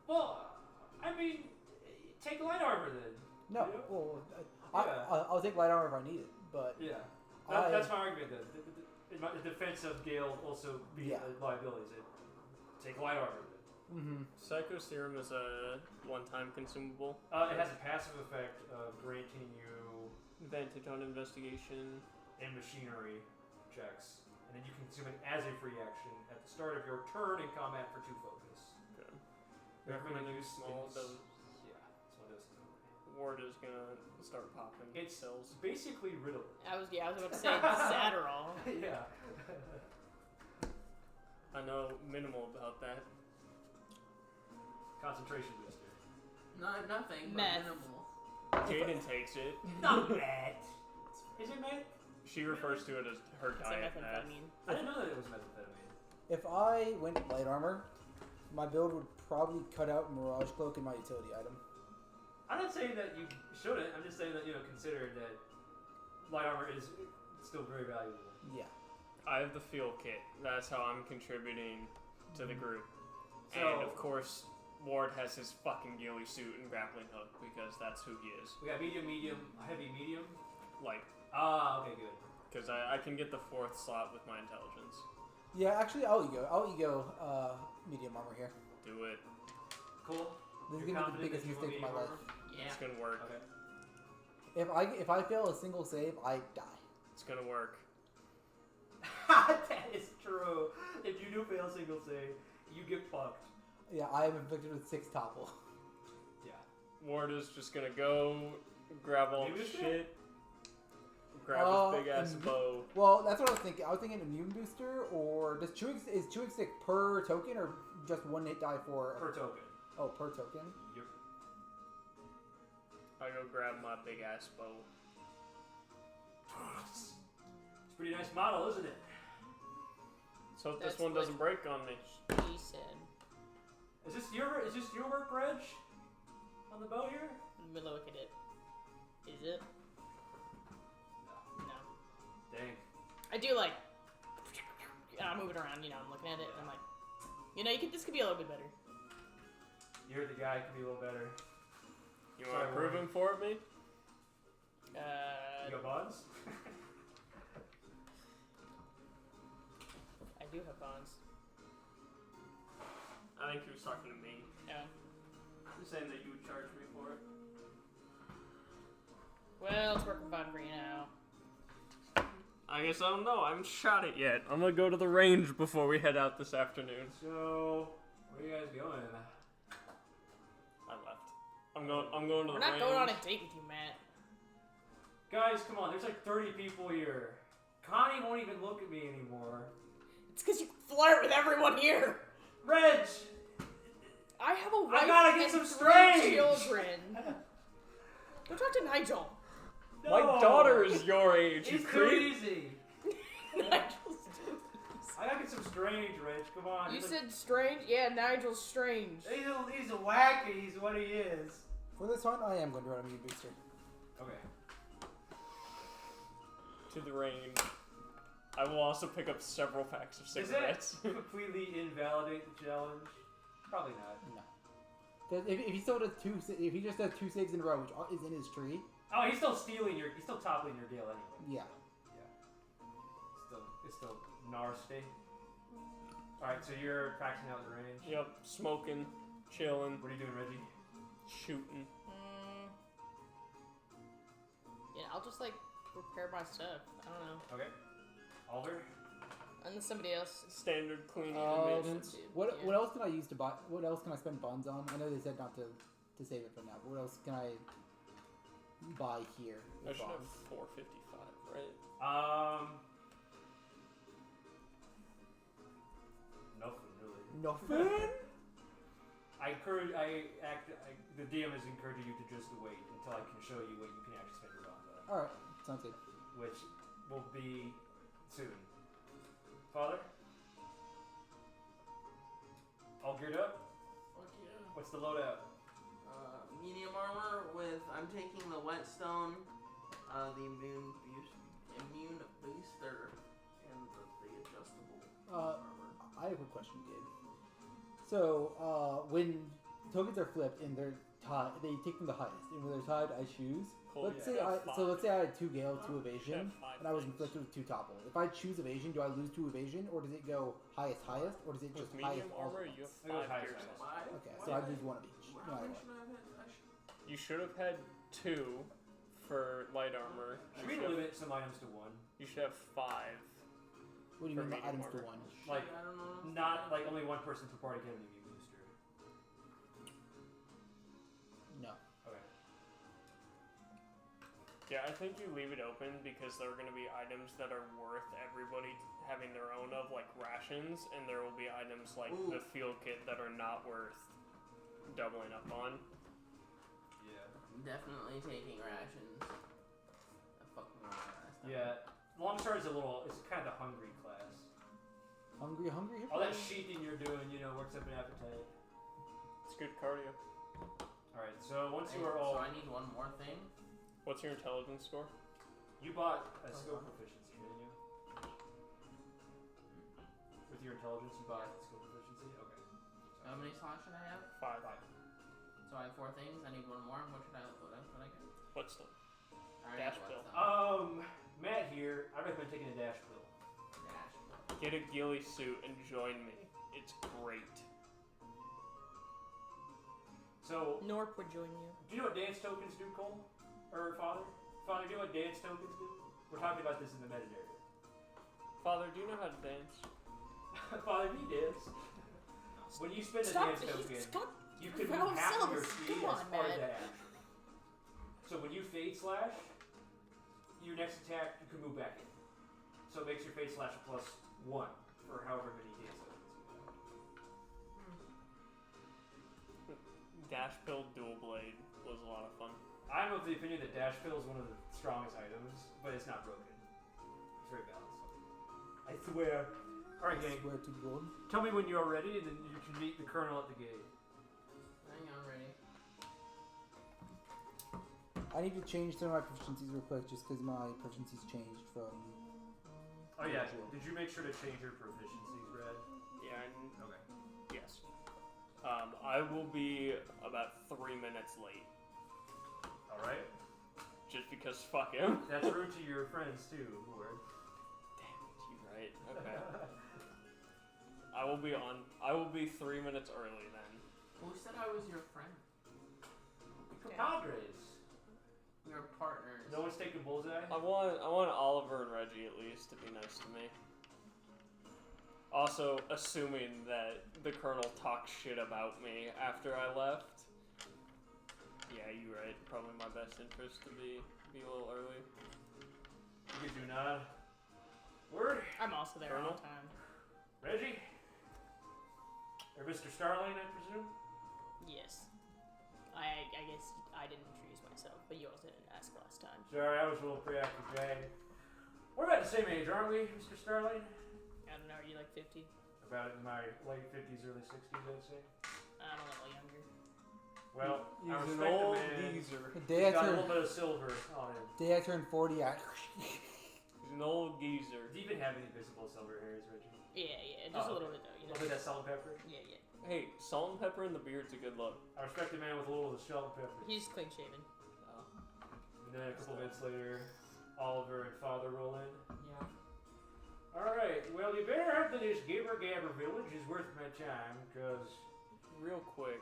Well, I mean, take light armor then. No. Yeah. Well, Yeah. I'll take light armor if I need it, but Yeah. I- That's my argument then. The defense of Gale also be Yeah. liabilities. Take light armor then. mm-hmm. Psycho Serum is a one-time consumable. It has a passive effect of granting you Advantage on investigation. and machinery checks, and then you can consume it as a free action at the start of your turn in combat for 2 focus. Okay. Recommended Recommended use small in- dose. Yeah, small doses. Ward is gonna start popping It's cells. basically Riddle. I was about to say it's Adderall. Yeah. I know minimal about that. Concentration booster. Nothing but Meth. minimal. Jaden takes it. Not meth. Is it meth? She refers to it as her It's a diet meth. methamphetamine. I didn't know that it was methamphetamine. If I went light armor, my build would probably cut out Mirage Cloak in my utility item. I'm not saying that you shouldn't. I'm just saying that consider that light armor is still very valuable. Yeah. I have the field kit. That's how I'm contributing to the group. So, And of course, Ward has his fucking ghillie suit and grappling hook because that's who he is. we got medium, heavy, medium. Like, Okay, good. because I can get the 4th slot with my intelligence. Yeah, actually, I'll ego medium armor here. Do it. Cool. This is You're gonna be the confident biggest that you want mistake of my medium life. Yeah. It's gonna work. Okay. If I fail a single save, I die. It's gonna work. That is true. If you do fail a single save, you get fucked. Yeah, I am inflicted with 6 topple. Yeah. Ward is just gonna go grab all Maybe the it's shit, grab his big ass bow. Well, that's what I was thinking. I was thinking immune booster, or is chewing stick per token, or just 1 hit die for? Per token. Oh, per token. Yep. I go grab my big ass bow. It's a pretty nice model, isn't it? So if That's this one what- doesn't break on me. He said. Is this your work, Reg? On the bow here? Let me look at it. Is it? No. Dang. I do like. I'm moving around, I'm looking at it, and I'm like, this could be a little bit better. You're the guy. Could be a little better. You want to Sorry, prove Warren. him for me? You got bonds? I do have bonds. I think he was talking to me. Yeah. You're saying that you would charge me for it. Well, it's working fine for you now. I guess I don't know. I haven't shot it yet. I'm gonna go to the range before we head out this afternoon. So, where are you guys going? I left. I'm going to We're the not range. going on a date with you, Matt. Guys, come on. There's like 30 people here. Connie won't even look at me anymore. It's because you flirt with everyone here. Reg! I have a wife gotta get and some 3 strange. children. Go talk to Nigel. No. My daughter is your age, you It's too creep. easy. Nigel's doing I gotta get some strange, Reg. Come on. You He's said strange? Yeah, Nigel's strange. he's a wacky. He's what he is. For this one, I am going to run a immune booster. Okay. To the range. I will also pick up several packs of Does cigarettes. that completely invalidate the challenge? Probably not. No. Because if he still does if he just does 2 saves in a row, which is in his tree. Oh, he's still toppling your gale anyway. Yeah. It's still nasty. Alright, so you're practicing out the range. Yep, smoking, chilling, What are you doing, Reggie? shooting. Yeah, I'll just repair my stuff. I don't know. Okay. Alder? Unless somebody else. Standard cleaning Um, and What Yeah. what else can I use to buy? What else can I spend bonds on? I know they said not to save it for now, but what else can I buy here I with should have bonds? 455, right? Nothing really. Nothing. The DM is encouraging you to just wait until I can show you what you can actually spend your bonds on, All right, sounds good. which will be soon. Father? All geared up? Fuck yeah. What's the loadout? Medium armor with, I'm taking the whetstone, the immune booster, and the adjustable armor. I have a question, Gabe. So, when tokens are flipped and they're tied, they take them the highest, and when they're tied, I choose. Cool, Let's yeah. say I had 2 gale, 2 evasion, Have 5 and I was things. inflicted with 2 topple. If I choose evasion, do I lose 2 evasion, or does it go highest, or does it With just medium highest all armor, at you once? have I go 5 highest, gear highest. cells. Okay, so I'd lose 1 of each. No How matter many what. should I have had? You should have had 2 for light armor. Should we limit some items to 1? You should have 5. What do you For mean by medium items to armor. 1? Like, I don't know. not like only one person per party can have an immune booster. No. Okay. Yeah, I think you leave it open because there are going to be items that are worth everybody having their own of, like rations, and there will be items like Ooh. the field kit that are not worth doubling up on. Yeah. I'm definitely taking rations. I fucking love that. Yeah. Longsword is it's kind of the hungry class. Hungry. All that sheathing you're doing, works up an appetite. It's good cardio. Alright, so once you Hey, are all... So I need one more thing. What's your intelligence score? You bought a skill proficiency, didn't you? your intelligence, you buy skill proficiency. Okay. How many slots should I have? 5. So I have 4 things. I need one more. What else should I get? What's the I already Dash have pill. Bloodstone. Matt here. I recommend taking a dash pill. Dash. get a ghillie suit and join me? It's great. So, Norp would join you. do you know what dance tokens do, Cole? Or Father? Father, do you know what dance tokens do? We're talking about this in the meta area. Father, do you know how to dance? Father, do you dance? When you spend a Stop! dance token, Stop! you can Valve move half of your cells. speed Come as on, part of man. that action. So when you fade slash, your next attack you can move back in. So it makes your fade slash a +1 for however many dance tokens you have. Dash pill dual blade was a lot of fun. I'm of the opinion that dash pill is one of the strongest items, but it's not broken. It's very balanced. I swear. Alright, gang. Swear to God. Tell me when you are ready, and then you can meet the colonel at the gate. Hang on, ready. I need to change some of my proficiencies real quick, just because my proficiencies changed from. Oh yeah. Did you make sure to change your proficiencies, Red? Yeah, Okay. yes. I will be about 3 minutes late. Alright. Just because fuck him. That's rude to your friends too, Lord. Damn it, you right. Okay. I will be 3 minutes early then. Who said I was your friend? Compadres. We are partners. No one's taking Bullseye? I want Oliver and Reggie at least to be nice to me. Also, assuming that the Colonel talked shit about me after I left. Yeah, you right. Probably my best interest to be a little early. You do not. Word? I'm also there Colonel? on time. Reggie? Or Mr. Starling, I presume? Yes. I guess I didn't introduce myself, but you also didn't ask last time. Sorry, I was a little preoccupied. We're about the same age, aren't we, Mr. Starling? I don't know, are you like 50? About in my late 50s, early 60s, I'd say. I'm a little younger. Well, He's I an respect the old man. geezer. The He's day I got a turned, little bit of silver on him. day I turned 40, I. He's an old geezer. Do you even have any visible silver hairs, Reggie? Yeah, just a little bit though, A you little know. bit of that salt and pepper? Yeah. Hey, salt and pepper in the beard's a good look. I respect a man with a little of the salt and pepper. He's clean shaven. And then a couple minutes later, Oliver and Father roll in. Yeah. Alright, well, you better up to this Gibber Gabber village is worth my time, because Real quick,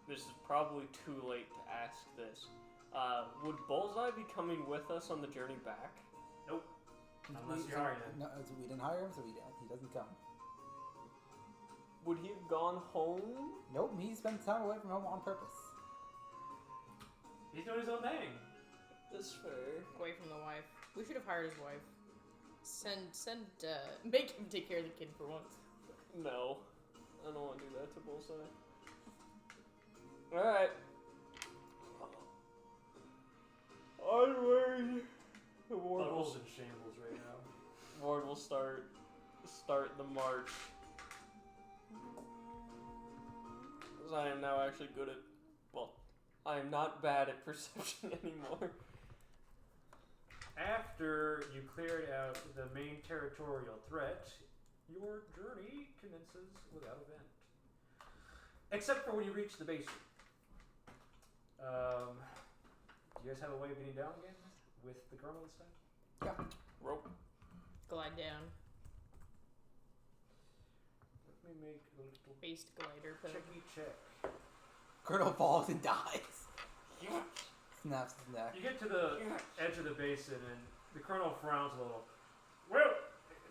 this is probably too late to ask this. Would Bullseye be coming with us on the journey back? Unless you hire him. No, so we didn't hire him, so he doesn't come. Would he have gone home? Nope, he spent time away from home on purpose. He's doing his own thing. That's fair. Away from the wife. We should have hired his wife. Make him take care of the kid for once. No. I don't want to do that to Bullseye. Alright. Onward! The ward Butthole's will, in shambles right now. ward will start the march. Because I am now actually good at... Well, I am not bad at perception anymore. After you cleared out the main territorial threat, your journey commences without event. Except for when you reach the basin. Do you guys have a way of getting down again? With the colonel this time? Rope. Glide down. Let me make a little Based glider. checky check. Colonel falls and dies. Snaps his neck. You get to the edge of the basin and the colonel frowns a little. Well,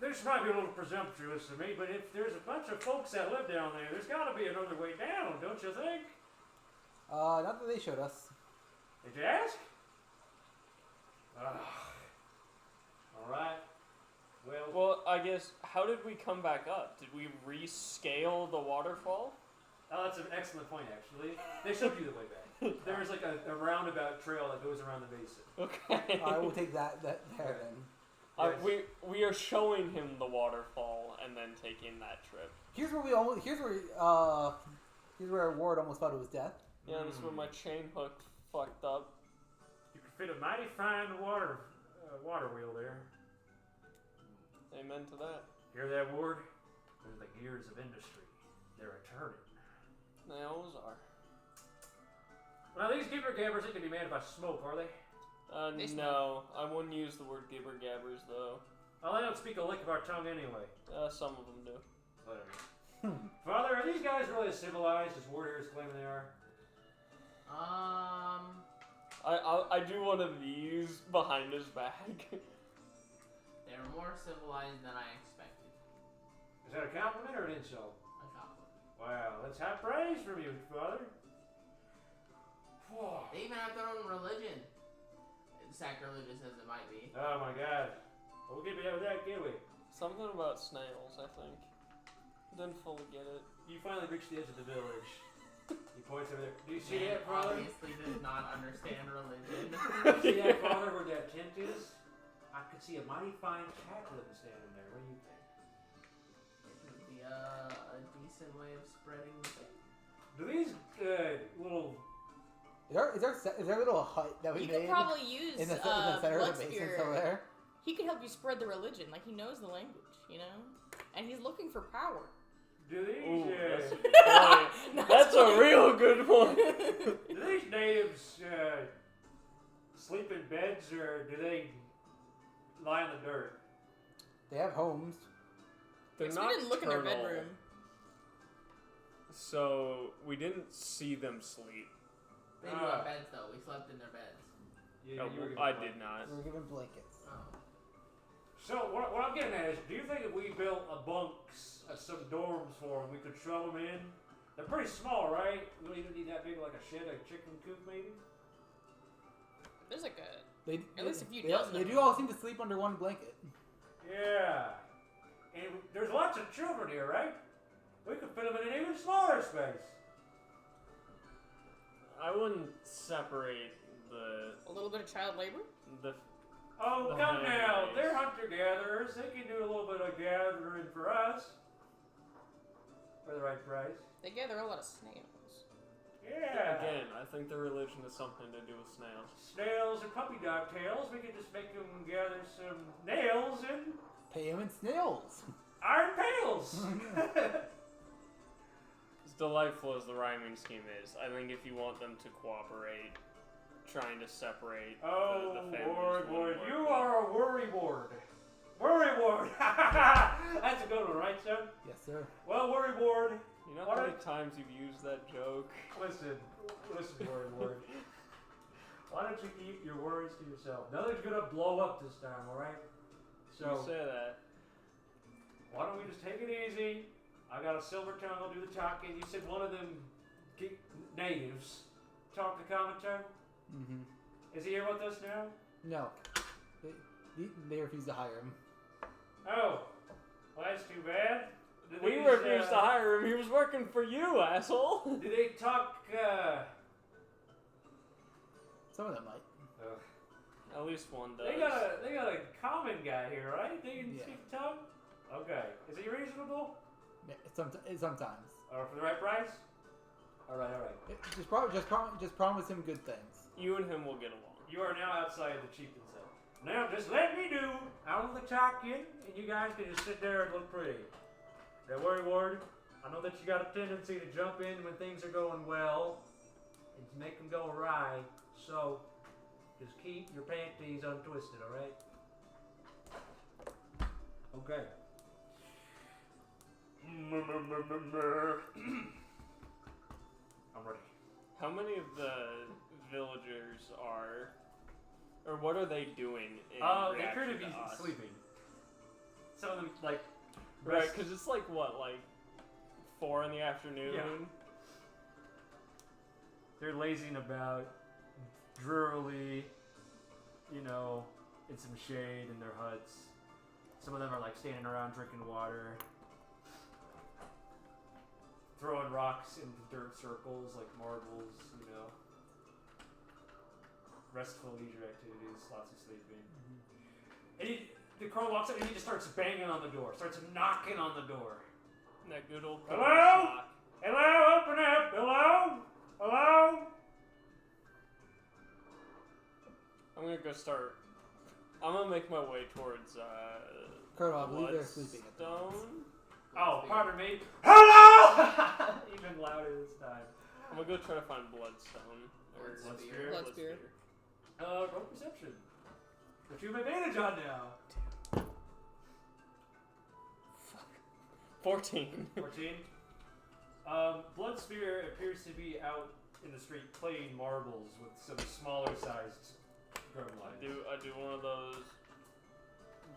this might be a little presumptuous of me, but if there's a bunch of folks that live down there, there's got to be another way down, don't you think? Not that they showed us. Did you ask? Alright. Well, I guess, how did we come back up? Did we rescale the waterfall? Oh, that's an excellent point, actually. They showed you the way back. There's like a roundabout trail that goes around the basin. Okay. I will take that there then. Yes. We are showing him the waterfall and then taking that trip. Here's where Ward almost fell to his death. Yeah, this is where my chain hook fucked up. You could fit a mighty fine water wheel there. Amen to that. Hear that, Ward? They're the gears of industry. They're a turret. They always are. Now, these gibber gabbers ain't gonna be mad if I smoke, are they? No, I wouldn't use the word gibber gabbers though. Well, they don't speak a lick of our tongue anyway. Some of them do. Whatever. Father, are these guys really as civilized as warriors claim they are? I do one of these behind his back. They're more civilized than I expected. Is that a compliment or an insult? A compliment. Wow, that's high praise from you, Father. Whoa. They even have their own religion. Sacrilegious as it might be. Oh my God. We'll get with that, get we? Something about snails, I think. Didn't fully get it. You finally reached the edge of the village. He points over there. Do you see Man that, Father? obviously does not understand religion. See that, Father, where that tent is? I could see a mighty fine chaplain standing there. What do you think? It would be a decent way of spreading the faith. Do these little... Is there a little hut that we You made could probably use in the center of the basin Bloodspear. somewhere? He could help you spread the religion. Like, he knows the language, you know? And he's looking for power. Do these... Ooh, that's a good point. That's a real good point. Do these natives sleep in beds, or do they lie in the dirt? They have homes. They're We not didn't look in their turtle, bedroom. So we didn't see them sleep. They do have beds though. We slept in their beds. Yeah, you were given I blankets. did not. We were given blankets. Oh. So, what I'm getting at is, do you think if we built a bunks, some dorms for them, we could shove them in? They're pretty small, right? We don't even need that big, like a shed, a chicken coop, maybe? There's like a... They, At least a few they, dozen they of do them. all seem to sleep under one blanket. Yeah. And there's lots of children here, right? We could fit them in an even smaller space. I wouldn't separate A little bit of child labor? the. Oh, The come now. families. They're hunter-gatherers. They can do a little bit of gathering for us. For the right price. They gather a lot of snails. Yeah. Again, I think the religion has something to do with snails. Snails and puppy dog tails. We could just make them gather some nails and Pay them in snails. iron pails. As delightful as the rhyming scheme is, I think if you want them to cooperate, trying to separate Oh, the families Lord, wouldn't work you well. are a worry ward. Worry ward. That's a good one, right, son? Yes, sir. Well, worry ward. You know What how many if- times you've used that joke? Listen, worry ward. Why don't you keep your worries to yourself? Nothing's gonna blow up this time, all right? You So say that. why don't we just take it easy? I got a silver tongue. I'll do the talking. You said one of them natives talked to common tongue. Mm-hmm. Is he here with us now? No. They refuse to hire him. Oh, well, that's too bad. Did We these, refused to hire him. He was working for you, asshole. Do they talk? Some of them might. At least one does. They got a common guy here, right? They can Yeah. speak tongue. Okay, is he reasonable? Yeah, sometimes. Or for the right price? All right. Just promise him good things. You and him will get along. You are now outside the chieftain's hut. Now just let me do all of the talking, and you guys can just sit there and look pretty. Don't worry, Ward. I know that you got a tendency to jump in when things are going well and to make them go awry. So just keep your panties untwisted, all right? Okay. I'm ready. How many of the villagers are, or what are they doing in They reaction appear to be us? sleeping. Some of them, like, Right, rest- because it's like, what, like 4 in the afternoon? Yeah. They're lazing about drearily, you know, in some shade in their huts. Some of them are like standing around drinking water, throwing rocks into dirt circles like marbles, you know. Restful leisure activities, lots of sleeping. And the crow walks up and he just starts banging on the door, starts knocking on the door. That good old Hello? shock. Hello, open up! Hello? Hello? I'm gonna go start. I'm gonna make my way towards Colonel, I believe they're sleeping at the Bloodstone. moment. Oh, pardon me. Hello! Even louder this time. I'm gonna go try to find Bloodstone. Or Bloodspear. Bloodspear. Roll perception. Which you have advantage on now. 14. 14. Bloodspear appears to be out in the street playing marbles with some smaller sized gremlins. I do one of those.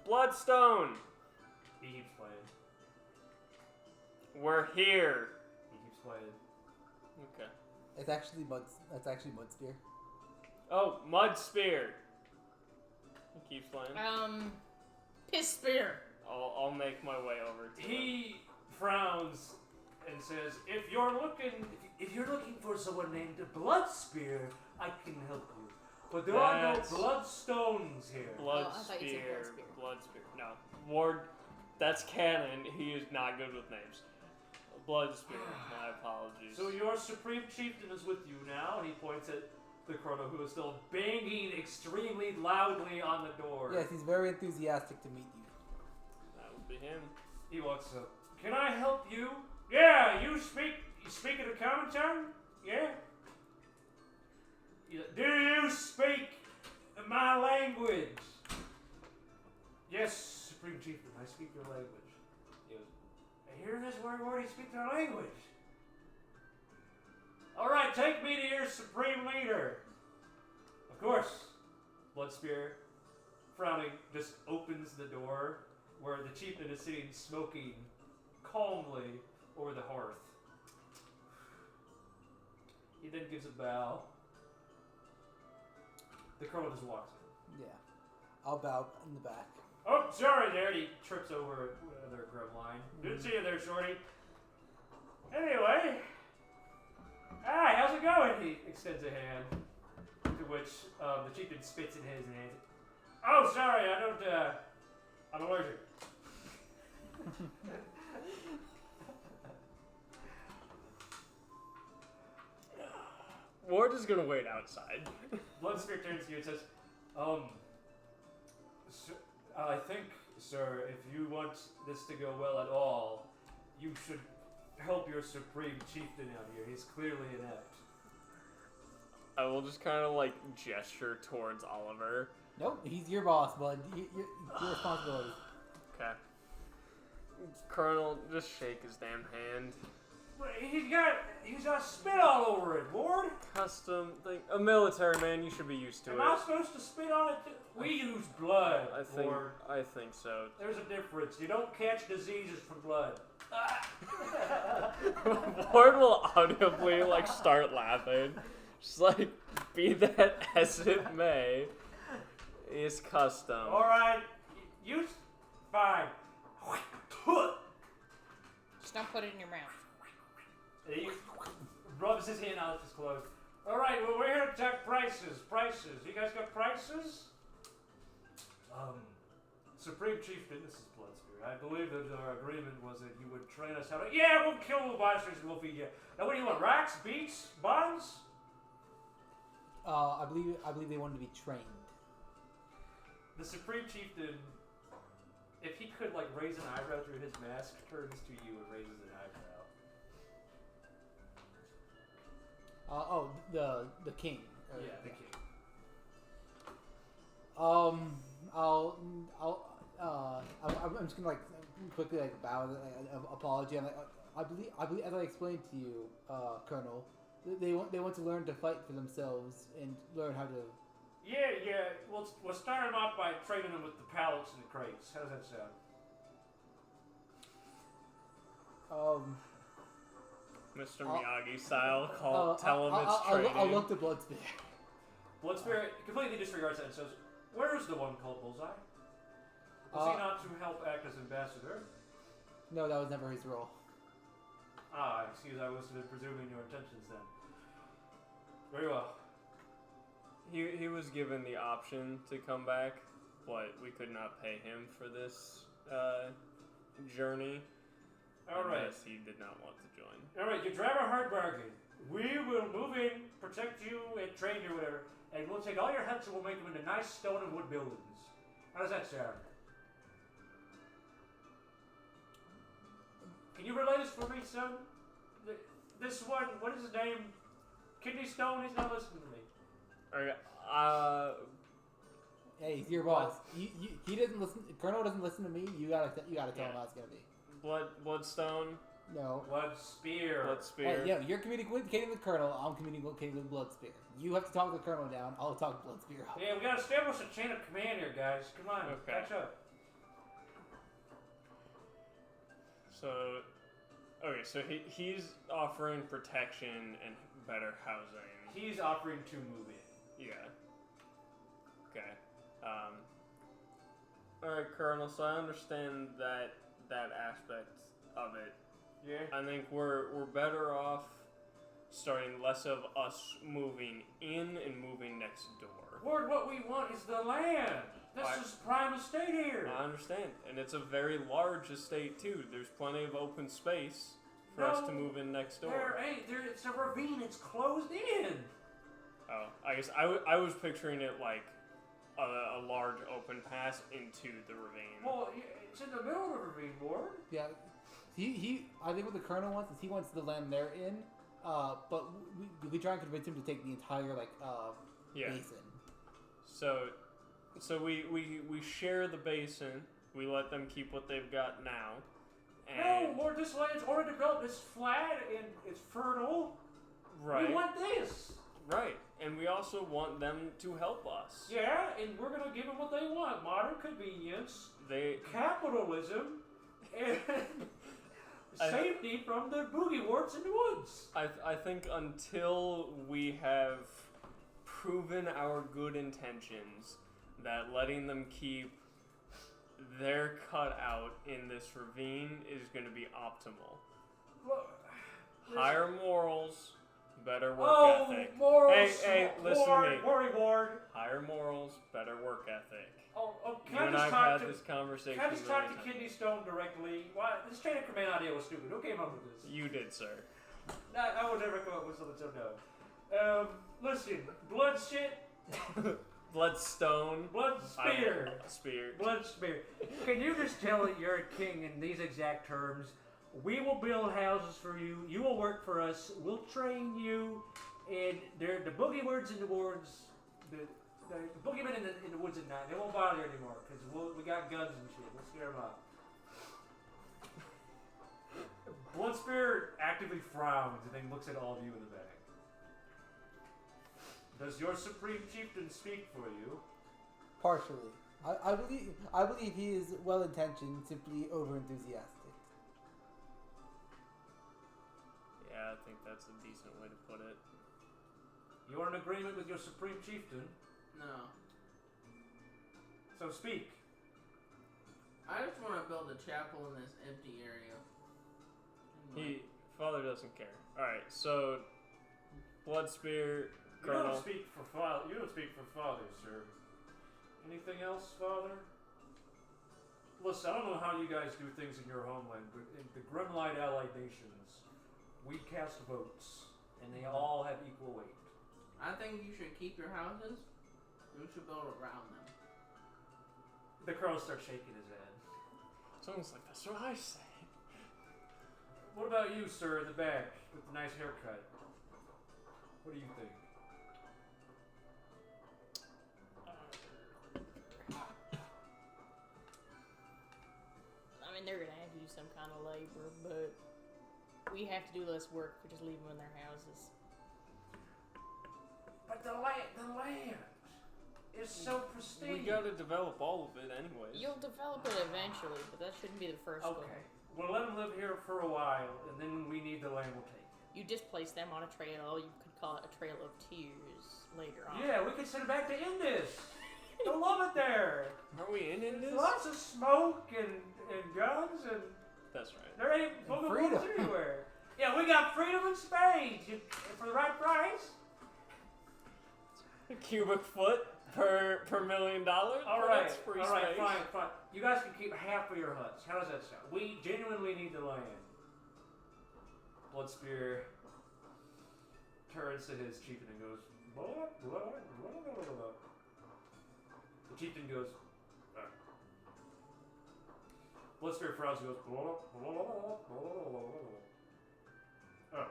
Bloodstone! He keeps playing. We're here! He keeps playing. Okay. That's actually Mudspear. Oh, Mudspear! He keeps playing. Piss spear. I'll make my way over to him. He frowns and says, if you're looking for someone named Bloodspear, I can help you. But there are no bloodstones here. I thought you said Bloodspear. Bloodspear. No. Ward, that's canon. He is not good with names. Bloodspear. My apologies. So your Supreme Chieftain is with you now, and he points at the Chrono, who is still banging extremely loudly on the door. Yes, he's very enthusiastic to meet you. That would be him. He walks up. Can I help you? Yeah, you speak in a common tongue? Yeah? Do you speak my language? Yes, Supreme Chieftain, I speak your language. He goes, I hear this word already speak their language. Alright, take me to your Supreme Leader. Of course, Bloodspear, frowning, just opens the door where the Chieftain is sitting smoking calmly over the hearth. He then gives a bow. The Colonel just walks in. Yeah. I'll bow in the back. Oh, sorry there. He trips over another Gremline. Didn't see you there, Shorty. Anyway. Hi, how's it going? He extends a hand. To which the Chieftain spits in his and hands. Oh, sorry, I don't, I'm allergic. Ward is gonna wait outside. Bloodspear turns to you and says, I think, sir, if you want this to go well at all, you should help your Supreme Chieftain out here. He's clearly inept. I will just kind of like gesture towards Oliver. Nope, he's your boss, bud. Your responsibility. Okay. Colonel, just shake his damn hand. He's got spit all over it, Ward. Custom thing. A military man, you should be used to Am it. I supposed to spit on it too? We use blood, Ward. I think so. There's a difference. You don't catch diseases from blood. Ward will audibly like start laughing. Just like, be that as it may, is custom. Alright, you fine. Just don't put it in your mouth. He rubs his hand out of his clothes. Alright, well, we're here to talk prices. Prices. You guys got prices? Supreme Chieftain, this is Bloodspear. I believe that our agreement was that you would train us how to. Yeah, we'll kill the monsters and we'll feed you. Now, what do you want? Racks, beats, bonds? I believe they wanted to be trained. The Supreme Chieftain, if he could like raise an eyebrow through his mask, turns to you and raises an eyebrow. The king. Yeah, the king. I'm just gonna like quickly like bow an apology. I'm like, I believe as I explained to you, Colonel, they want to learn to fight for themselves and learn how to. Yeah. We'll start them off by training them with the pallets and the crates. How does that sound? Mr. Miyagi style, tell him it's I'll training. look to Bloodspear. Bloodspear completely disregards that and says, "Where's the one called Bullseye? Was he not to help act as ambassador?" No, that was never his role. Ah, excuse, I was presuming your intentions then. Very well. He was given the option to come back, but we could not pay him for this journey. Alright. Unless he did not want to join. Alright, you drive a hard bargain. We will move in, protect you, and train you, whatever, and we'll take all your huts and we'll make them into nice stone and wood buildings. How does that sound? Can you relay this for me, son? This one, what is his name? Kidney Stone, he's not listening to me. Okay, Hey, he's your boss. He doesn't listen. Colonel doesn't listen to me. You gotta tell him how it's gonna be. Bloodstone. No. Bloodspear. Bloodspear. Hey, yeah, you're communicating with Colonel. I'm communicating with Bloodspear. You have to talk the Colonel down. I'll talk Bloodspear up. Yeah, we gotta establish a chain of command here, guys. Come on, Okay. catch up. So he's offering protection and better housing. He's offering to move in. Yeah. Okay. Alright, Colonel, so I understand that aspect of it. Yeah. I think we're better off starting less of us moving in and moving next door. Lord, what we want is the land. This is prime estate here. I understand, and it's a very large estate too. There's plenty of open space for us to move in next door. There ain't. It's a ravine. It's closed in. Oh, I guess I was picturing it like a large open pass into the ravine. Well, it's in the middle of the ravine, Lord. Yeah. I think what the Colonel wants is he wants the land they're in, but we try and convince him to take the entire basin. So we share the basin. We let them keep what they've got now. And No, Lord, this land's already developed. It's flat and it's fertile. right, We want this. right, and we also want them to help us. Yeah, and we're gonna give them what they want: modern convenience, capitalism, and safety from the boogie warts in the woods. I think until we have proven our good intentions, that letting them keep their cutout in this ravine is going to be optimal. Look, Higher morals, better work ethic. Morals, Hey, listen to me. Ward. Higher morals, better work ethic. Oh, You and I have had this conversation. Can I just talk to many times. Kidney Stone directly? Why, this chain of command idea was stupid. Who came up with this? You did, sir. I would never come up with something so dumb. Listen, blood shit, Bloodstone. Bloodspear. Spear. Bloodspear. Can you just tell it you're a king in these exact terms? We will build houses for you. You will work for us. We'll train you. And they're the boogie words in the wards. The boogeymen in the woods at night. They won't bother you anymore because we got guns and shit. We'll scare them off. Bloodspear actively frowns and then looks at all of you in the back. Does your supreme chieftain speak for you? Partially. I believe he is well intentioned, simply over enthusiastic. Yeah, I think that's a decent way to put it. You are in agreement with your supreme chieftain, No. so speak. I just want to build a chapel in this empty area. Father doesn't care. Alright, so Bloodspear, You Colonel. don't speak for father. You don't speak for father, sir. Anything else, father? Listen, I don't know how you guys do things in your homeland, but in the Gremline Allied nations, we cast votes, and they all have equal weight. I think you should keep your houses. You should build around them. The colonel starts shaking his head. It's almost like that's what I say. What about you, sir, in the back with the nice haircut? What do you think? I mean, they're gonna have to do some kind of labor, but we have to do less work if we just leave them in their houses. But the land is so pristine. We gotta develop all of it anyways. You'll develop it eventually, but that shouldn't be the first goal. Okay. We'll let them live here for a while, and then when we need the land, we'll take it. You displace them on a trail. You could call it a trail of tears later on. Yeah, we can send it back to Indus. They'll love it there. Are we in There's this? lots of smoke and guns, and That's right. there ain't booger freedom. boys anywhere. Yeah, we got freedom in spades for the right price. A cubic foot per $1 million? All right, That's free all right, space. fine. You guys can keep half of your huts. How does that sound? We genuinely need the land. Bloodspear turns to his chieftain and goes, blah, blah, blah, blah, blah, blah. The chieftain goes, Bloodspear frowns and goes. Oh.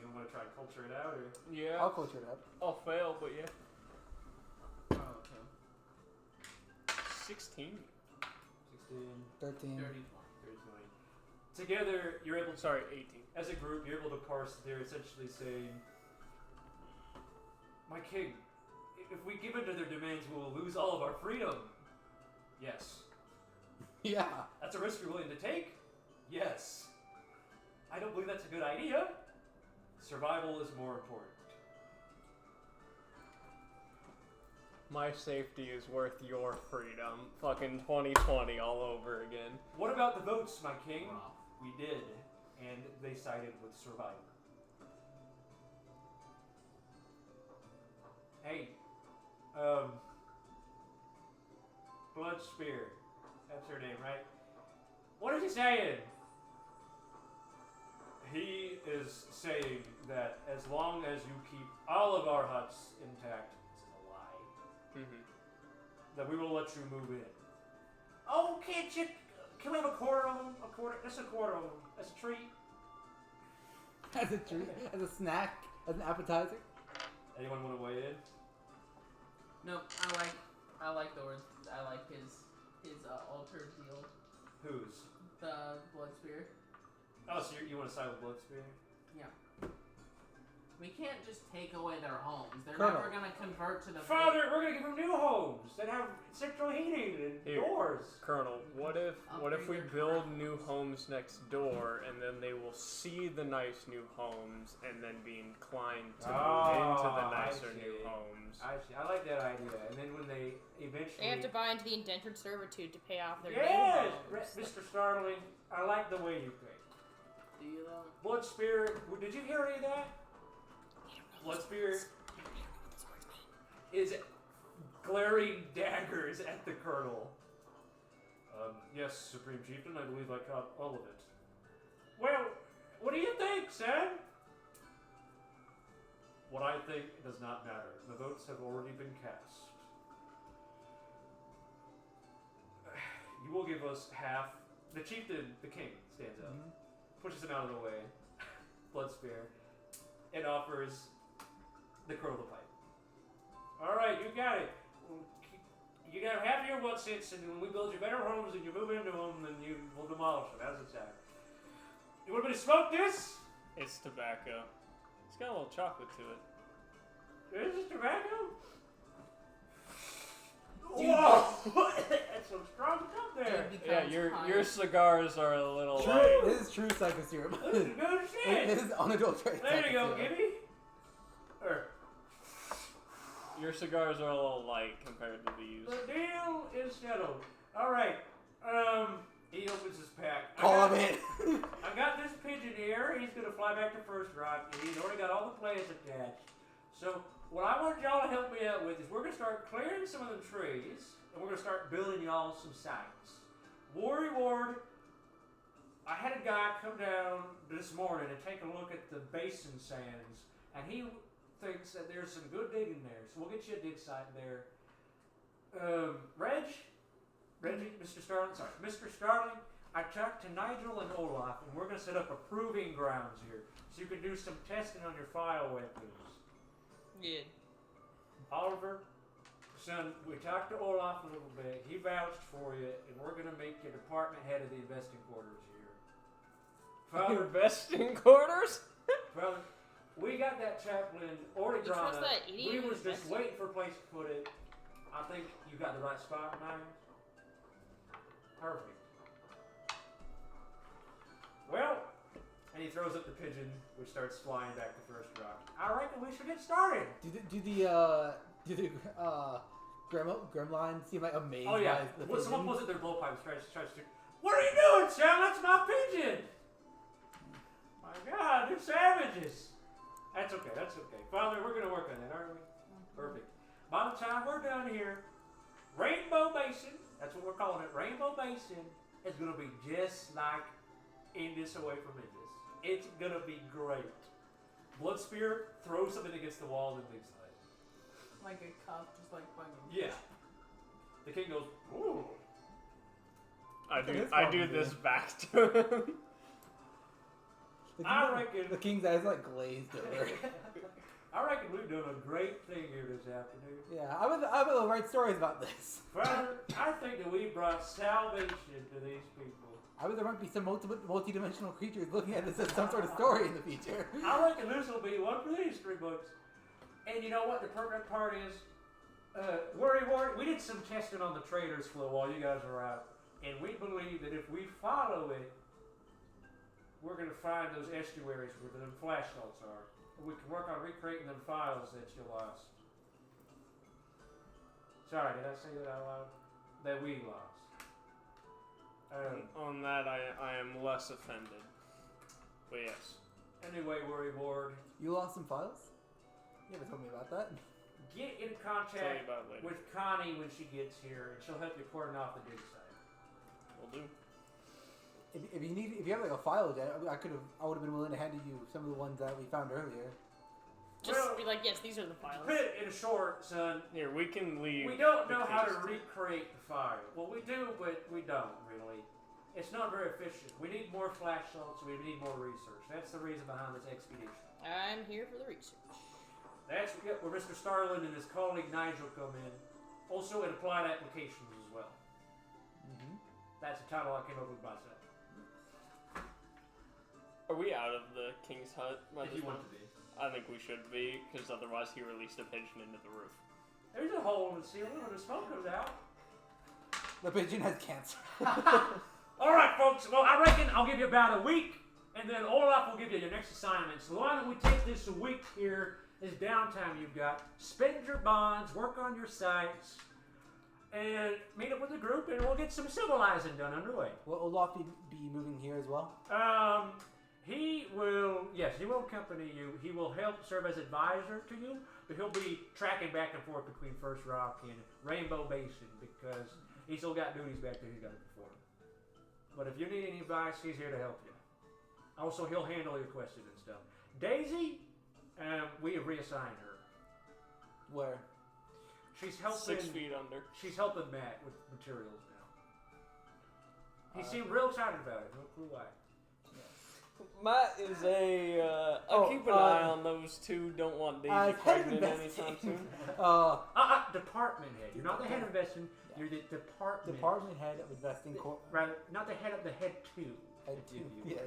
You want to try and culture it out, or? Yeah. I'll culture it up. I'll fail, but yeah. Oh, okay. 16. 16, 13. 30. 30, 20. Together, you're able to. Sorry, 18. As a group, you're able to parse. They're essentially saying, "My king, if we give in to their demands, we will lose all of our freedom." Yes. Yeah. That's a risk you're willing to take? Yes. I don't believe that's a good idea. Survival is more important. My safety is worth your freedom. Fucking 2020 all over again. What about the votes, my king? Wow. We did, and they sided with survival. Hey, Bloodspear. That's her name, right? What is he saying? He is saying that as long as you keep all of our huts intact, this is a lie, that we will let you move in. Oh, can we have a quarter of them? A quarter? Just a quarter of them. As a treat. As a treat, as a snack, as an appetizer. Anyone want to weigh in? No, I like the words. I like his altered deal. Whose? The Bloodspear. Oh, so you want to side with Bloodspear? Yeah. We can't just take away their homes. They're Colonel. never gonna convert to the Father, we're gonna give them new homes that have central heating and Here. doors. Colonel, what if we Upgrade their build crowns. new homes next door and then they will see the nice new homes and then be inclined to move into the I nicer new see. homes? I like that idea. And then when they eventually... They have to buy into the indentured servitude to pay off their Yes, new homes. Mr. Starling, I like the way you think. Do you though? Bloodspear, did you hear any of that? Bloodspear is glaring daggers at the colonel. Yes, Supreme Chieftain, I believe I caught all of it. Well, what do you think, son? What I think does not matter. The votes have already been cast. You will give us half. The chieftain, the king, stands up, pushes him out of the way, Bloodspear, and offers the colonel the pipe. All right, you got it. You got half your 1 cents, and when we build you better homes and you move into them, then you will demolish them. How's it sound? You want me to smoke this? It's tobacco. It's got a little chocolate to it. Is this tobacco? Dude, Whoa! That's some strong stuff there. Dude Yeah, becomes your cigars are a little True, light. this is true psychosyrup. This is good shit. It is unadulterated. There you go, psychosyrup. Gibby. Your cigars are a little light compared to these. The deal is settled. All right. He opens his pack. Call him in. I got this pigeon here. He's gonna fly back to First Rock. He's already got all the plans attached. So what I want y'all to help me out with is we're gonna start clearing some of the trees, and we're gonna start building y'all some sites. War reward. I had a guy come down this morning and take a look at the basin sands, and he thinks that there's some good digging there. So we'll get you a dig site there. Reggie, Mr. Starling, I talked to Nigel and Olaf, and we're going to set up a proving grounds here, so you can do some testing on your file weapons. Good. Oliver, son, we talked to Olaf a little bit. He vouched for you, and we're going to make you department head of the investing quarters here. Father, Investing quarters? brother, we got that chaplain already You drawn trust up. that idiot We who was just invested? waiting for a place to put it. I think you got the right spot, Myers. Perfect. Well, and he throws up the pigeon, which starts flying back to First Rock. I reckon we should get started. Do the Gremlines seem like amazed Oh yeah. by the Well, someone pigeon? pulls at their blowpipes, tries to. What are you doing, Sam? That's my pigeon. My God, they're savages. That's okay. That's okay. Father, we're gonna work on that, aren't we? Perfect. By the time we're done here, Rainbow Basin, that's what we're calling it, Rainbow Basin, is going to be just like Indus away from Indus. It's going to be great. Bloodspear throws something against the wall and leaves it. like a cup, just like fucking. Yeah. The king goes, ooh. I do this back to him. The king's eyes like glazed over. I reckon we've done a great thing here this afternoon. Yeah, I will write stories about this. Father, I think that we brought salvation to these people. I bet there might be some multi-dimensional creatures looking at this as some sort of story in the future. I reckon this will be one for the history books. And you know what the perfect part is? Worry, we did some testing on the traders flow while you guys were out. And we believe that if we follow it, we're going to find those estuaries where the flash salts are. And we can work on recreating them files that you lost. Sorry, did I say that out loud? That we lost. On that, I am less offended. But yes. Anyway, Worry Ward. You lost some files? You never told me about that. Get in Tell you contact about it later. with Connie when she gets here, and she'll help you cordon off the dig site. Will do. If you have like a file, I would have been willing to hand you some of the ones that we found earlier. Just Well, be like, yes, these are the files. Put it in short, son. Here, we can leave. We don't the know how to case. recreate the fire. Well, we do, but we don't really. It's not very efficient. We need more flash salts. We need more research. That's the reason behind this expedition. I'm here for the research. That's where Mr. Starlin and his colleague Nigel come in. Also in applied applications as well. Mm-hmm. That's the title I came up with myself. Are we out of the king's hut? by If this you want point? to be. I think we should be, because otherwise he released a pigeon into the roof. There's a hole in the ceiling when the smoke comes out. The pigeon has cancer. All right, folks. Well, I reckon I'll give you about a week, and then Olaf will give you your next assignment. So why don't we take this a week here, this downtime you've got, spend your bonds, work on your sites, and meet up with the group, and we'll get some civilizing done underway. Will Olaf be moving here as well? He will accompany you. He will help serve as advisor to you, but he'll be tracking back and forth between First Rock and Rainbow Basin because he's still got duties back there he's got to perform. But if you need any advice, he's here to help you. Also, he'll handle your questions and stuff. Daisy, we have reassigned her. Where? She's helping. 6 feet under. She's helping Matt with materials now. He seemed real excited about it. No clue why. Matt is I keep an eye on those two. Don't want Daisy pregnant anytime soon. Department head. You're not the head of investing. You're the Department head of investing. Rather, not the head of the head two. Head two. Yes.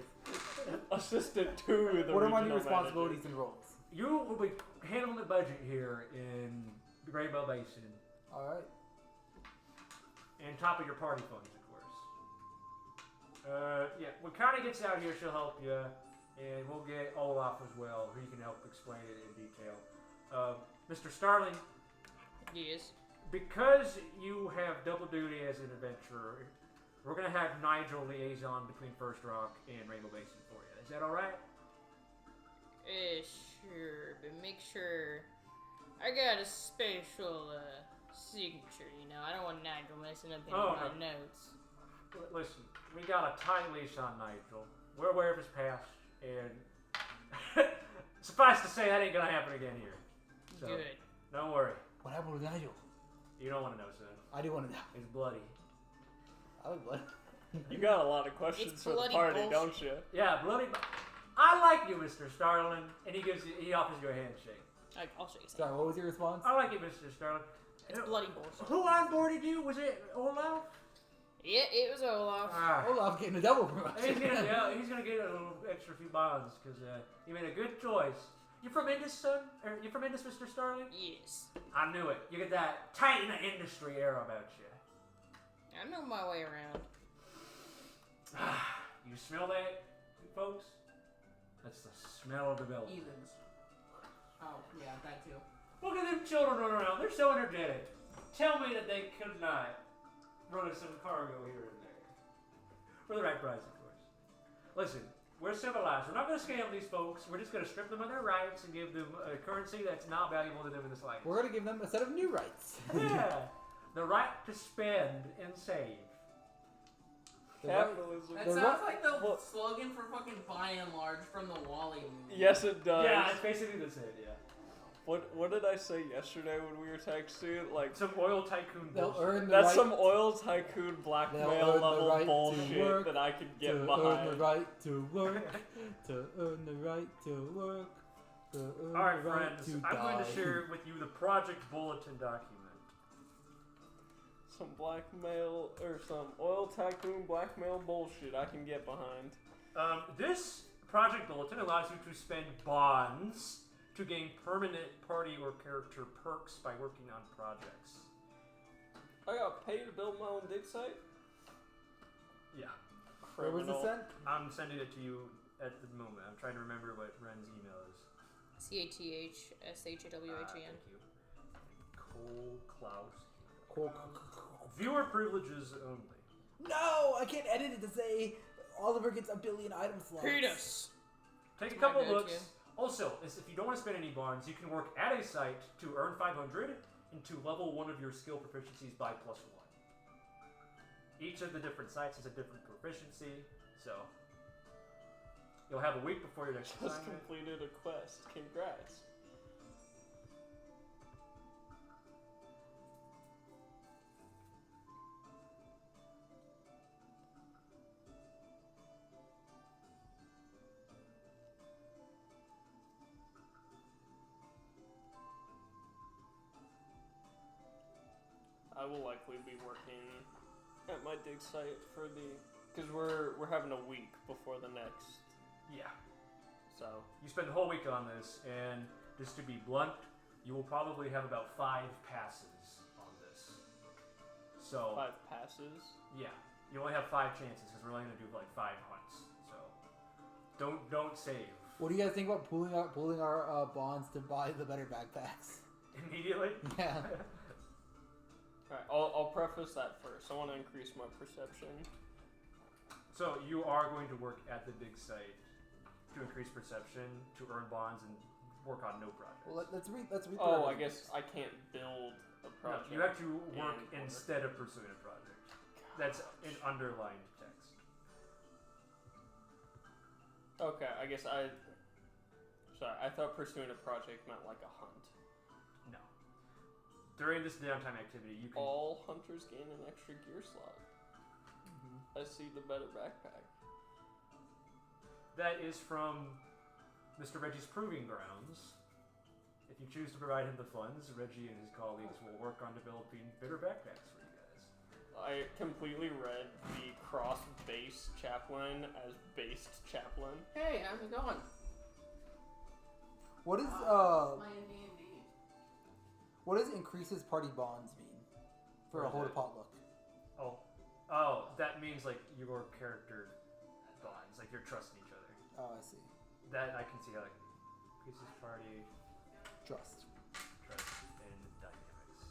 Assistant to the What are my new regional responsibilities manager. and roles? You will be handling the budget here in Rainbow Basin, All right. and top of your party funds, of course. When Connie gets out here, she'll help you, and we'll get Olaf as well, who can help explain it in detail. Mr. Starling, Yes. because you have double duty as an adventurer, we're going to have Nigel liaison between First Rock and Rainbow Basin for you. Is that all right? Sure, but make sure I got a special signature. I don't want Nigel messing up any of my notes. Listen, we got a tight leash on Nigel. We're aware of his past, and suffice to say, that ain't gonna happen again here. So, Good. don't worry. What happened with Nigel? You don't want to know, son. I do want to know. It's bloody. I was blood. You got a lot of questions It's for the bloody party, bullshit. don't you? Yeah, bloody. I like you, Mr. Starling, and he offers you a handshake. I'll shake his hand. Sorry, what was your response? I like you, Mr. Starling. It's bloody bullshit. Who onboarded you? Was it Olaf? Yeah, it was Olaf. Olaf getting a double promotion. He's gonna get a little extra few bonds because you made a good choice. You from Indus, son? Or you from Indus, Mr. Starling? Yes. I knew it. You get that Titan industry air about you. I know my way around. You smell that, folks? That's the smell of development. Heathens. Oh, yeah, that too. Look at them children running around. They're so energetic. Tell me that they could not run us some cargo here and there. For the right price, of course. Listen, we're civilized. We're not going to scam these folks. We're just going to strip them of their rights and give them a currency that's not valuable to them in the slightest. We're going to give them a set of new rights. Yeah. The right to spend and save. Capitalism. That sounds like the slogan for fucking By and Large from the Wall-E movie. Yes, it does. Yeah, it's basically the same, yeah. What did I say yesterday when we were texting? Like, Some oil tycoon They'll bullshit. earn the that's right some oil tycoon They'll blackmail earn the level right to bullshit work, that I can to get earn behind. the right to work, to earn the right to work, to earn Alright, the right friends, to I'm die. going to share with you the project bulletin document. Some blackmail or some oil tycoon blackmail bullshit I can get behind. This project bulletin allows you to spend bonds to gain permanent party or character perks by working on projects. I got paid to build my own dig site. Yeah. Where was it Criminal. sent? I'm sending it to you at the moment. I'm trying to remember what Ren's email is. CATHSHAWHEN. Thank you. Cole Klaus. Cool. Viewer privileges only. No, I can't edit it to say Oliver gets a billion item slots. Kratos. Take a My couple go-to. looks. Also, if you don't want to spend any bonds, you can work at a site to earn 500 and to level one of your skill proficiencies by +1. Each of the different sites has a different proficiency, so you'll have a week before your next Just assignment. completed a quest. Congrats. I will likely be working at my dig site for because we're having a week before the next, Yeah. so You spend the whole week on this, and just to be blunt, you will probably have about 5 passes on this. So 5 passes. yeah, you only have 5 chances because we're only gonna do like 5 hunts. So don't save What do you guys think about pooling our bonds to buy the better backpacks? immediately. Yeah. Alright, I'll preface that first. I want to increase my perception. So you are going to work at the dig site to increase perception, to earn bonds, and work on no projects. Well, let's read. Oh, I guess I can't build a No, project. you have to work and instead of pursuing a project. That's an underlined text. Okay, I guess Sorry, I thought pursuing a project meant like a hunt. No. During this downtime activity, you can. All hunters gain an extra gear slot. I see the better backpack. That is from Mr. Reggie's Proving Grounds. If you choose to provide him the funds, Reggie and his colleagues will work on developing better backpacks for you guys. I completely read the cross-based chaplain as based chaplain. Hey, how's it going? What is Playing D&D. what does increases party bonds mean for Where a is whole it? potluck? Oh, that means like your character bonds, like you're trusting each other. Oh, I see. That I can see how that can be. Increases party Trust. trust and dynamics.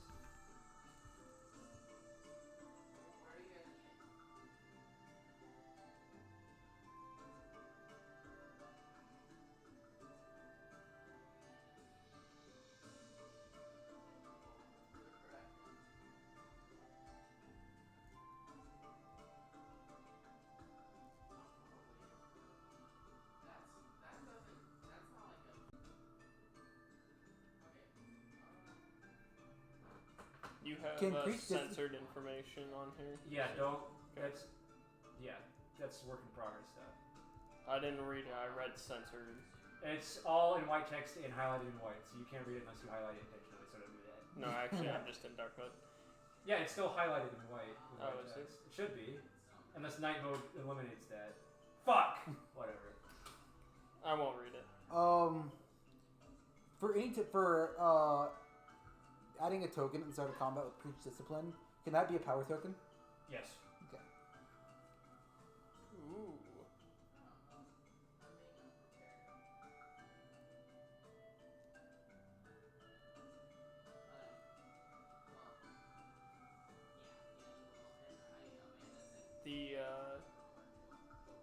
You have Can increase this- censored information on here. Yeah, don't. Okay. That's work in progress stuff. I didn't read it. I read censored. It's all in white text and highlighted in white, so you can't read it unless you highlight it intentionally. So don't do that. No, actually, I'm just in dark mode. Yeah, it's still highlighted in white. With Oh, white is it? text. It should be, unless night mode eliminates that. Fuck. Whatever. I won't read it. For adding a token at the start of combat with preach discipline, can that be a power token? Yes. Okay. Ooh.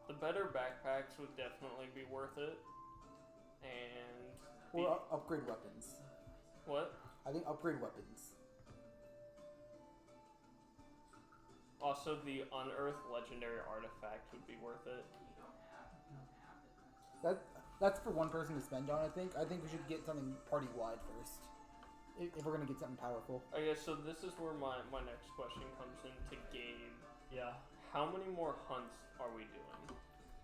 The better backpacks would definitely be worth it. And Or upgrade weapons. what? I think upgrade weapons. Also, the unearthed legendary artifact would be worth it. That That's for one person to spend on, I think. I think we should get something party-wide first. If we're going to get something powerful. I guess, so this is where my next question comes in to Gabe. Yeah. How many more hunts are we doing?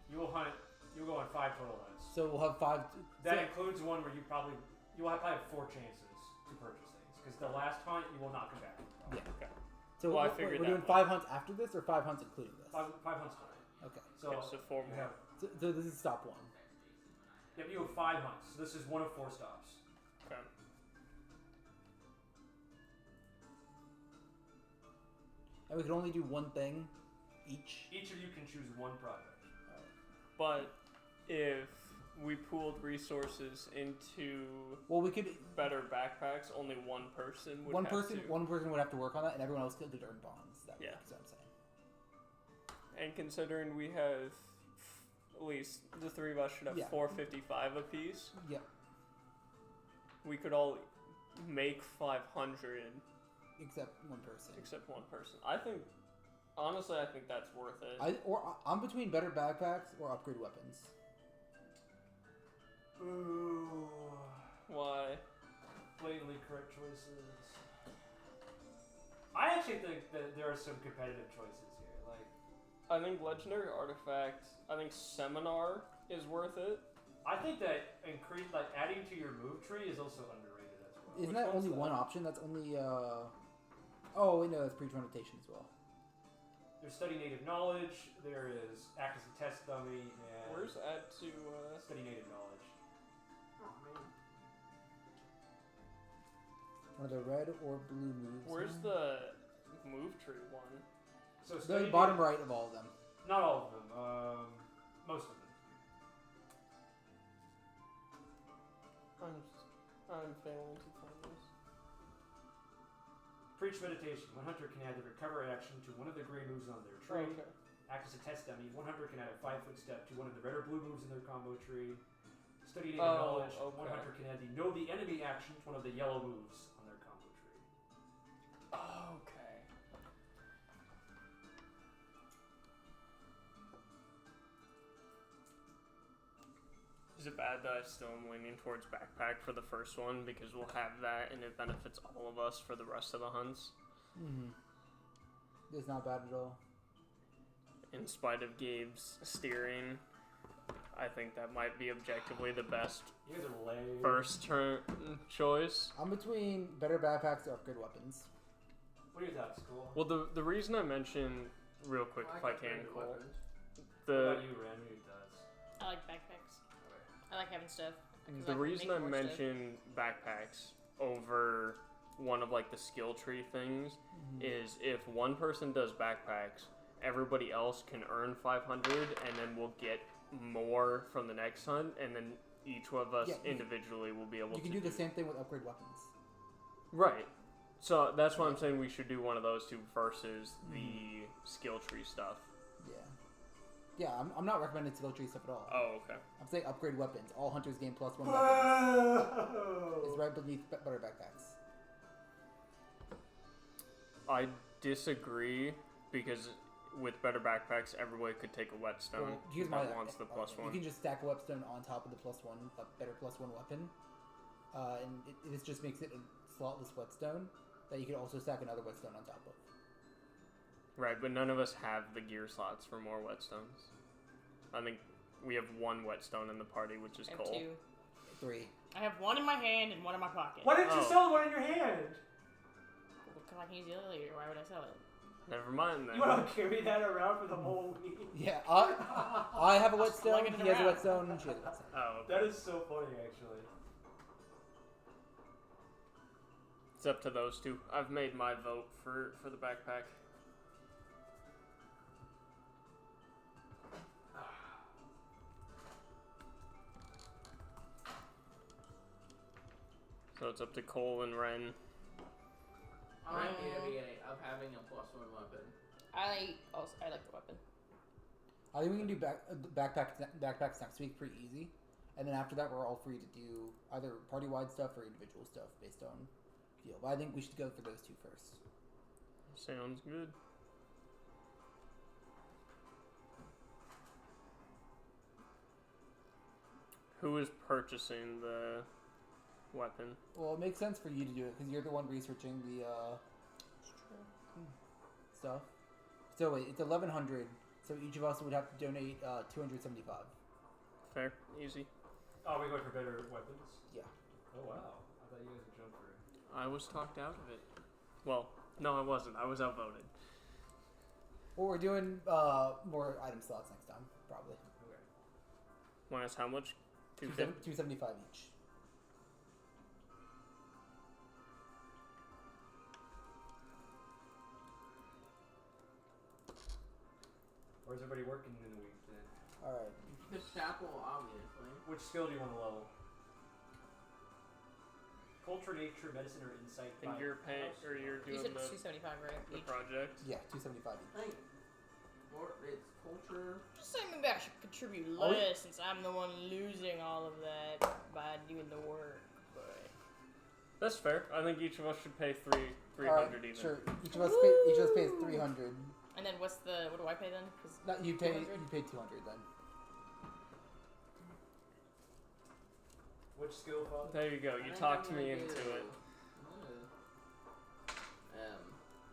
You'll go on 5 total hunts. So we'll have 5... That includes one where you'll probably have 4 chances to purchase things. Because the last hunt, you will not come back. Yeah. Okay. So Well, I we're figured doing that 5 hunts after this, or 5 hunts including this? 5 hunts total. Okay. So, Okay, so 4 you more. have, So this is stop 1. you have 5 hunts. So this is one of 4 stops. Okay. And we can only do one thing each. Each of you can choose one project. But if we pooled resources into Well, we could... better backpacks, only one person would One have person to. would have to work on that, and everyone else could earn bonds. That Yeah. That's what I'm saying. And considering we have at least the 3 of us should have Yeah. 455 apiece, Yep. we could all make 500 Except one person. except one person. I think, honestly, I think that's worth it. I'm between better backpacks or upgrade weapons. Ooh. Why? Blatantly correct choices. I actually think that there are some competitive choices here. Like, I think legendary artifact. I think seminar is worth it. I think that adding to your move tree is also underrated as well. Isn't Which that one's only that? one option? That's only Oh wait, no, that's pre-tronitation as well. There's study native knowledge. There is act as a test dummy. And Where's add to? study native knowledge? Oh man. One of the red or blue moves. Where's the move tree one? So The bottom right of all of them. Not all of them. Most of them. I'm failing to find this. Preach meditation. One hunter can add the recover action to one of the gray moves on their tree. Okay. Act as a test dummy. One hunter can add a 5-foot step to one of the red or blue moves in their combo tree. Study native Oh, knowledge. One okay. hunter can add the know the enemy action to one of the yellow moves on their combo tree. Okay. Is it bad that I still am leaning towards backpack for the first one because we'll have that and it benefits all of us for the rest of the hunts? Mm-hmm. It's not bad at all. In spite of Gabe's steering, I think that might be objectively the best You guys are lame. first turn choice. I'm between better backpacks or upgrade weapons. What are your thoughts, Cole? Well, the reason I mentioned real quick, if I can, Cole, What the about you, Ren? What are your thoughts? I like backpacks. I like having stuff. 'cause the can reason make I more stuff. mentioned backpacks over one of like the skill tree things is if one person does backpacks, everybody else can earn 500, and then we'll get more from the next hunt, and then each of us Yeah, individually will be able You to can do the same thing with upgrade weapons. Right. So that's why I'm saying we should do one of those two versus the skill tree stuff. Yeah. Yeah, I'm not recommending skill tree stuff at all. Oh, okay. I'm saying upgrade weapons. All hunters gain +1 weapons. It's Whoa! right beneath better backpacks. I disagree because with better backpacks, everybody could take a whetstone Well, here's my that wants the +1. You can just stack a whetstone on top of the +1, a better +1 weapon, and this just makes it a slotless whetstone that you can also stack another whetstone on top of. Right, but none of us have the gear slots for more whetstones. I think we have one whetstone in the party, which is I have Cole. 2. 3. I have 1 in my hand and 1 in my pocket. Why didn't you Oh. sell the one in your hand? Because I can use the other later. Why would I sell it? Never mind then. You want to carry that around for the whole week? Yeah, I have a whetstone, lugging it he has a around. whetstone, and she has a whetstone. Oh, okay. That is so funny, actually. It's up to those two. I've made my vote for the backpack. So it's up to Cole and Ren. I like the idea of having a +1 weapon. I like the weapon. I think we can do backpacks next week pretty easy, and then after that we're all free to do either party-wide stuff or individual stuff based on deal. But I think we should go for those two first. Sounds good. Who is purchasing the weapon? Well, it makes sense for you to do it because you're the one researching the stuff. So wait, it's 1,100. So each of us would have to donate 275. Fair, easy. Oh, we going for better weapons? Yeah. Oh, wow. I thought you guys would jump for it. I was talked out of it. Well, no, I wasn't. I was outvoted. Well, we're doing more item slots next time, probably. Okay. Minus how much? 250? 275 each. Where's everybody working in the week then? Alright. The chapel, obviously. Which skill do you want to level? Culture, nature, medicine, or insight? And you're paying, or you're You doing said the 275, right? the Each. project. Yeah, 275 each. I think it's culture. Just saying maybe I should contribute Oh, less since I'm the one losing all of that by doing the work. But That's fair. I think each of us should pay 300 Alright, even. sure. Each of us pays 300. and then what do I pay then? 'Cause No, you pay 200? 200 then. Which skill, Father? There you go. I You think talked I'm me gonna into do- it.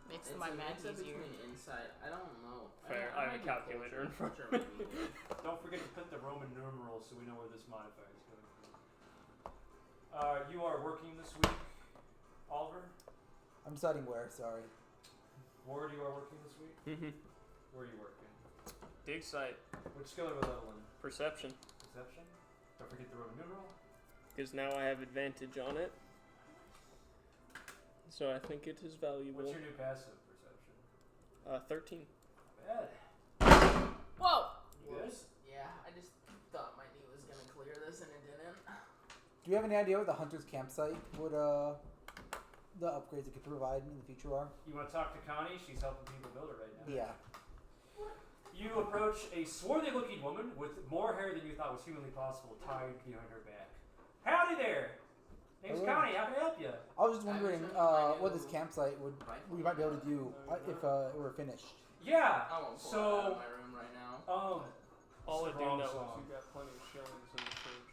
makes It's my a math mix-up easier. between insight. I don't know. Fair, I have a might do calculator in front culture of me. might be good. Don't forget to put the Roman numerals so we know where this modifier is coming from. You are working this week, Oliver. I'm deciding where, sorry. Ward, you are working this week. Mm-hmm. Where are you working? Dig site. Which skill are we leveling? Perception. Perception. Don't forget the Roman numeral. Because now I have advantage on it. So I think it is valuable. What's your new passive perception? 13. Bad. Whoa! You good? Yeah, I just thought my knee was gonna clear this and it didn't. Do you have any idea what the hunter's campsite would, the upgrades it could provide in the future are? You want to talk to Connie? She's helping people build it right now. Yeah. You approach a swarthy-looking woman with more hair than you thought was humanly possible tied behind her back. Howdy there! Name's Hello. Connie. How can I help you? I was just wondering what this campsite we might be able to do if it were finished. Yeah. I won't pull it out So, of my room right now. All I it's the do wrong know song. is you got plenty of shillings in the fridge.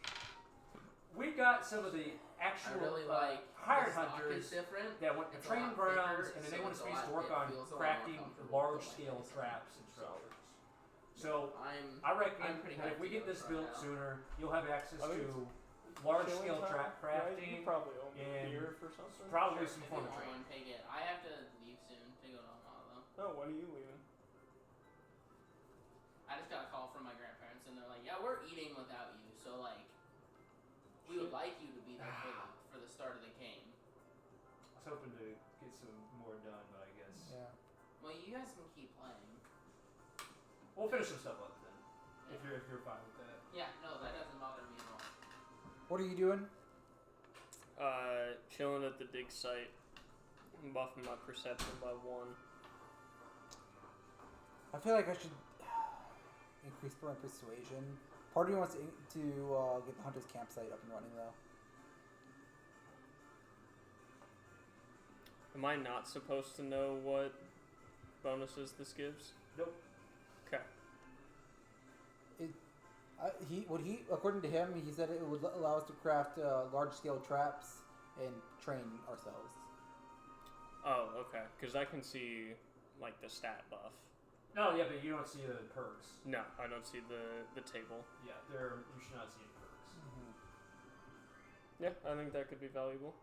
We got some of the I actual really like hired the stock hunters is different. that went to It's a training lot thicker, grounds, and then they so want a it's a space to lot- work it on feels a lot more crafting comfortable large-scale to play. traps and structures. So, I'm I recommend pretty that if we hyped get to this go built try it out. sooner, you'll have access I think to large-scale Shilling trap time, right? You crafting, probably owe me a and beer for something. probably Sure, some if you fun want training. one, take it. I have to leave soon to go to Omaha though. Oh, when are you leaving? I just got a call from my grandparents and they're like, "Yeah, we're eating without you, so like, we would like you to be there for the start of the game." I was hoping to get some more done, but I guess Yeah. Well, you guys can keep playing. we'll finish some stuff up then. If you're fine with that. Yeah, no, that doesn't bother me at all. What are you doing? Chilling at the dig site. I'm buffing my perception by 1. I feel like I should increase my persuasion. Part of me wants to get the hunter's campsite up and running though. Am I not supposed to know what bonuses this gives? Nope. Okay. According to him, he said it would allow us to craft large-scale traps and train ourselves. Oh, okay. Because I can see, like, the stat buff. No, yeah, but you don't see the perks. No, I don't see the table. Yeah, you should not see any perks. Yeah, I think that could be valuable.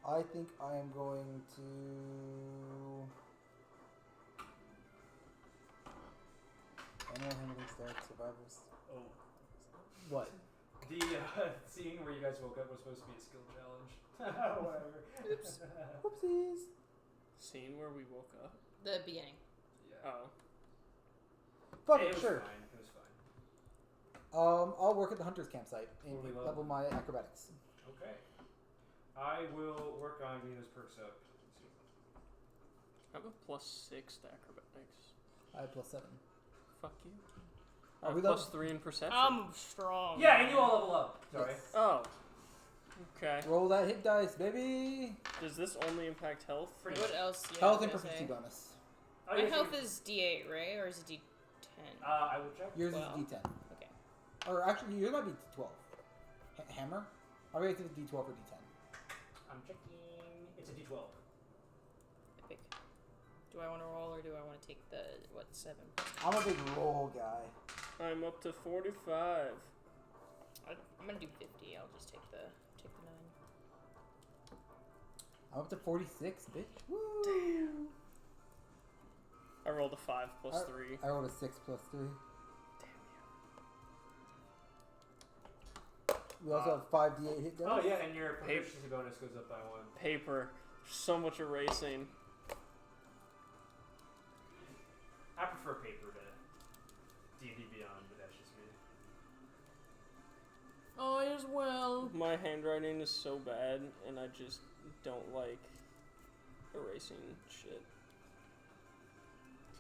I think I am going to. Animal handling starts survivors. Oh. What? The scene where you guys woke up was supposed to be a skill challenge. Whatever. Oops. Whoopsies. Scene where we woke up? The beginning. Yeah. Oh. Fuck Hey, it, it was sure. fine. It was fine. I'll work at the hunter's campsite and Totally level my acrobatics. Okay. I will work on getting those perks up. I have a +6 to acrobatics. I have +7. Fuck you. Are we plus 3 in perception. I'm strong. Yeah, and you all level up. Sorry. Yes. Oh. Okay. Roll that hit dice, baby. Does this only impact health? Pretty What much. else? Yeah, Health I and was gonna proficiency say. bonus. Oh, My yes, health you- is D8, right? Or is it D10? I will check. Yours Well. is D10. Okay. Or actually, yours might be D12. Hammer? I'll rate it D12 or D10. I'm checking. It's a D12. Epic. Do I want to roll or do I want to take the, 7? I'm a big roll guy. I'm up to 45. I'm going to do 50. I'll just take the 9. I'm up to 46, bitch. Woo! I rolled a 5 plus 3. I rolled a 6 plus 3. We also have 5d8 hit dice. Oh yeah, and your proficiency bonus goes up by 1. Paper. So much erasing. I prefer paper to D&D Beyond, but that's just me. I as well. My handwriting is so bad, and I just don't like erasing shit.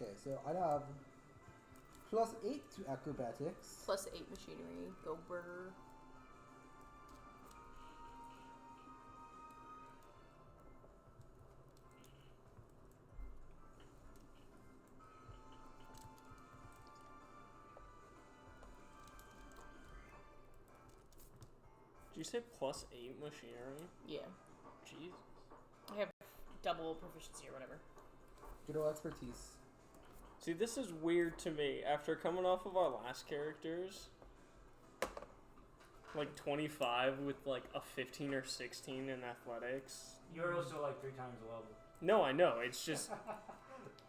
Okay, so I have plus 8 to acrobatics. Plus 8 machinery. Go burger. Did you say plus 8 machinery? Yeah. Jeez. I have double proficiency or whatever. Good old expertise. See, this is weird to me. After coming off of our last characters, like 25 with like a 15 or 16 in athletics. You're also like 3 times the level. No, I know. It's just,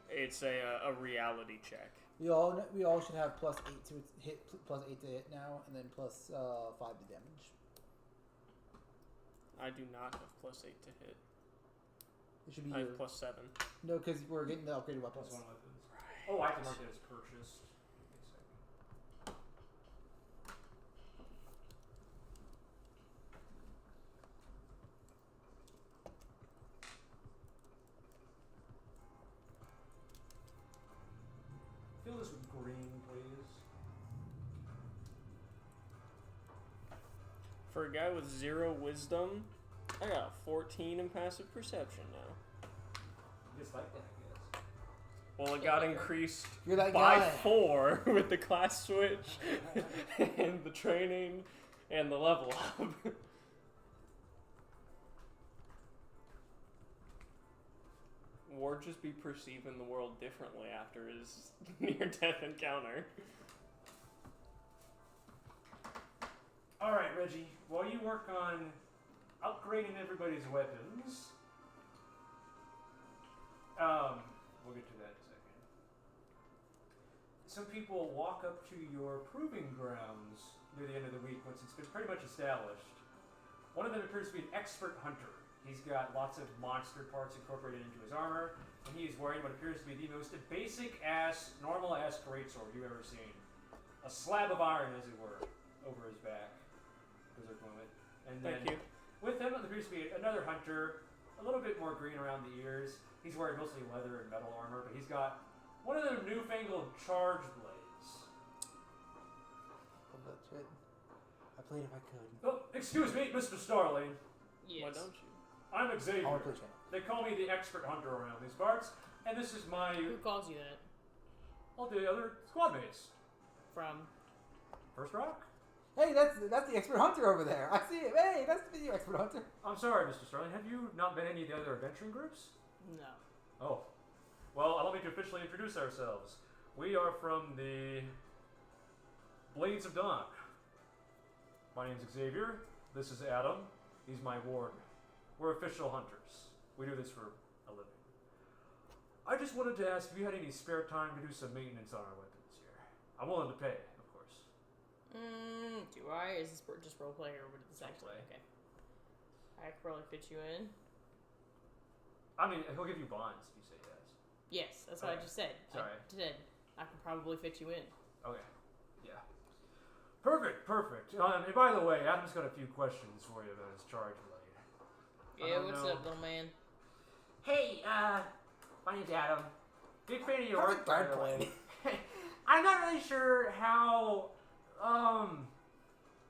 it's a reality check. We all should have plus 8 to hit, plus 8 to hit now, and then plus 5 to damage. I do not have plus 8 to hit. It should be I your, have plus 7. no, because we're getting the upgraded weapons. Plus 1 weapons. Oh, I have to mark it as purchased. Give me a second. Fill this with green, please. For a guy with 0 wisdom, I got 14 in passive perception now. Just like that, I guess. Well, it got increased You're that by guy. 4 with the class switch and the training and the level up. Or just be perceiving the world differently after his near-death encounter. Alright, Reggie, while you work on upgrading everybody's weapons, we'll get to that in a second. Some people walk up to your proving grounds near the end of the week once it's been pretty much established. One of them appears to be an expert hunter. He's got lots of monster parts incorporated into his armor, and he is wearing what appears to be the most basic-ass, normal-ass greatsword you've ever seen. A slab of iron, as it were, over his back. Wizard moment. And then Thank you. with him, there appears to be another hunter, a little bit more green around the ears. He's wearing mostly leather and metal armor, but he's got one of them newfangled charge blades. Love that shit. I played if I could. Oh, excuse me, Mr. Starling. Yes. Why don't you? I'm I Xavier. want to play channel. They call me the expert hunter around these parts, and this is my Who calls you that? all the other squad mates. From? First Rock? Hey, that's the expert hunter over there. I see him. Hey, nice to meet you, expert hunter. I'm sorry, Mr. Starling. Have you not been any of the other adventuring groups? No. Oh. Well, allow me to officially introduce ourselves. We are from the Blades of Dawn. My name's Xavier. This is Adam. He's my ward. We're official hunters. We do this for a living. I just wanted to ask if you had any spare time to do some maintenance on our weapons here. I'm willing to pay, of course. Do I? Is this just roleplay or what is this actually? Okay. I could probably fit you in. I mean, he'll give you bonds if you say yes. Yes, that's what I Okay. just said. Sorry. I did. I could probably fit you in. Okay. Yeah. Perfect. And by the way, Adam's got a few questions for you about his charge blade. Yeah, don't what's know. up, little man? Hey, my name's Adam. Big fan of your How's work, it by guard the way. I'm not really sure how.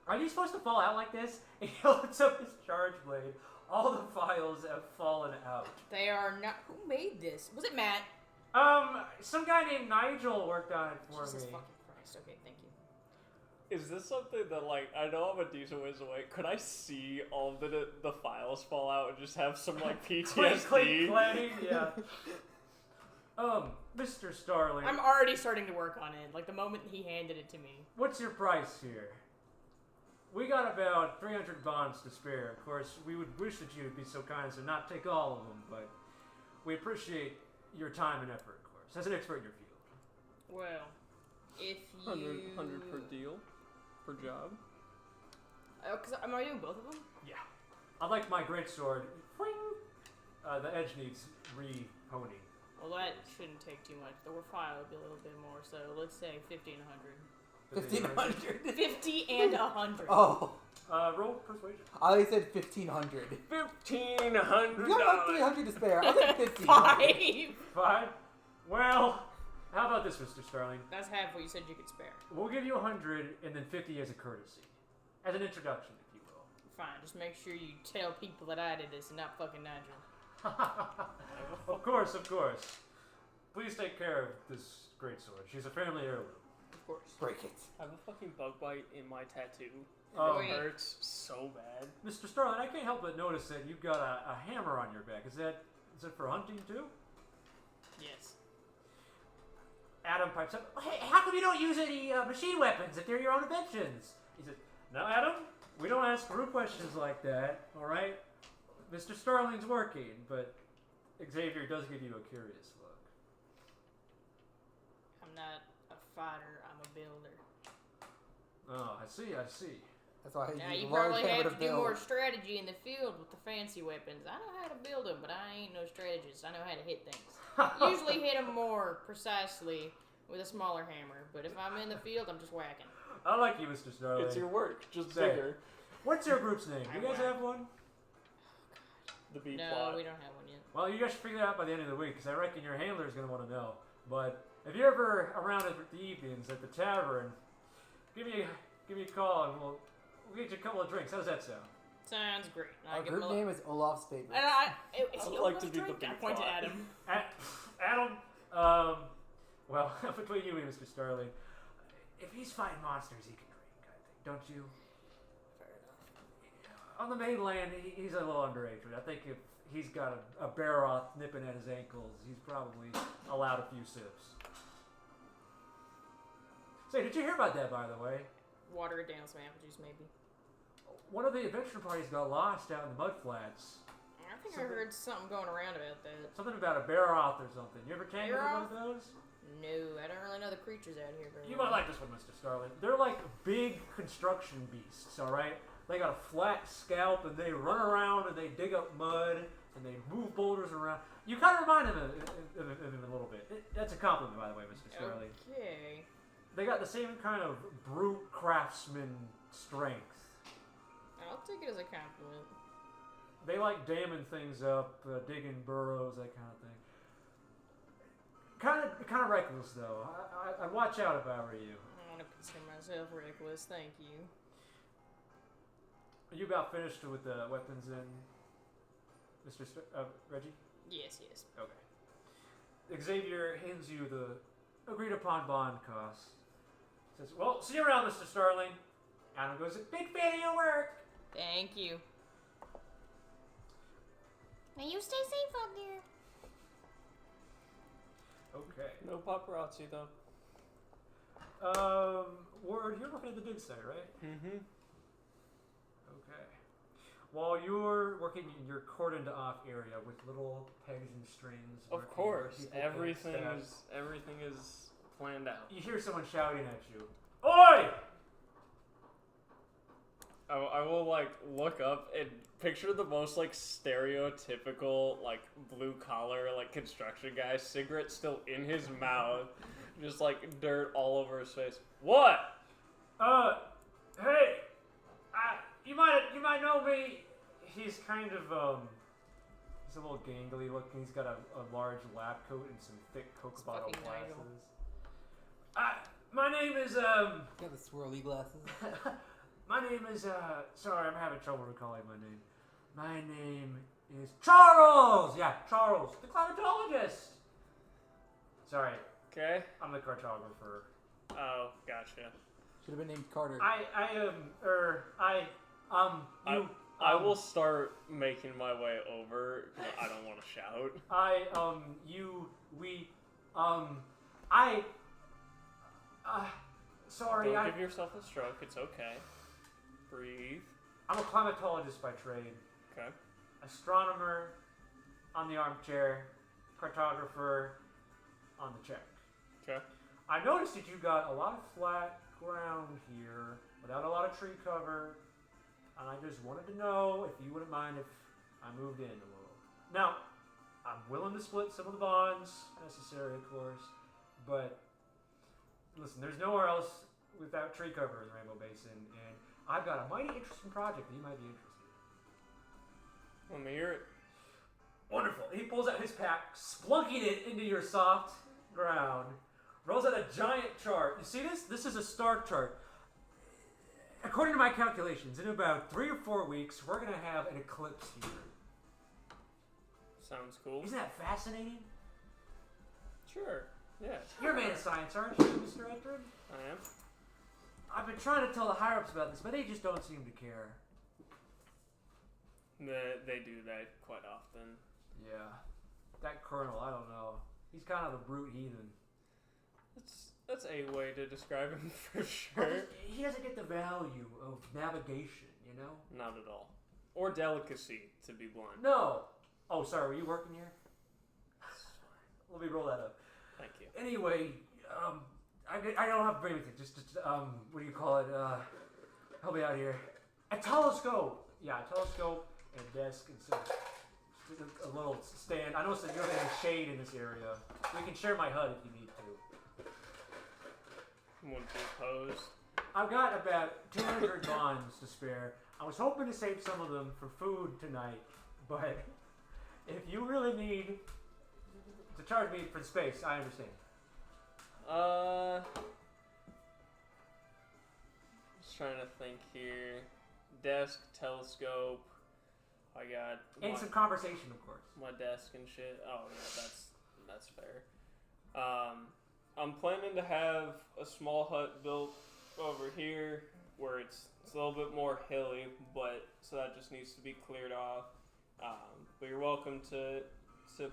Are you supposed to fall out like this? And he lifts up his charge blade. All the files have fallen out. They are not. Who made this? Was it Matt? Some guy named Nigel worked on it for Jesus me. fucking Christ. Okay, thank you. Is this something that, like, I know I'm a decent ways away. Could I see all of the files fall out and just have some, like, PTSD? Click, clang, yeah. Mr. Starling. I'm already starting to work on it. Like the moment he handed it to me. What's your price here? We got about 300 bonds to spare. Of course, we would wish that you would be so kind as to not take all of them, but we appreciate your time and effort, of course, as an expert in your field. Well, if you 100 per deal, per job. Oh, cause am I doing both of them? Yeah. I'd like my greatsword. The edge needs re-honing. Well, that shouldn't take too much. The file would be a little bit more, so let's say 50 and 100. 1,500. 50 and 100. Oh, Roll persuasion. I said 1,500. $1,500. We got about 300 to spare. I'll take 50. 5? Well, how about this, Mr. Starling? That's half what you said you could spare. We'll give you 100 and then 50 as a courtesy. As an introduction, if you will. Fine, just make sure you tell people that I did this and not fucking Nigel. Of course, of course. Please take care of this greatsword. She's a family heirloom. Of course. Break it. I have a fucking bug bite in my tattoo. Oh. It hurts so bad. Mr. Starling, I can't help but notice that you've got a hammer on your back. Is that for hunting too? Yes. Adam pipes up. Hey, how come you don't use any machine weapons if they're your own inventions? He said, "No, Adam, we don't ask rude questions like that. All right, Mr. Starling's working, but Xavier does give you a curious look." I'm not a fighter, I'm a builder. Oh, I see. That's why Now, I use you a large probably hammer have to to do build. more strategy in the field with the fancy weapons. I know how to build them, but I ain't no strategist. I know how to hit things. Usually hit them more precisely with a smaller hammer, but if I'm in the field, I'm just whacking. I like you, Mr. Starling. It's your work, just Say. bigger. What's your group's name? You guys have one? The B No, plot. we don't have one yet. Well, you guys should figure that out by the end of the week, because I reckon your handler's going to want to know. But if you're ever around at the evenings at the tavern, give me a call and we'll get you a couple of drinks. How does that sound? Sounds great. I Our give him group a name is Olaf's favorite. And is I he would like to Olaf's be the drink? I big point to pot. Adam. Adam, well, between you and Mr. Starling, if he's fighting monsters, he can drink, I think, don't you? Fair enough. On the mainland, he's a little underage, but I think if he's got a Baroth nipping at his ankles, he's probably allowed a few sips. Say, did you hear about that, by the way? Water it down, some apple juice, maybe. One of the adventure parties got lost out in the mudflats. I think I heard something going around about that. Something about a Baroth or something. You ever tangled with one Baroth? of those? No, I don't really know the creatures out here very You well. might like this one, Mr. Starling. They're like big construction beasts, alright? They got a flat scalp and they run around and they dig up mud and they move boulders around. You kind of remind him of him a little bit. That's a compliment, by the way, Mr. Starling. Okay. They got the same kind of brute craftsman strength. I'll take it as a compliment. They like damming things up, digging burrows, that kind of thing. Kind of reckless, though. I'd watch out if I were you. I want to consider myself reckless, thank you. Are you about finished with the weapons then, Mr. Reggie? Yes. Okay. Xavier hands you the agreed upon bond cost. Says, "Well, see you around, Mr. Starling." Adam goes, "Big fan of your work." Thank you. Now you stay safe out there. Okay. No paparazzi though. Ward, you're working at the dig site, right? Mm-hmm. Okay. While you're working in your cordoned off area with little pegs and strings. Of marking course, where people put staffs, everything is planned out. you hear someone shouting at you. "Oi!" I will like look up and picture the most like stereotypical like blue collar like construction guy, cigarette still in his mouth, just like dirt all over his face. What? Hey, you might know me. He's kind of he's a little gangly looking. He's got a large lab coat and some thick Coke It's bottle fucking glasses. Nigel. My name is Got the swirly glasses. My name is sorry, I'm having trouble recalling my name. My name is Charles. Yeah, Charles, the climatologist. Sorry, Okay. I'm the cartographer. Oh, gotcha. Should have been named Carter. I will start making my way over because I don't want to shout. Sorry, Don't give yourself a stroke. It's okay. Breathe. I'm a climatologist by trade. Okay. Astronomer on the armchair, cartographer on the check. Okay. I noticed that you got a lot of flat ground here without a lot of tree cover, and I just wanted to know if you wouldn't mind if I moved in a little. Now, I'm willing to split some of the bonds, necessary of course, but listen, there's nowhere else without tree cover in the Rainbow Basin, and I've got a mighty interesting project that you might be interested in. Let me hear it. Wonderful. He pulls out his pack, splunking it into your soft ground, rolls out a giant chart. You see this? This is a star chart. According to my calculations, in about 3 or 4 weeks, we're going to have an eclipse here. Sounds cool. Isn't that fascinating? Sure. Yeah. You're a man of science, aren't you, Mr. Edward? I am. I've been trying to tell the higher-ups about this, but they just don't seem to care. They do that quite often. Yeah. That colonel, I don't know. He's kind of a brute heathen. That's a way to describe him for sure. He doesn't get the value of navigation, you know? Not at all. Or delicacy, to be blunt. No. Oh, sorry, were you working here? Let me roll that up. Thank you. Anyway, I don't have to bring anything. Just what do you call it? Help me out here. A telescope. Yeah, a telescope and a desk and some a little stand. I noticed that you don't have any shade in this area. We can share my HUD if you need to. Wouldn't be opposed. I've got about 200 bonds to spare. I was hoping to save some of them for food tonight, but if you really need to charge me for the space, I understand. Just trying to think here. Desk, telescope. I got And some conversation, of course. my desk and shit. Oh yeah, that's fair. I'm planning to have a small hut built over here where it's a little bit more hilly, but so that just needs to be cleared off. But you're welcome to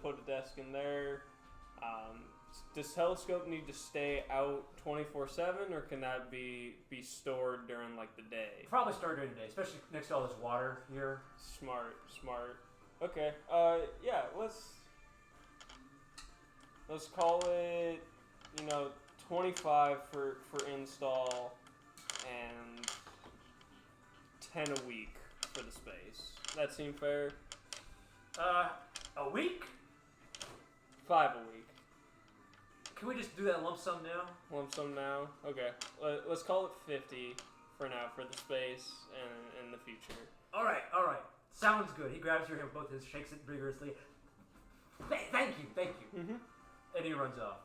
put a desk in there. Does telescope need to stay out 24/7, or can that be stored during like the day? Probably start during the day, especially next to all this water here. Smart. Okay. Yeah. Let's call it, 25 for install and 10 a week for the space. That seem fair? A week? 5 a week. Can we just do that lump sum now? Lump sum now? Okay. Let's call it 50 for now for the space and in the future. All right. Sounds good. He grabs your hand with both his, shakes it vigorously. Thank you. Mm-hmm. And he runs off.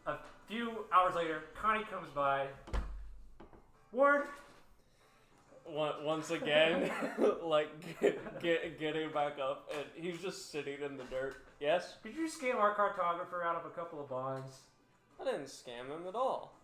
A few hours later, Connie comes by. Ward. Once again, like getting back up, and he's just sitting in the dirt. Yes? Could you scam our cartographer out of a couple of bonds? I didn't scam him at all.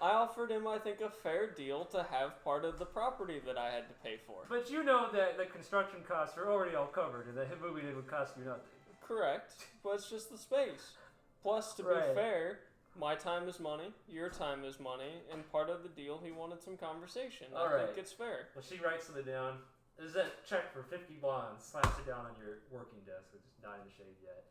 I offered him, I think, a fair deal to have part of the property that I had to pay for. But you know that the construction costs are already all covered, and that him moving in would cost you nothing. Correct, but it's just the space. Plus, to be fair, my time is money, your time is money, and part of the deal, he wanted some conversation. I think it's fair. Well, she writes something down. There's that check for 50 bonds. Slaps it down on your working desk, which is not in the shade yet.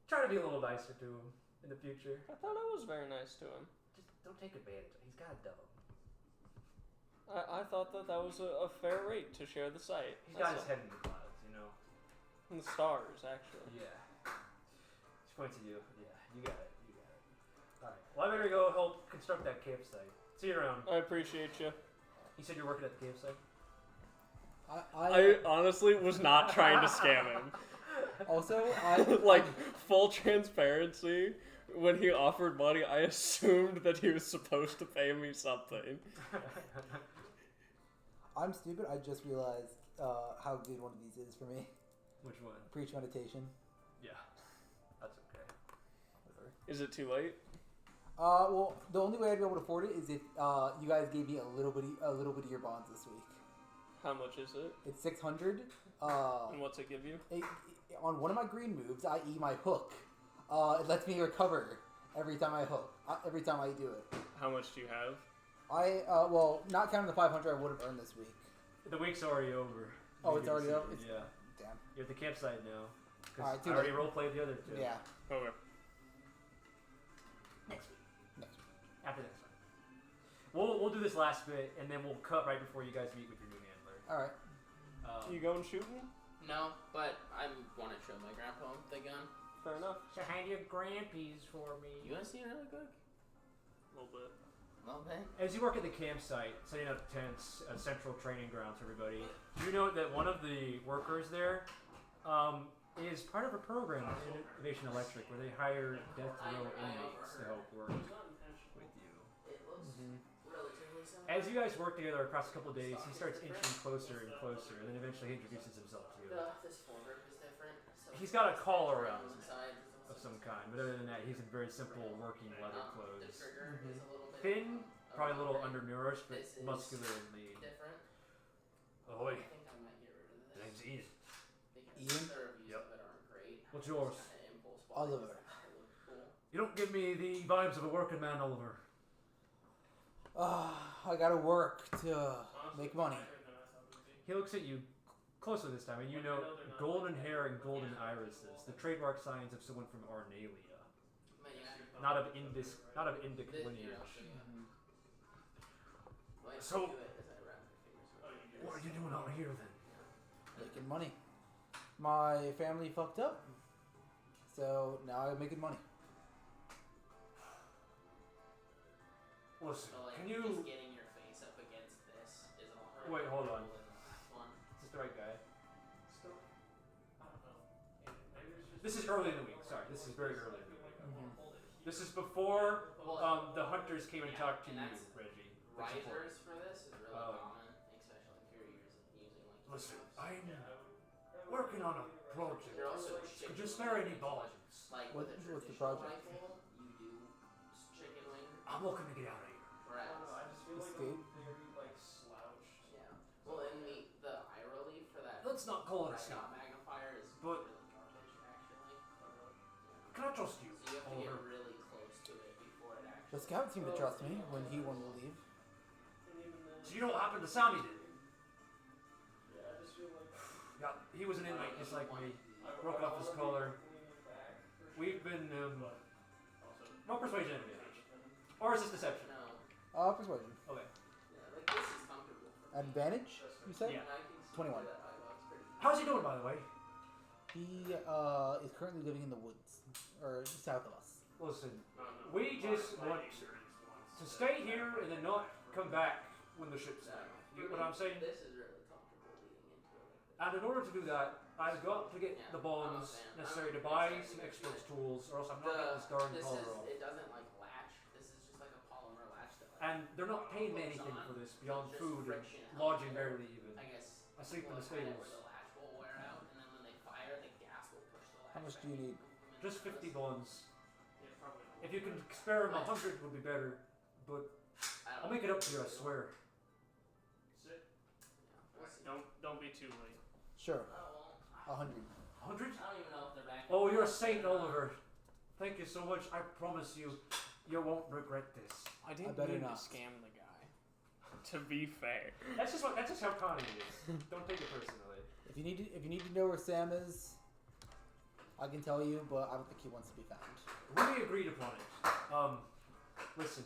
Try to be a little nicer to him in the future. I thought I was very nice to him. Just don't take advantage. He's got a dub. I thought that was a fair rate to share the site. He's got his head in the clouds, you know. In the stars, actually. Yeah. She points at you. Yeah, you got it. Alright. Well, I better go help construct that campsite. See you around. I appreciate you. You said you're working at the campsite? I honestly was not trying to scam him. Also, like, full transparency, when he offered money, I assumed that he was supposed to pay me something. I'm stupid. I just realized how good one of these is for me. Which one? Preach meditation. Yeah. That's okay. Whatever. Is it too late? Well, the only way I'd be able to afford it is if you guys gave me a little bit of your bonds this week. How much is it? It's 600. And what's it give you? On one of my green moves, i.e. my hook, it lets me recover every time I hook. Every time I do it. How much do you have? Well, not counting the 500 I would have earned this week. The week's already over. Oh, it's already over? Yeah. Damn. You're at the campsite now. Alright, I already roleplayed the other two. Yeah. Okay. Next week. Next week. After next week. We'll do this last bit, and then we'll cut right before you guys meet with your new handler. Alright. You going shooting? No, but I want to show my grandpa the gun. Fair enough. So hand your grampies for me. You want to see it really quick? A little bit. Well, then. As you work at the campsite, setting up tents, a central training ground for everybody, you know that one of the workers there is part of a program at Innovation Electric where they hire death row inmates to help work with you. It looks relatively similar. As you guys work together across a couple of days, he starts inching closer and closer, and then eventually he introduces himself to you. This foregrip is different. So He's got a collar around inside of some kind, but other than that, he's in very simple working leather the clothes. trigger is a little bit Thin, probably a little undernourished, but This is muscular and lean. different. Ahoy, I think I might get rid of the this. name's Ian. Because Ian? the reviews Yep. of it aren't great. What's yours? Kinda impulse buy. Oliver. It looked cool. You don't give me the vibes of a working man, Oliver. I gotta work to make money. He looks at you closely this time, and you know golden hair and golden irises, the trademark signs of someone from Arnalia, But yeah. not of Indic This, lineage. here, I'll show you. Like, So- do it as I wrap my fingers around it. What are you doing out here then? Making money. My family fucked up, so now I'm making money. Listen, So, like, can just you? getting your face up against this is all Wait, hold on. in the last one. Is this the right guy? This is early in the week. Sorry, this is very early in the week. This is before the hunters came and talked to and you, that's Reggie. Risers for this is really Oh. common, especially if you're using like. Listen, heroes. I'm working on a project. You're also Could you chicken spare any wing. bonds? Like What- with a what's the traditional project? rifle, you do chicken wing. I'm looking to get out of here. Whereas, Escape. yeah. Well, in the eye relief for that Let's not call it a red scout. dot magnifier is But- really garbage, actually. Yeah. Can I trust you, So you have to get Oliver? really close to it before it actually. The scout seemed to trust me when he wanted to leave. So you know what happened to Sammy did? Yeah, he was an inmate just like me. Broke off his collar. We've been, no persuasion advantage. Or is this deception? No. Persuasion. Okay. Yeah, like this is comfortable for me. Advantage, you said? Yeah. And I can see 21. that $5 pretty How's he doing, by the way? He is currently living in the woods, or south of us. Listen, we just want to stay here and then not come back when the ship's down. You get what I'm saying? This is really comfortable leading into it. And in order to do that, I've got to get the bonds necessary to buy some expert's tools, or else I'm not getting this darn This collar is, off. it doesn't like latch. This is just like a polymer latch that like, And they're not paying me anything for this beyond Just food and friction lodging elsewhere. barely even. I guess. I sleep in the will kind of stables. where the latch will wear out, and then when they fire, the gas will push the latch. How much back do you in need? and boom, and Just then 50 this- bonds. If you can spare him 100 would be better, but I I'll don't make it up to you, I swear. yeah, we'll see. Don't be too late. Sure, Oh, well, 100. 100? I don't even know if they're back. Oh, you're a saint, Oliver. Thank you so much. I promise you, you won't regret this. I didn't better mean not. to scam the guy. To be fair. That's just how conning it is. Don't take it personally. If you need to know where Sam is, I can tell you, but I don't think he wants to be found. We agreed upon it. Listen.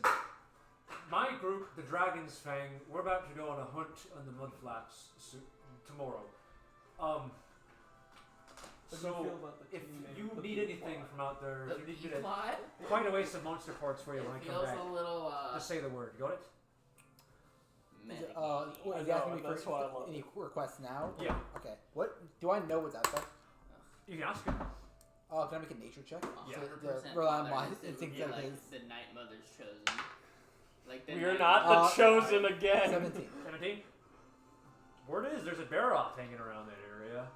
My group, the Dragon's Fang, we're about to go on a hunt on the mudflats tomorrow. So, if you need anything from out there, if you need me to plot find away some monster parts for you when I it come feels back, a little just say the word. Got it? Is it, meta-gamey. what, is he I know, asking me that's for why I love any requests now? Yeah. Okay. What do I know what's out there? You can ask him. Can I make a nature check? 100% rely on my father, this would instincts be of like his. the Night Mother's chosen. Like the We are Night not Mother- the chosen again. 17. 17. Word is there's a bear off hanging around that area.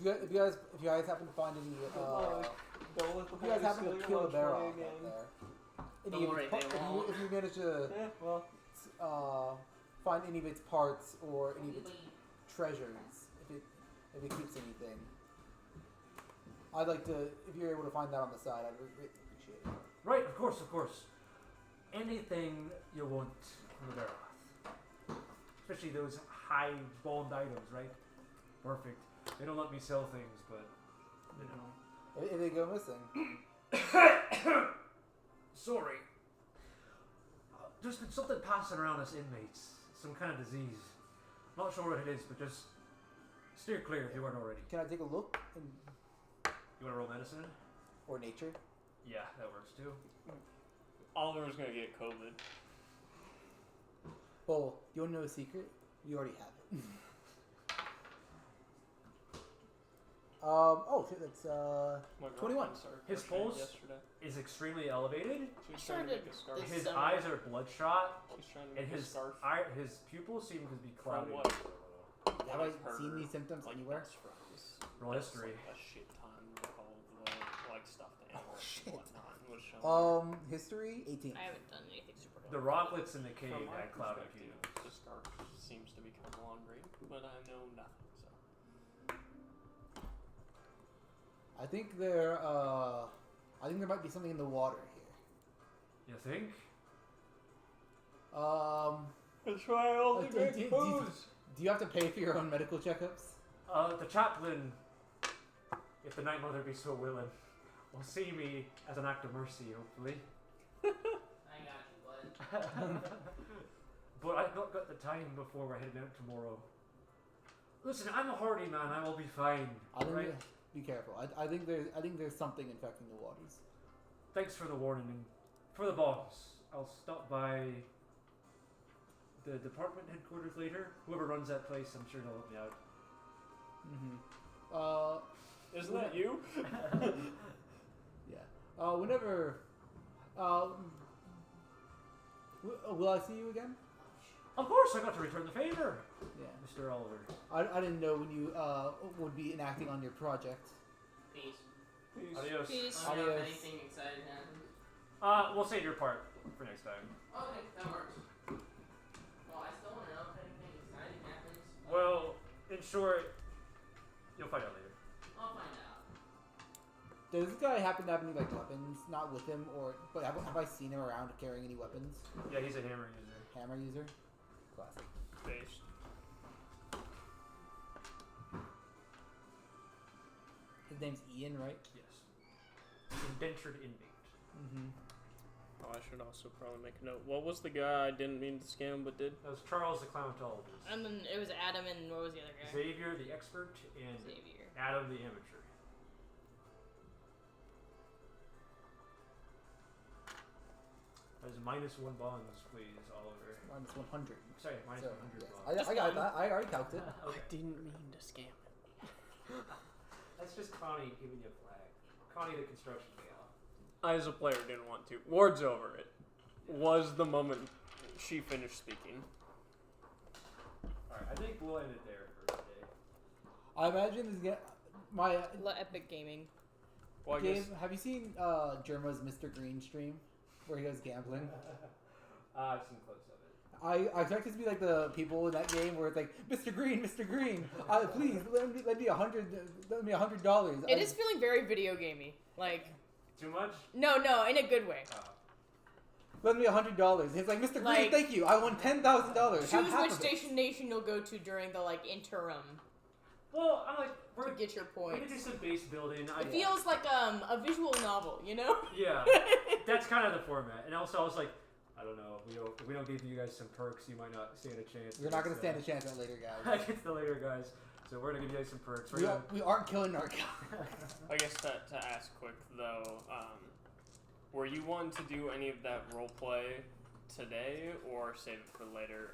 If you guys happen to find any, Don't let the if you guys happen to kill a bear off out again. there, Don't worry, they won't. if you manage to Yeah, well, find any of its parts or any of its treasures, if it keeps anything, I'd like to. If you're able to find that on the side, I'd greatly appreciate it. Right, of course. Anything you want from the bear off. Especially those high boned items, right? Perfect. They don't let me sell things, but you know. If they go missing, Sorry. There's been something passing around us inmates. Some kind of disease. Not sure what it is, but just steer clear if you weren't already. can I take a look in, You want to roll medicine? or nature? Yeah, that works too. Oliver's gonna get COVID. Well, you want to know a secret? You already have it. Oh shit, that's My 21. girlfriend started His crocheting pulse? yesterday. Is extremely elevated. She's I trying to started make a scarf. this His summer. eyes are bloodshot, She's trying to and make a his scarf. his pupils seem to be From clouded. what? Have One I of her, seen these symptoms like, anywhere? best friends. Roll That's, history. like, a shit ton of all the like stuffed animals shit. and whatnot. And was showing History 18. I haven't done anything super. The rocklets in the cave From my had clouded perspective, pupils. the scarf seems to be coming along great, but I know nothing. So I think there might be something in the water here. You think? that's why I only do- make do- booze. Do you have to pay for your own medical checkups? The chaplain, if the Night Mother be so willing, will see me as an act of mercy, hopefully. I got you, bud. But I've not got the time before we're heading out tomorrow. Listen, I'm a hardy man. I will be fine. I think Right? be careful. I think there's something infecting the waters. Thanks for the warning. And for the bombs, I'll stop by the department headquarters later. Whoever runs that place, I'm sure they'll help me out. Isn't that you? Yeah. Whenever. Will I see you again? Of course, I got to return the favor, Yeah. Mr. Oliver. I didn't know when you would be enacting on your project. Peace. Adios. Peace. I don't know if Adios. anything exciting happens. We'll save your part for next time. Okay, that works. Well, I still want to know if anything exciting happens. Well, in short, you'll find out later. I'll find out. Does this guy happen to have any like weapons? Not with him, but have I seen him around carrying any weapons? Yeah, he's a hammer user. Hammer user. Classic. Based. His name's Ian, right? Yes. Indentured inmate. Mm-hmm. Oh, I should also probably make a note. What was the guy I didn't mean to scam but did? That was Charles the Climatologist. And then it was Adam and what was the other guy? Xavier the expert and Xavier. Adam the amateur. That is -1 bonds, please, Oliver. Minus 100. Sorry, minus So, 100 yes. bonds. I got that. I already counted. I didn't mean to scam it. That's just Connie giving you a flag. Connie the construction gal. I, as a player, didn't want to. Words over it. Was the moment she finished speaking. Alright, I think we'll end it there for today. I imagine this my Epic Gaming. Well, I game. guess Have you seen Germa's Mr. Green stream where he goes gambling? I've seen clips of it. I expect it to be like the people in that game where it's like, Mr. Green, please lend me $100. It is feeling very video gamey. Like, Too much? no, in a good way. Lend me $100. It's like, Mr. Green, Like, thank you. I won $10,000. Choose which station nation you'll go to during the like interim Well, I'm like, to get your we points. could do some base building. It feels like a visual novel, you know? Yeah, that's kind of the format. And also, I was like, I don't know. If we don't give you guys some perks, you might not stand a chance. You're not going to stand a against chance at later, guys. against the later guys. So we're gonna give you guys some perks. We aren't killing our guys. I guess to ask quick though, were you wanting to do any of that role play today or save it for later?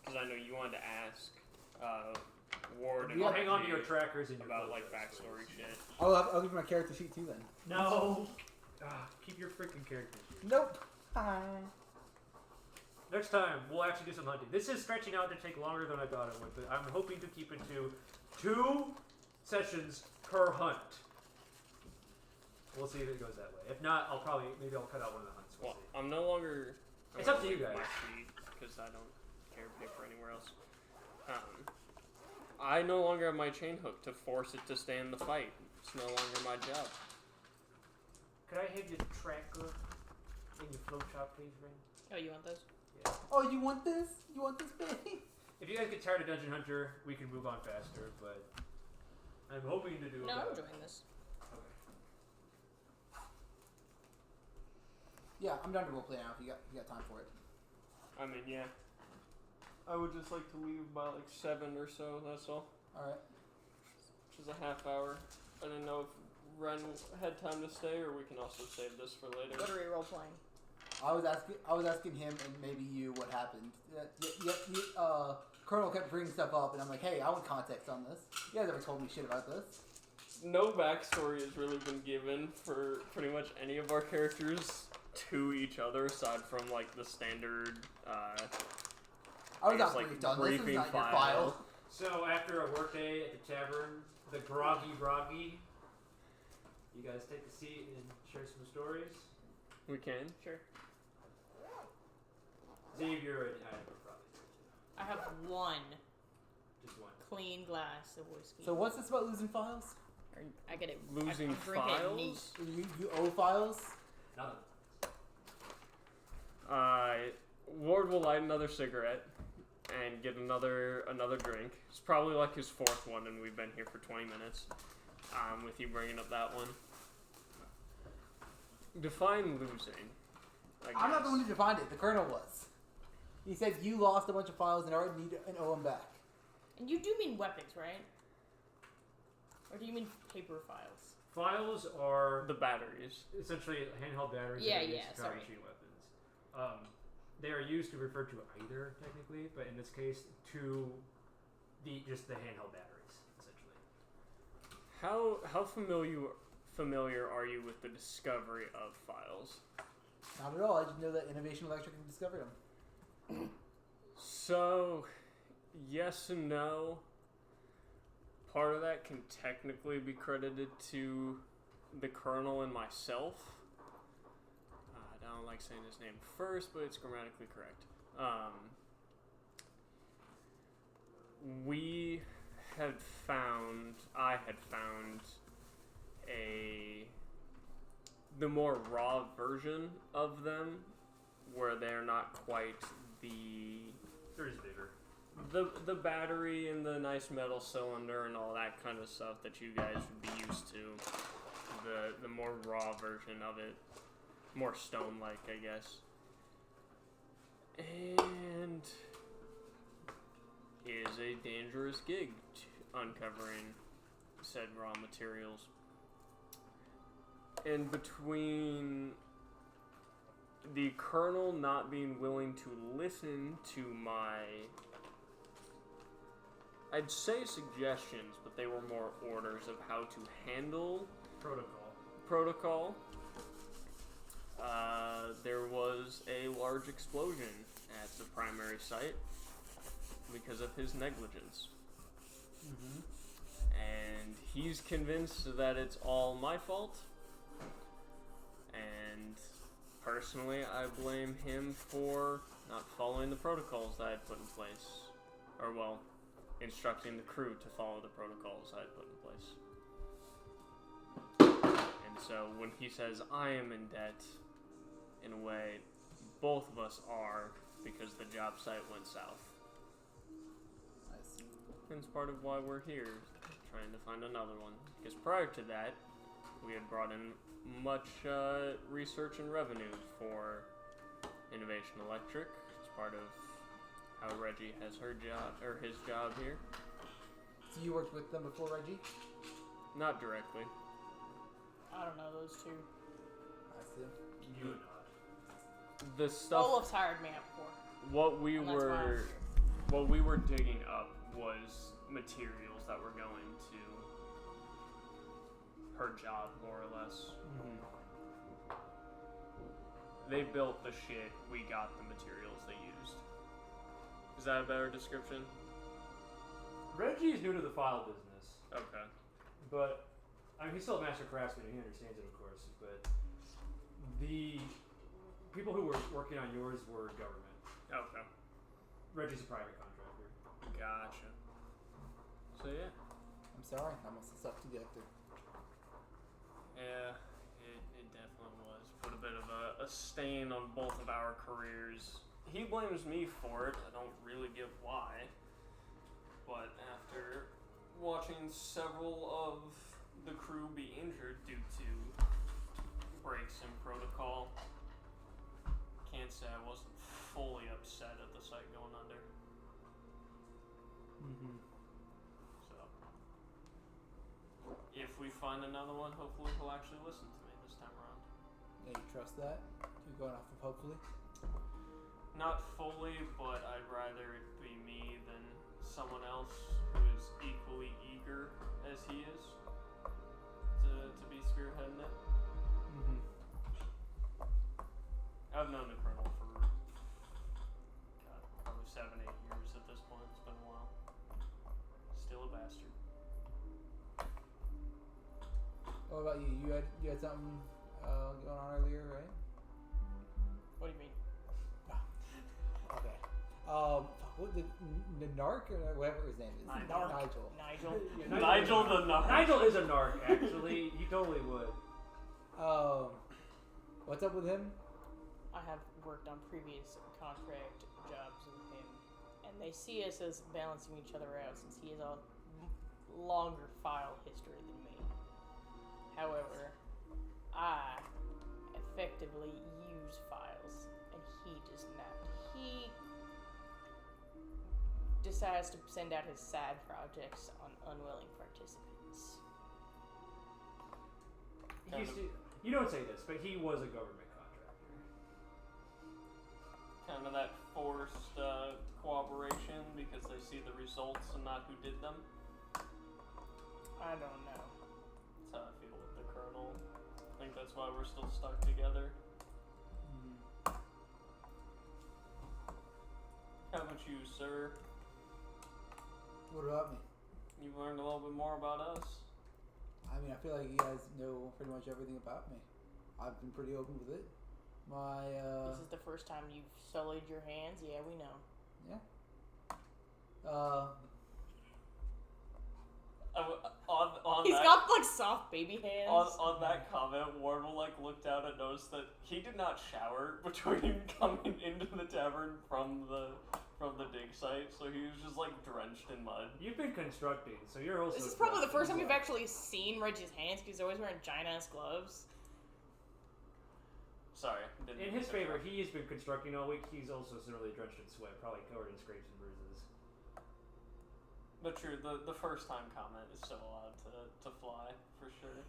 Because I know you wanted to ask warning. I'll hang on to you your trackers and your about clothes, like backstory please. shit. I'll give you my character sheet too then. No. Keep your freaking character sheet. Nope. Hi. Next time, we'll actually do some hunting. This is stretching out to take longer than I thought it would, but I'm hoping to keep it to 2 sessions per hunt. We'll see if it goes that way. If not, maybe I'll cut out one of the hunts. We'll see. I'm no longer. It's up to you guys. Because I don't care to pay for anywhere else. I no longer have my chain hook to force it to stay in the fight. It's no longer my job. Could I have your tracker and your flow chart, please, Ring? Oh, you want those? Yeah. Oh, you want this? You want this, baby? If you guys get tired of Dungeon Hunter, we can move on faster, but I'm hoping to do No, I'm about- enjoying this. Okay. Yeah, I'm down to roleplay now if you got time for it. I mean, yeah. I would just like to leave by like 7 or so, that's all. Alright. Which is a half hour. I didn't know if Ren had time to stay or we can also save this for later. What are we role playing? I was asking him and maybe you what happened. Colonel kept bringing stuff up and I'm like, hey, I want context on this. You guys ever told me shit about this? No backstory has really been given for pretty much any of our characters to each other aside from like the standard I was not like briefed on this. This is briefing not your file. file. So after a workday at the tavern, the groggy, you guys take a seat and share some stories. We can. Sure. Xavier and I are probably there too. I have one Just one. clean glass of whiskey. So what's this about losing files? Or I get it. Losing I drink it neat. files? You owe files? None of Ward will light another cigarette and get another drink. It's probably like his 4th one, and we've been here for 20 minutes. With you bringing up that one. Define losing. I'm not the one who defined it. The Colonel was. He said you lost a bunch of files and already need and owe them back. And you do mean weapons, right? Or do you mean paper files? Files are The batteries. essentially handheld batteries Yeah, that are used yeah, to counter sorry. machine weapons. They are used to refer to either technically, but in this case to just the handheld batteries, essentially. How familiar are you with the discovery of files? Not at all. I just know that Innovation Electric discovered them. So, yes and no. Part of that can technically be credited to the Colonel and myself. I don't like saying his name first, but it's grammatically correct. I had found the more raw version of them, where they're not quite They're just bigger. the battery and the nice metal cylinder and all that kind of stuff that you guys would be used to. The more raw version of it, more stone-like, I guess. And is a dangerous gig uncovering said raw materials. And between the Colonel not being willing to listen to my, I'd say suggestions, but they were more orders of how to handle protocol. There was a large explosion at the primary site because of his negligence. Mm-hmm. And he's convinced that it's all my fault. And personally, I blame him for not following the protocols that I had put in place. Or, well, instructing the crew to follow the protocols I had put in place. And so when he says I am in debt, in a way, both of us are, because the job site went south. I see. And it's part of why we're here, trying to find another one. Because prior to that, we had brought in much research and revenue for Innovation Electric. It's part of how Reggie has her job, or his job here. So you worked with them before, Reggie? Not directly. I don't know those two. I see. You and The stuff. Olaf's hired me out before. What we And that's why I'm were, here. what we were digging up was materials that were going to her job, more or less. They built the shit, we got the materials they used. Is that a better description? Reggie is new to the file business. Okay. But, I mean, he's still a master craftsman and he understands it, of course. But the people who were working on yours were government. Okay. Reggie's a private contractor. Gotcha. So yeah. I'm sorry, I must have sucked to get there. Yeah, it definitely was. Put a bit of a stain on both of our careers. He blames me for it. I don't really get why. But after watching several of the crew be injured due to breaks in protocol, can't say I wasn't fully upset at the site going under. So, if we find another one, hopefully he'll actually listen to me this time around. Yeah, you trust that? You're going off of hopefully? Not fully, but I'd rather it be me than someone else who is equally eager as he is to be spearheading it. I've known the Colonel for probably 7-8 years at this point. It's been a while. Still a bastard. What about you? You had something going on earlier, right? What do you mean? Okay. What the Narc or whatever his name is? Nigel. Yeah, Nigel the Narc. Nigel is a narc, actually. He totally would. What's up with him? I have worked on previous contract jobs with him, and they see us as balancing each other out since he has a longer file history than me. However, I effectively use files, and he does not. He decides to send out his side projects on unwilling participants. You don't say this, but he was a government contractor. Kind of that forced cooperation because they see the results and not who did them. I don't know. That's how I feel with the Colonel. I think that's why we're still stuck together. How about you, sir? What about me? You've learned a little bit more about us. I mean, I feel like you guys know pretty much everything about me. I've been pretty open with it. This is the first time you've sullied your hands? Yeah, we know. Yeah. He's got like soft baby hands. On that comment, Wardle looked out and noticed that he did not shower between coming into the tavern from the dig site, so he was just drenched in mud. You've been constructing, so you're also. This is probably the first time we've actually seen Reggie's hands because he's always wearing giant ass gloves. Sorry. In his favor, he has been constructing all week. He's also thoroughly drenched in sweat, probably covered in scrapes and bruises. But true, the first time comment is still allowed to fly, for sure.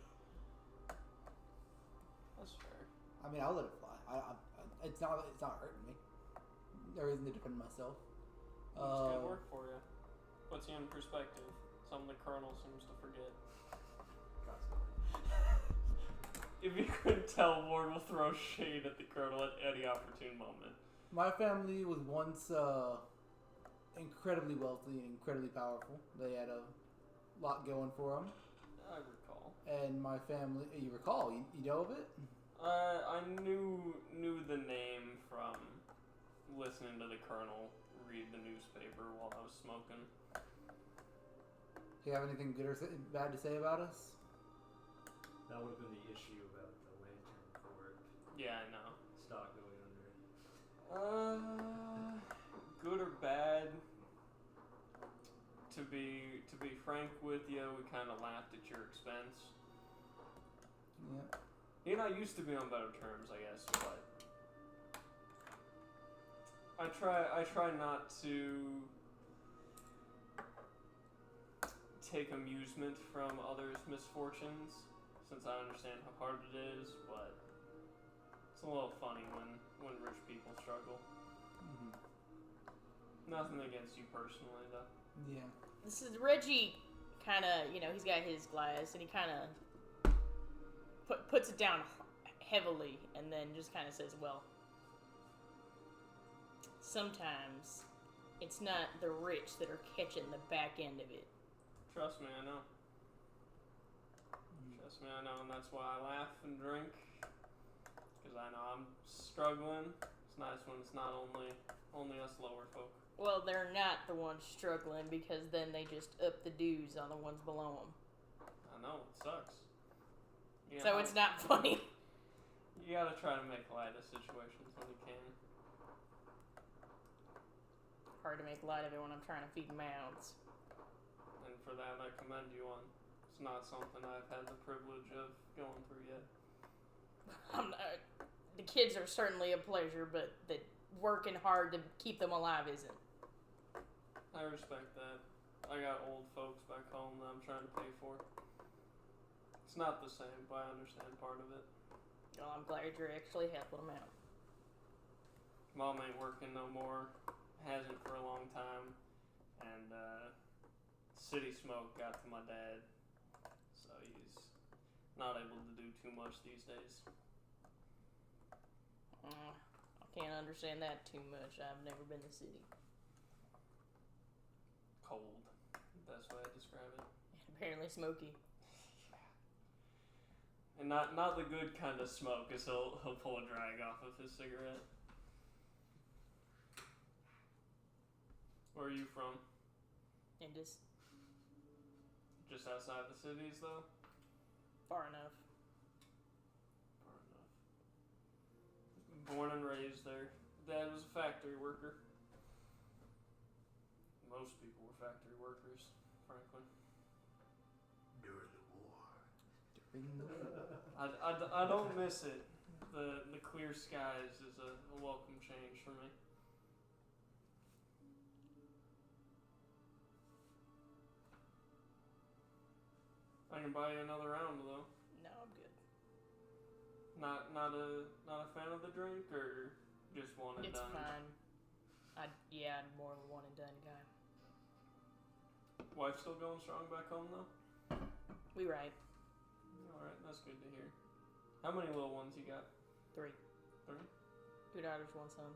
That's fair. I mean, I'll let it fly. It's not hurting me. There isn't to defend myself. It's good work for you. Puts you in perspective. Something the Colonel seems to forget. If you couldn't tell, Ward will throw shade at the Colonel at any opportune moment. My family was once incredibly wealthy and incredibly powerful. They had a lot going for them. I recall. And my family, you recall? You know of it? I knew the name from listening to the Colonel read the newspaper while I was smoking. Do you have anything good or bad to say about us? That would have been the issue about the lantern fort. Yeah, I know. Stock going under. Good or bad? To be frank with you, we kind of laughed at your expense. Yeah. You and I used to be on better terms, I guess, but I try not to take amusement from others' misfortunes, since I understand how hard it is, but it's a little funny when rich people struggle. Mm-hmm. Nothing against you personally, though. Yeah. This is Reggie. Kind of, he's got his glass, and he kind of puts it down heavily, and then just kind of says, "Well, sometimes it's not the rich that are catching the back end of it." Trust me, I know. Trust me, I know, and that's why I laugh and drink. Because I know I'm struggling. It's nice when it's not only us lower folk. Well, they're not the ones struggling, because then they just up the dues on the ones below them. I know, it sucks. So it's not funny. You gotta try to make light of situations when you can. Hard to make light of it when I'm trying to feed mouths. And for that, I commend you on. It's not something I've had the privilege of going through yet. The kids are certainly a pleasure, but working hard to keep them alive isn't. I respect that. I got old folks back home that I'm trying to pay for. It's not the same, but I understand part of it. Well, I'm glad you're actually helping them out. Mom ain't working no more. Hasn't for a long time. And city smoke got to my dad. So he's not able to do too much these days. I can't understand that too much. I've never been to the city. Cold. Best way to describe it. And apparently smoky. And not the good kind of smoke, because he'll pull a drag off of his cigarette. Where are you from? And just Just outside the cities, though? far enough. Far enough. Born and raised there. Dad was a factory worker. Most people were factory workers, frankly. During the war. I don't miss it. The clear skies is a welcome change for me. I can buy you another round though. No, I'm good. Not a fan of the drink, or just one and It's done. fine. I'm more of a one and done guy. Wife still going strong back home though? We right. Alright, that's good to hear. How many little ones you got? 3. 3? 2 daughters, 1 son.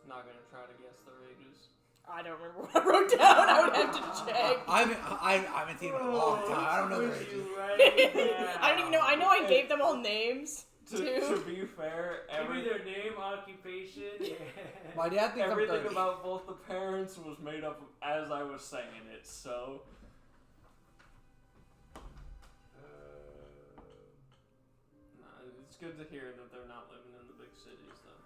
Not gonna try to guess their ages. I don't remember what I wrote down. I would have to check. I haven't seen him in a long time. I don't know their ages. I don't even know. I know I gave them all names. To be fair, Give me their name, occupation. My dad thinks I'm 30. everything about both the parents was made up as I was saying it, so. Nah, it's good to hear that they're not living in the big cities, though.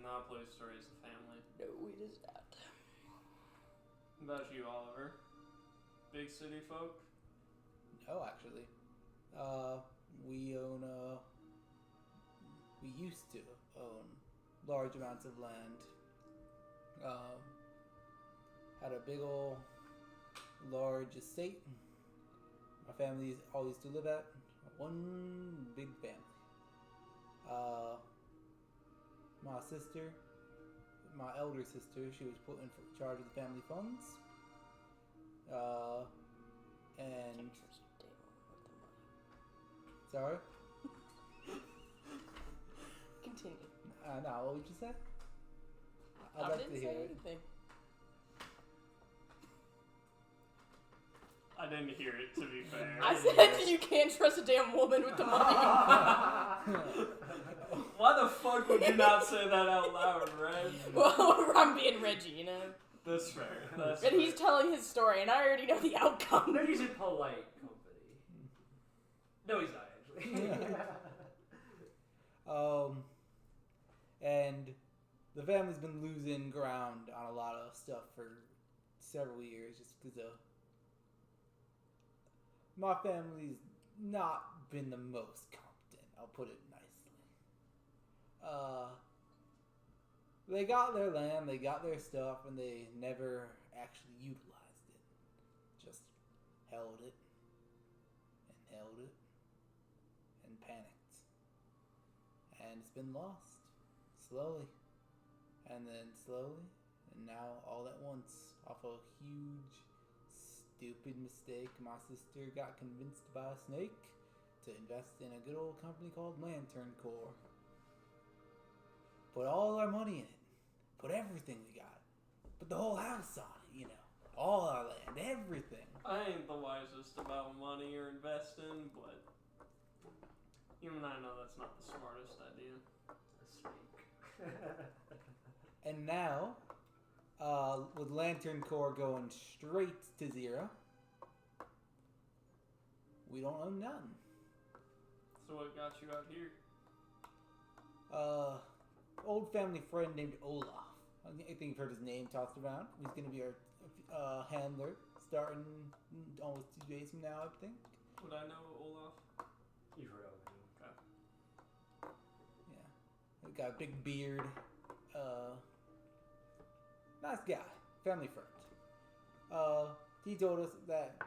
Not a place to raise a family. No, it is not. What about you, Oliver? Big city folk? No, actually. We used to own large amounts of land. Had a big ol' large estate. My family all used to live at. One big family. My sister, my elder sister, she was put in charge of the family funds. And sorry? Continue. No, what would you say? I I'd like didn't to say hear it. anything. I didn't hear it, to be fair. I said you can't trust a damn woman with the money. Why the fuck would you not say that out loud, Reg? Well, I'm being Reggie, you know? That's fair. That's And fair. he's telling his story, and I already know the outcome. No, he's in polite company. No, he's not actually. And the family's been losing ground on a lot of stuff for several years just because of my family's not been the most competent, I'll put it nicely. They got their land, they got their stuff, and they never actually utilized it. Just held it, and panicked. And it's been lost. slowly, and then slowly, and now all at once, off a huge, stupid mistake, my sister got convinced by a snake to invest in a good old company called Lantern Corps. Put all our money in it. Put everything we got. Put the whole house on it, you know. All our land, everything. I ain't the wisest about money or investing, but even I know that's not the smartest idea. A snake. And now, with Lantern Corps going straight to zero, we don't own none. So what got you out here? Old family friend named Olaf. I think you've heard his name tossed around. He's going to be our handler starting almost 2 days from now, I think. Would I know Olaf? You've heard of him. Okay. Yeah. He got a big beard. Nice guy. Family friend. He told us that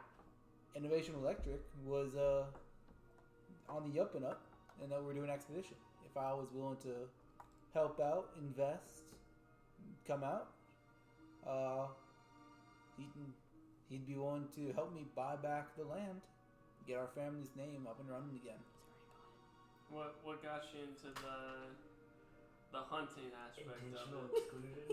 Innovation Electric was on the up and up and that we're doing an expedition. If I was willing to help out, invest, come out, he'd be willing to help me buy back the land, get our family's name up and running again. What got you into the hunting aspect Intentional of it? exclusion.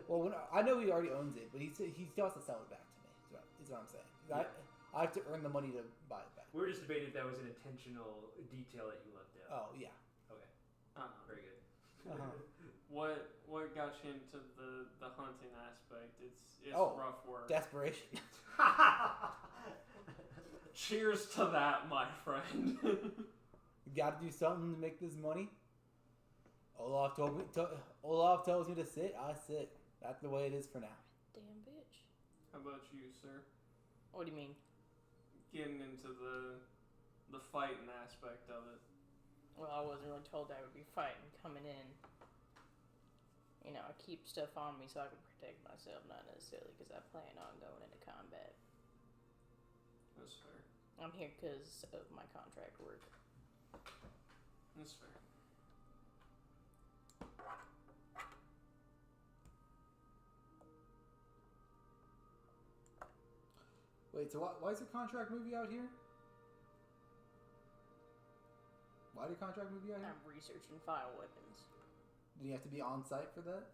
Well, I know he already owns it, but he still has to sell it back to me. Is what I'm saying. Yeah. I have to earn the money to buy it back. We were just debating if that was an intentional detail that you left out. Oh yeah. Okay. Very good. Uh-huh. What got you into the hunting aspect? It's rough work. Desperation. Cheers to that, my friend. You got to do something to make this money. Olaf tells me to sit. I sit. That's the way it is for now. Damn bitch. How about you, sir? What do you mean? Getting into the fighting aspect of it. Well, I wasn't really told I would be fighting coming in. You know, I keep stuff on me so I can protect myself, not necessarily because I plan on going into combat. That's fair. I'm here because of my contract work. That's fair. Wait, so why is your contract movie out here? Why did your contract movie out here? I'm researching file weapons. Did you have to be on site for that?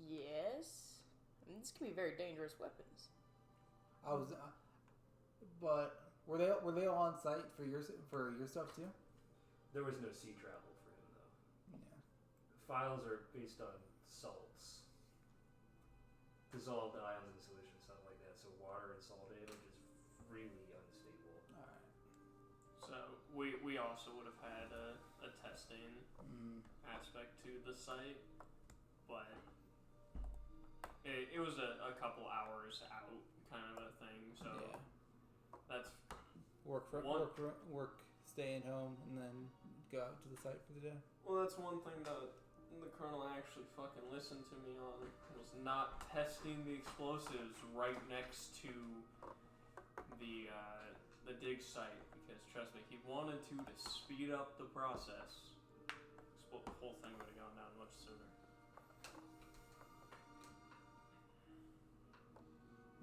Yes. I mean, this can be very dangerous weapons. I was, but were they all on site for your stuff too? There was no sea travel for him though. Yeah. Files are based on salts, dissolved ions in solution, stuff like that. So water and salt damage is really unstable. All right. So we also would have had a testing aspect to the site, but it was a couple hours out kind of a thing. So yeah. That's work, staying home, and then go out to the site for the day. well, that's one thing that the colonel actually fucking listened to me on, was not testing the explosives right next to the dig site, because trust me, he wanted to speed up the process. The whole thing would have gone down much sooner.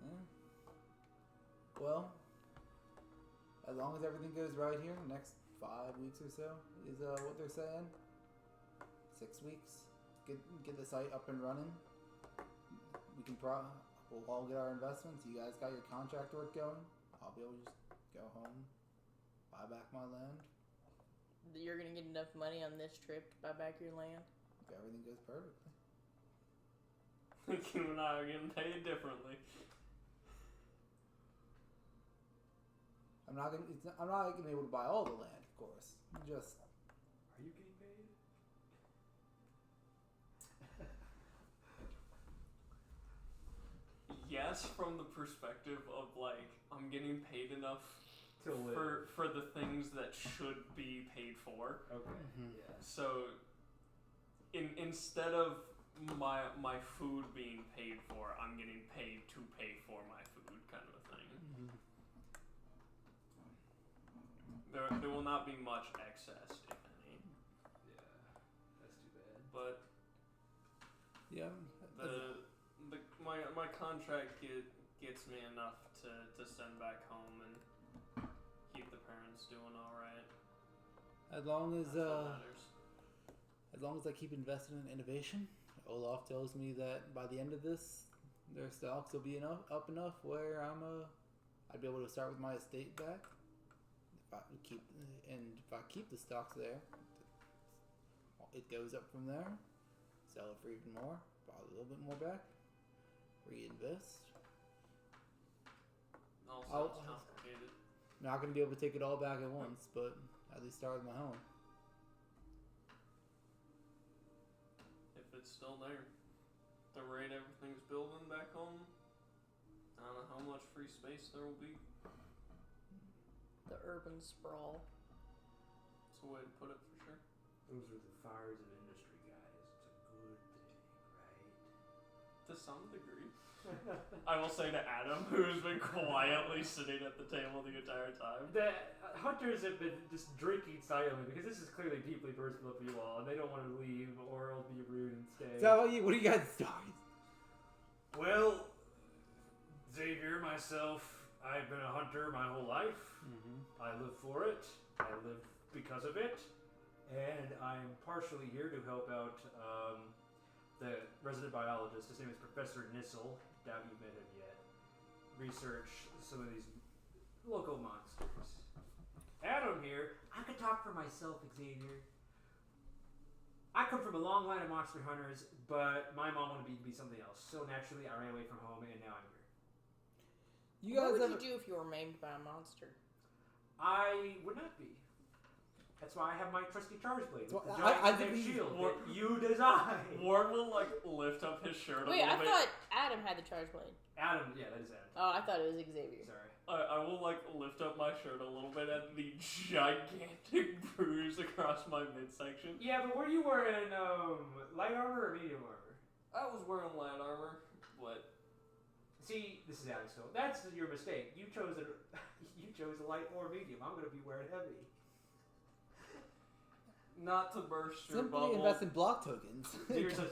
Yeah. Well, as long as everything goes right here, the next 5 weeks or so is what they're saying. 6 weeks, get the site up and running. We can we'll all get our investments. You guys got your contract work going. I'll be able to just go home, buy back my land. You're gonna get enough money on this trip to buy back your land? If everything goes perfectly. You and I are getting paid differently. I'm not gonna be able to buy all the land, of course. Just Are you getting paid? Yes, from the perspective of like I'm getting paid enough To live. for the things that should be paid for. Okay. Mhm. Yeah. So instead of my food being paid for, I'm getting paid to pay for my food, kind of a thing. There will not be much excess, if any. Yeah. Yeah. My contract gets me enough to send back home and keep the parents doing all right. As long as That's what matters. as long as I keep investing in innovation, Olaf tells me that by the end of this, their stocks will be up enough where I'd be able to start with my estate back. If I keep the stocks there, it goes up from there. Sell it for even more, buy a little bit more back, reinvest. All sounds complicated. Not gonna be able to take it all back at once, but at least start with my home. If it's still there, the rate everything's building back home, I don't know how much free space there will be. The urban sprawl. That's a way to put it for sure. Those are the fires of industry, guys. It's a good thing, right? To some degree. I will say to Adam, who's been quietly sitting at the table the entire time. The hunters have been just drinking silently because this is clearly deeply personal for you all, and they don't want to leave or else be rude and stay. So how about you? What do you guys stories? Well, Xavier, myself, I've been a hunter my whole life. Mm-hmm. I live for it. I live because of it. And I'm partially here to help out the resident biologist. His name is Professor Nissel. Doubt you've met him yet. Research some of these local monsters. Adam here. I could talk for myself, Xavier. I come from a long line of monster hunters, but my mom wanted me to be something else. So naturally, I ran away from home, and now I'm here. You What guys would you do if you were maimed by a monster? I would not be. That's why I have my trusty charge blade with the I giant think shield War- that you designed. Ward will lift up his shirt a Wait, little I bit. thought Adam had the charge blade. Adam, yeah, that is Adam. Oh, I thought it was Xavier. Sorry. I will lift up my shirt a little bit and the gigantic bruise across my midsection. Yeah, but were you wearing light armor or medium armor? I was wearing light armor, but See, this is Adam still. That's your mistake. You chose a light or medium. I'm gonna be wearing heavy. not to burst your simply bubble. invest in block tokens? Xavier says,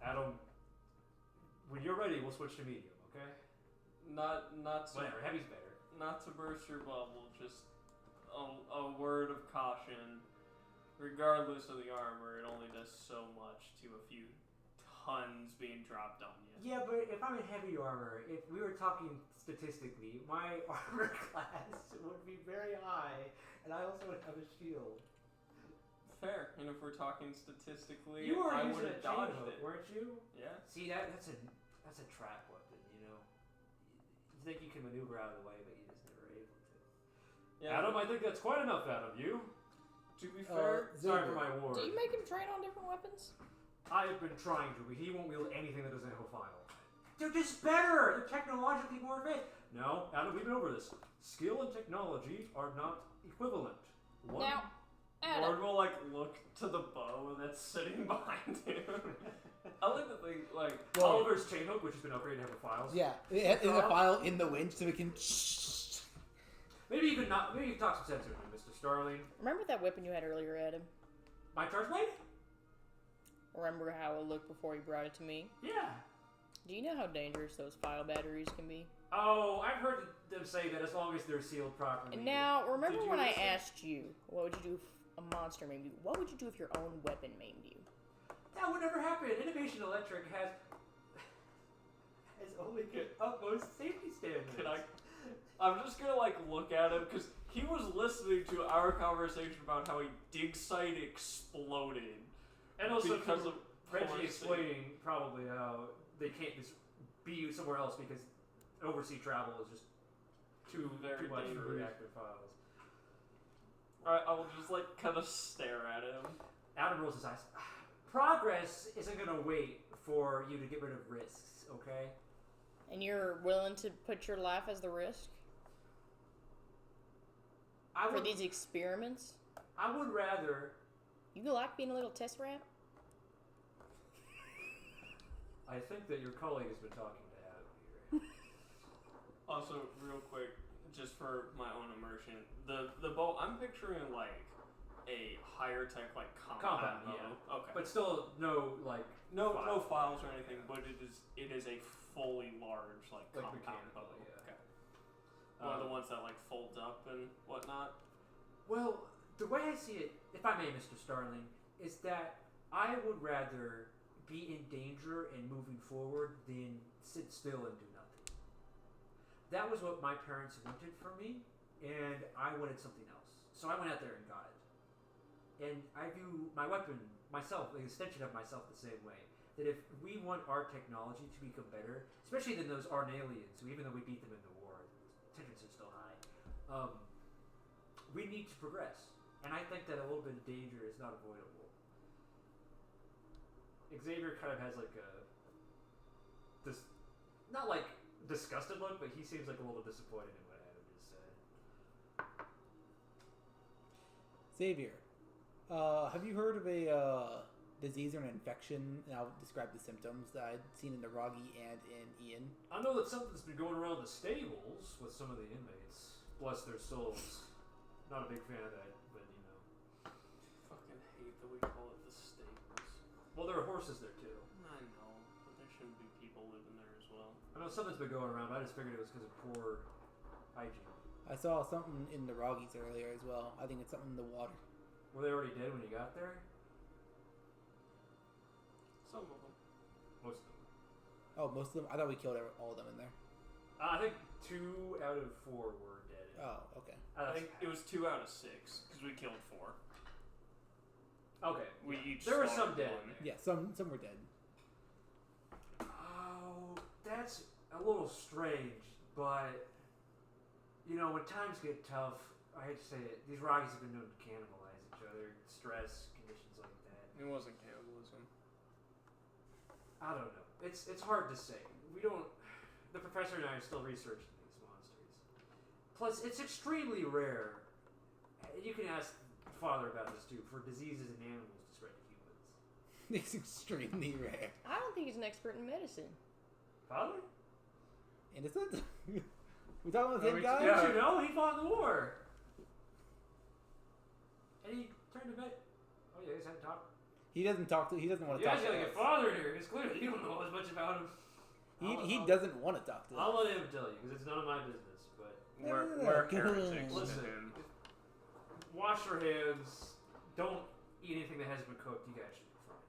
Adam, when you're ready, we'll switch to medium. Okay? Not to Whatever. Heavy's better. not to burst your bubble. Just a word of caution. Regardless of the armor, it only does so much to a few tons being dropped on you. Yeah, but if I'm in heavy armor, if we were talking statistically, my armor class would be very high, and I also would have a shield. Fair. And if we're talking statistically, You were I using would a have chain dodged hook, it. weren't you? Yeah. See, that's a trap weapon, you know? You think you can maneuver out of the way, but you just never able to. Yeah. Adam, I think that's quite enough out of you. To be fair, Sorry for my ward. Do you make him train on different weapons? I've been trying to, but he won't wield anything that doesn't have a file. They're just better! They're technologically more advanced. No, Adam, we've been over this. Skill and technology are not equivalent. One Now, Lord Adam, will look to the bow that's sitting behind him. I like the thing, Oliver's chain hook, which has been upgraded to have a file. Yeah, in the file in the winch so we can. Maybe you talk some sense into it, Mr. Starling. remember that weapon you had earlier, Adam? My charge blade? Remember how it looked before you brought it to me? Yeah. Do you know how dangerous those file batteries can be? Oh, I've heard them say that as long as they're sealed properly. And now, remember Did you when I listen? asked you, what would you do if a monster maimed you? What would you do if your own weapon maimed you? That would never happen. Innovation Electric has only good utmost safety standards. I'm just gonna look at him because he was listening to our conversation about how a dig site exploded. And also because of Reggie policy. explaining probably how they can't just be somewhere else because overseas travel is just too Very much for dangerous. reactive files. I will just kind of stare at him. Adam rolls his eyes. Progress isn't going to wait for you to get rid of risks, okay? And you're willing to put your life as the risk I for would, these experiments? I would rather. You like being a little test rat? I think that your colleague has been talking to Adam here. Also, real quick, just for my own immersion, the bow I'm picturing a higher tech like Combat mode. yeah. Okay. But still, no like no files. files or anything. But it is a fully large like compound mechanical, mode. yeah. Okay. One of the ones that like folds up and whatnot. Well, the way I see it, if I may, Mr. Starling, is that I would rather be in danger and moving forward than sit still and do nothing. That was what my parents wanted for me, and I wanted something else. So I went out there and got it. And I view my weapon, myself, an extension of myself the same way. That if we want our technology to become better, especially than those Arn aliens, who even though we beat them in the war, tensions are still high, we need to progress. And I think that a little bit of danger is not avoidable. Xavier kind of has like this, not like disgusted look, but he seems like a little disappointed in what Adam just said. Xavier, have you heard of a disease or an infection? And I'll describe the symptoms that I'd seen in the Roggy and in Ian. I know that something's been going around the stables with some of the inmates. Bless their souls. Not a big fan of that, but you know. Fucking hate that we call it the stables. Well, there are horses there too. I know, but there shouldn't be people living there as well. I know something's been going around, but I just figured it was because of poor hygiene. I saw something in the Roggies earlier as well. I think it's something in the water. Were they already dead when you got there? Some of them. Most of them. Oh, most of them? I thought we killed all of them in there. I think 2 out of 4 were dead. Oh, okay. I think it was 2 out of 6 because we killed 4. Okay. We each. There were some slaughtered dead. one. Yeah, some were dead. Oh, that's a little strange, but you know, when times get tough, I hate to say it, these Rockies have been known to cannibalize each other, stress, conditions like that. It wasn't cannibalism. I don't know. It's hard to say. We don't. The professor and I are still researching these monsters. Plus, it's extremely rare. You can ask Father about this too. For diseases in animals to spread to humans. It's extremely rare. I don't think he's an expert in medicine. Father? Innocent? We talking about the same guy? Don't you know? He fought in the war. And he turned to vet. Oh yeah, he's had to talk. He doesn't talk to. He doesn't want to You talk guys to gotta us. get Father in here, because clearly you don't know as much about him. He doesn't want to talk to us. I'll let him tell you, because it's none of my business. But We're heretics to listen, him. wash your hands. Don't eat anything that hasn't been cooked. You guys should be fine.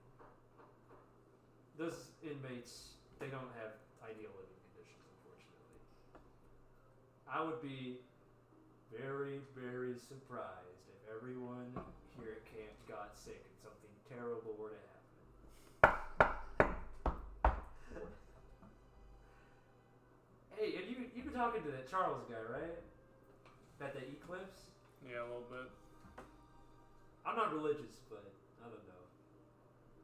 Those inmates, they don't have ideal living conditions, unfortunately. I would be very, very surprised if everyone here at camp got sick and something terrible were to happen. Hey, and you've been talking to that Charles guy, right? About the eclipse? Yeah, a little bit. I'm not religious, but I don't know.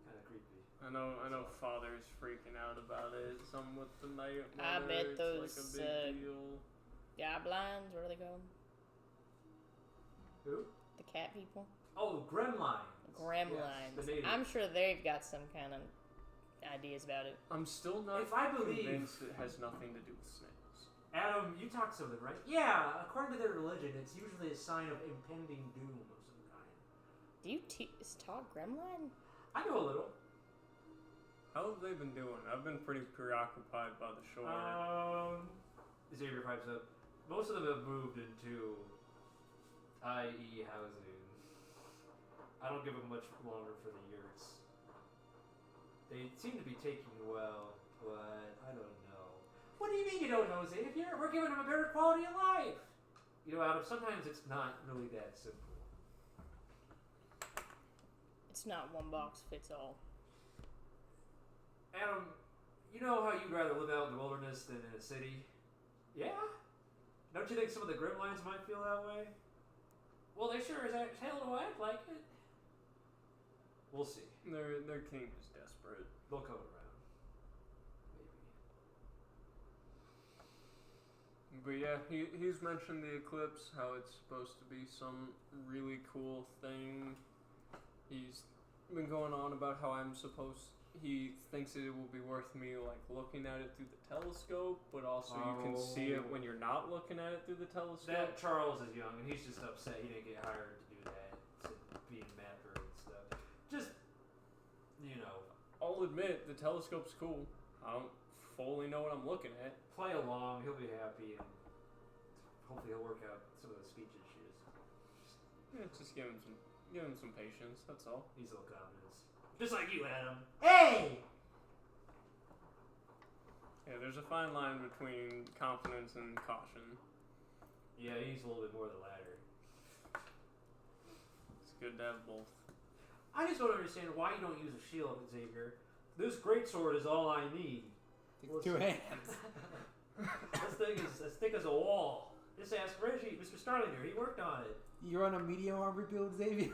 Kind of creepy. I know. Father's freaking out about it. Some with the night mother. I bet it's those, like a big deal. Goblins, what are they called? Who? The cat people? Oh, Gremline. Gremlins. Yes, the natives. I'm sure they've got some kind of ideas about it. I'm still not If I believe- convinced it has nothing to do with snakes. Adam, you talked to them, right? Yeah, according to their religion, it's usually a sign of impending doom of some kind. Do you talk Gremlin? I know a little. How have they been doing? I've been pretty preoccupied by the shore. Xavier pipes up. Most of them have moved into IE housing. I don't give them much longer for the yurts. They seem to be taking well, but I don't know. What do you mean you don't know, Xavier? We're giving them a better quality of life. You know, Adam, sometimes it's not really that simple. It's not one box fits all. Adam, you know how you'd rather live out in the wilderness than in a city? Yeah? Don't you think some of the Gremlines might feel that way? Well, they sure as hell don't act like it. We'll see. Their king is desperate. They'll come around. Maybe. But yeah, he's mentioned the eclipse, how it's supposed to be some really cool thing. He's been going on about how he thinks it will be worth me like looking at it through the telescope, but also you can see it when you're not looking at it through the telescope. That Charles is young and he's just upset he didn't get hired to do that. To being mapper and stuff. Just, you know, I'll admit the telescope's cool. I don't fully know what I'm looking at. play along. He'll be happy, and hopefully he'll work out some of the speech issues. Yeah, just give him some patience. That's all. He's a little confidence, just like you, Adam. Hey. Yeah, there's a fine line between confidence and caution. Yeah, he's a little bit more the latter. It's good to have both. I just don't understand why you don't use a shield, Xavier. This greatsword is all I need. Takes 2 hands. This thing is as thick as a wall. Just ask Reggie, Mr. Starlinger. He worked on it. You're on a medium armor build, Xavier.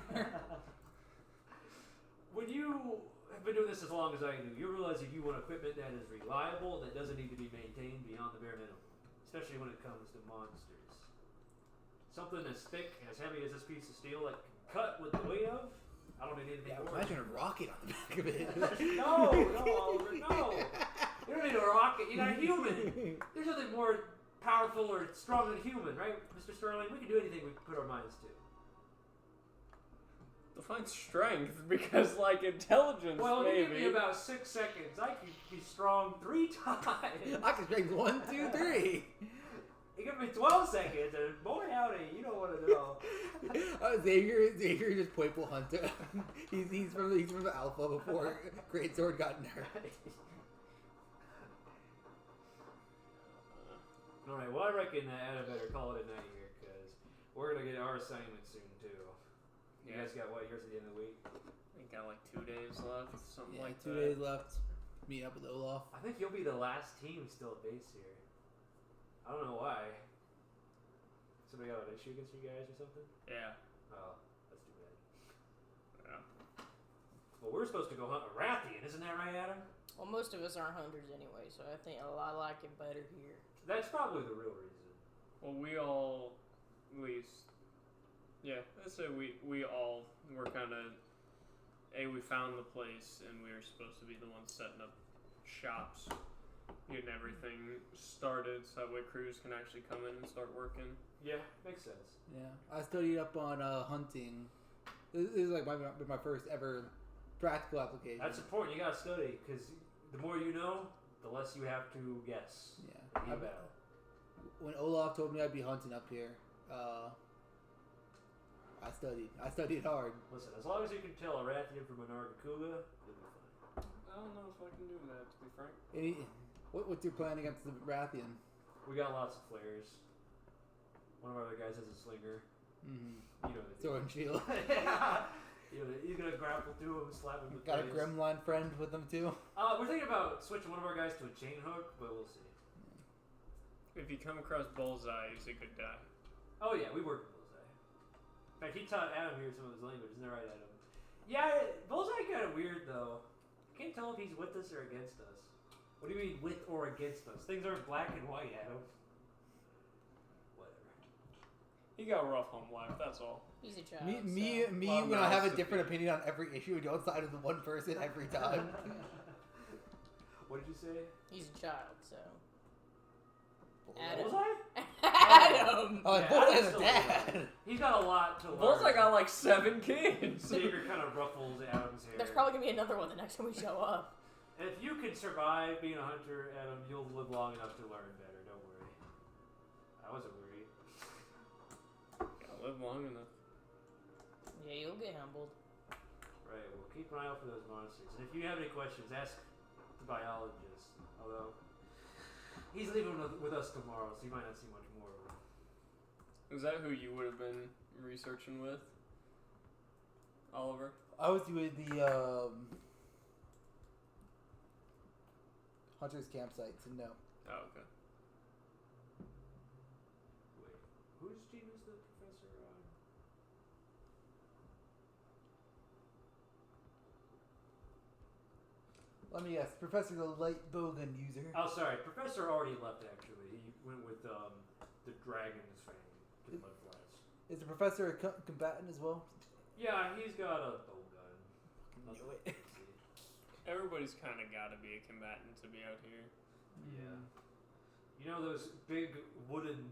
When you have been doing this as long as I do, you realize that you want equipment that is reliable and that doesn't need to be maintained beyond the bare minimum, especially when it comes to monsters. Something as thick, as heavy as this piece of steel that can cut with the weight of, I don't need anything more. Imagine a rocket on the back of it. No, Oliver, no. You don't need a rocket. You got a human. There's nothing more powerful or strong than a human, right, Mr. Sterling? We can do anything we put our minds to. Define strength, because like intelligence, Well, maybe. you give me about 6 seconds. I can be strong 3 times. I can strength 1, 2, 3. You give me 12 seconds, and boy howdy, you don't want to know. Xavier just Poiple Hunter. he's from the Alpha before Greatsword got nerfed. All right. Well, I reckon Adam better call it a night here, because we're gonna get our assignment soon too. You guys got what? Yours at the end of the week? We got like 2 days left, something Yeah, like 2 that. days left. Meet up with Olaf. I think you'll be the last team still at base here. I don't know why. Somebody got an issue against you guys or something? Yeah. Oh, that's too bad. Yeah. Well, we're supposed to go hunt a Rathian, isn't that right, Adam? Well, most of us aren't hunters anyway, so I think I like it better here. That's probably the real reason. Well, we all, at least, yeah, let's say we all were kind of, we found the place and we were supposed to be the ones setting up shops, getting everything started so that way crews can actually come in and start working. Yeah, makes sense. Yeah, I studied up on hunting. This is like my first ever practical application. That's important. You gotta study, because the more you know, the less you have to guess. Yeah. In battle. When Olaf told me I'd be hunting up here, I studied hard. Listen, as long as you can tell a Rathian from a Nargacuga, you'll be fine. I don't know if I can do that, to be frank. What's your plan against the Rathian? We got lots of flares. One of our other guys has a slinger. Mm-hmm. You know the Sword and shield. Yeah. You know, he's gonna grapple through him, slap him with Got a face. Gremline friend with them too. We're thinking about switching one of our guys to a chain hook, but we'll see. If you come across Bullseye, he's a good guy. Oh yeah, we work with Bullseye. In fact, he taught Adam here some of his language, isn't that right, Adam? Yeah, Bullseye kind of weird though. Can't tell if he's with us or against us. What do you mean with or against us? Things aren't black and white, Adam. Whatever. He got a rough home life, that's all. He's a child. Me, Well, when no, I have a it's different okay. opinion on every issue, don't side with the one person every time. What did you say? He's a child, so. Bullseye? Adam! Oh, Yeah, Bullseye's Adam's a still dad. He's got a lot to learn. Bullseye got like 7 kids. Xavier kind of ruffles Adam's hair. There's probably gonna be another one the next time we show up. And if you can survive being a hunter, Adam, you'll live long enough to learn better. Don't worry. I wasn't worried. Gotta live long enough. Yeah, you'll get humbled. Right, well, keep an eye out for those monsters. And if you have any questions, ask the biologist. Although, he's leaving with us tomorrow, so you might not see much more of him. Is that who you would have been researching with? Oliver? I was doing the Hunter's campsite, so no. Oh, okay. Wait, whose team is the professor on? Let me guess. Professor the light bowgun user. Oh, sorry. Professor already left, actually. He went with the Dragon's Fang to the Mudflats. Is the professor a combatant as well? Yeah, he's got a bow gun. Knew it. Everybody's kind of got to be a combatant to be out here. Yeah. You know those big wooden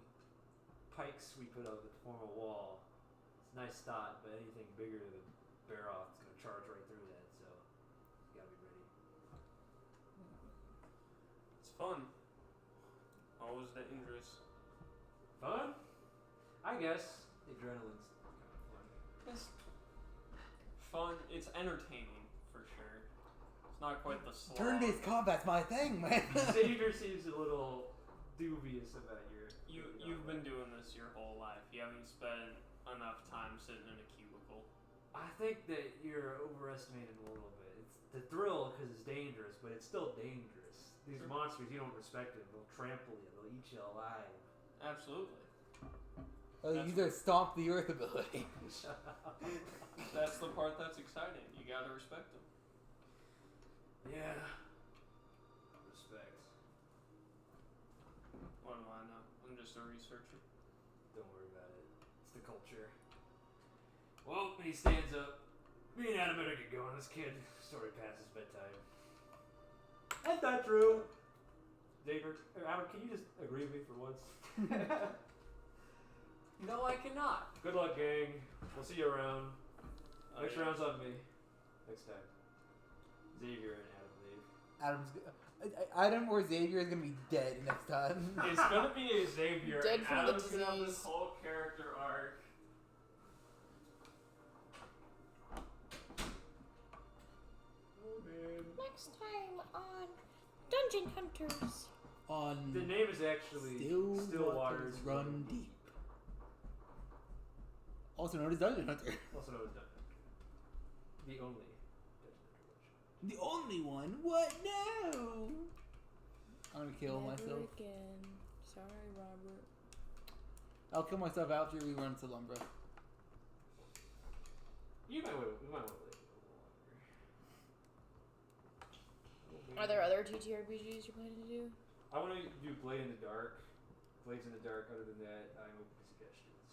pikes we put up that form a wall? It's a nice thought, but anything bigger than Baroth's gonna charge right through that, so you gotta be ready. It's fun. Always dangerous. Fun? I guess. The adrenaline's kind of fun. It's fun. It's entertaining for sure. It's not quite the slog. Turn-based combat's my thing, man. Xavier seems a little dubious about your. You've been doing this your whole life. You haven't spent enough time sitting in a cubicle. I think that you're overestimating a little bit. It's the thrill because it's dangerous, but it's still dangerous. These Sure. monsters, you don't respect them. They'll trample you. They'll eat you alive. Absolutely. Use their stomp the earth ability. That's the part that's exciting. You gotta respect them. Yeah. Respect. What do I know? I'm just a researcher. Don't worry about it. It's the culture. Well, he stands up. Me and Adam better get going. This kid sort of passes bedtime. That's not true. Xavier, Adam, can you just agree with me for once? No, I cannot. Good luck, gang. We'll see you around. Next yeah. round's on me. Next time. Xavier and Adam leave. Adam or Xavier is gonna be dead next time. It's gonna be a Xavier. Dead and from the Adam's gonna have this disease. whole character arc. Oh man. Next time on Dungeon Hunters. On The name is actually Still Waters Waters Run Deep. Also known as Dungeon Hunter. Also known as Dungeon Hunter. The only Dungeon Hunter witch. The only one? What? No! I'm gonna kill Never myself. again. Sorry, Robert. I'll kill myself after we run to Lumbra. We might want to wait a little longer. Are there other TTRPGs you're planning to do? I want to do Blade in the Dark. Blades in the Dark. Other than that, I'm open to suggestions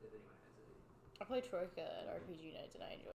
if anyone has any. I played Troika at RPG Nights and I enjoyed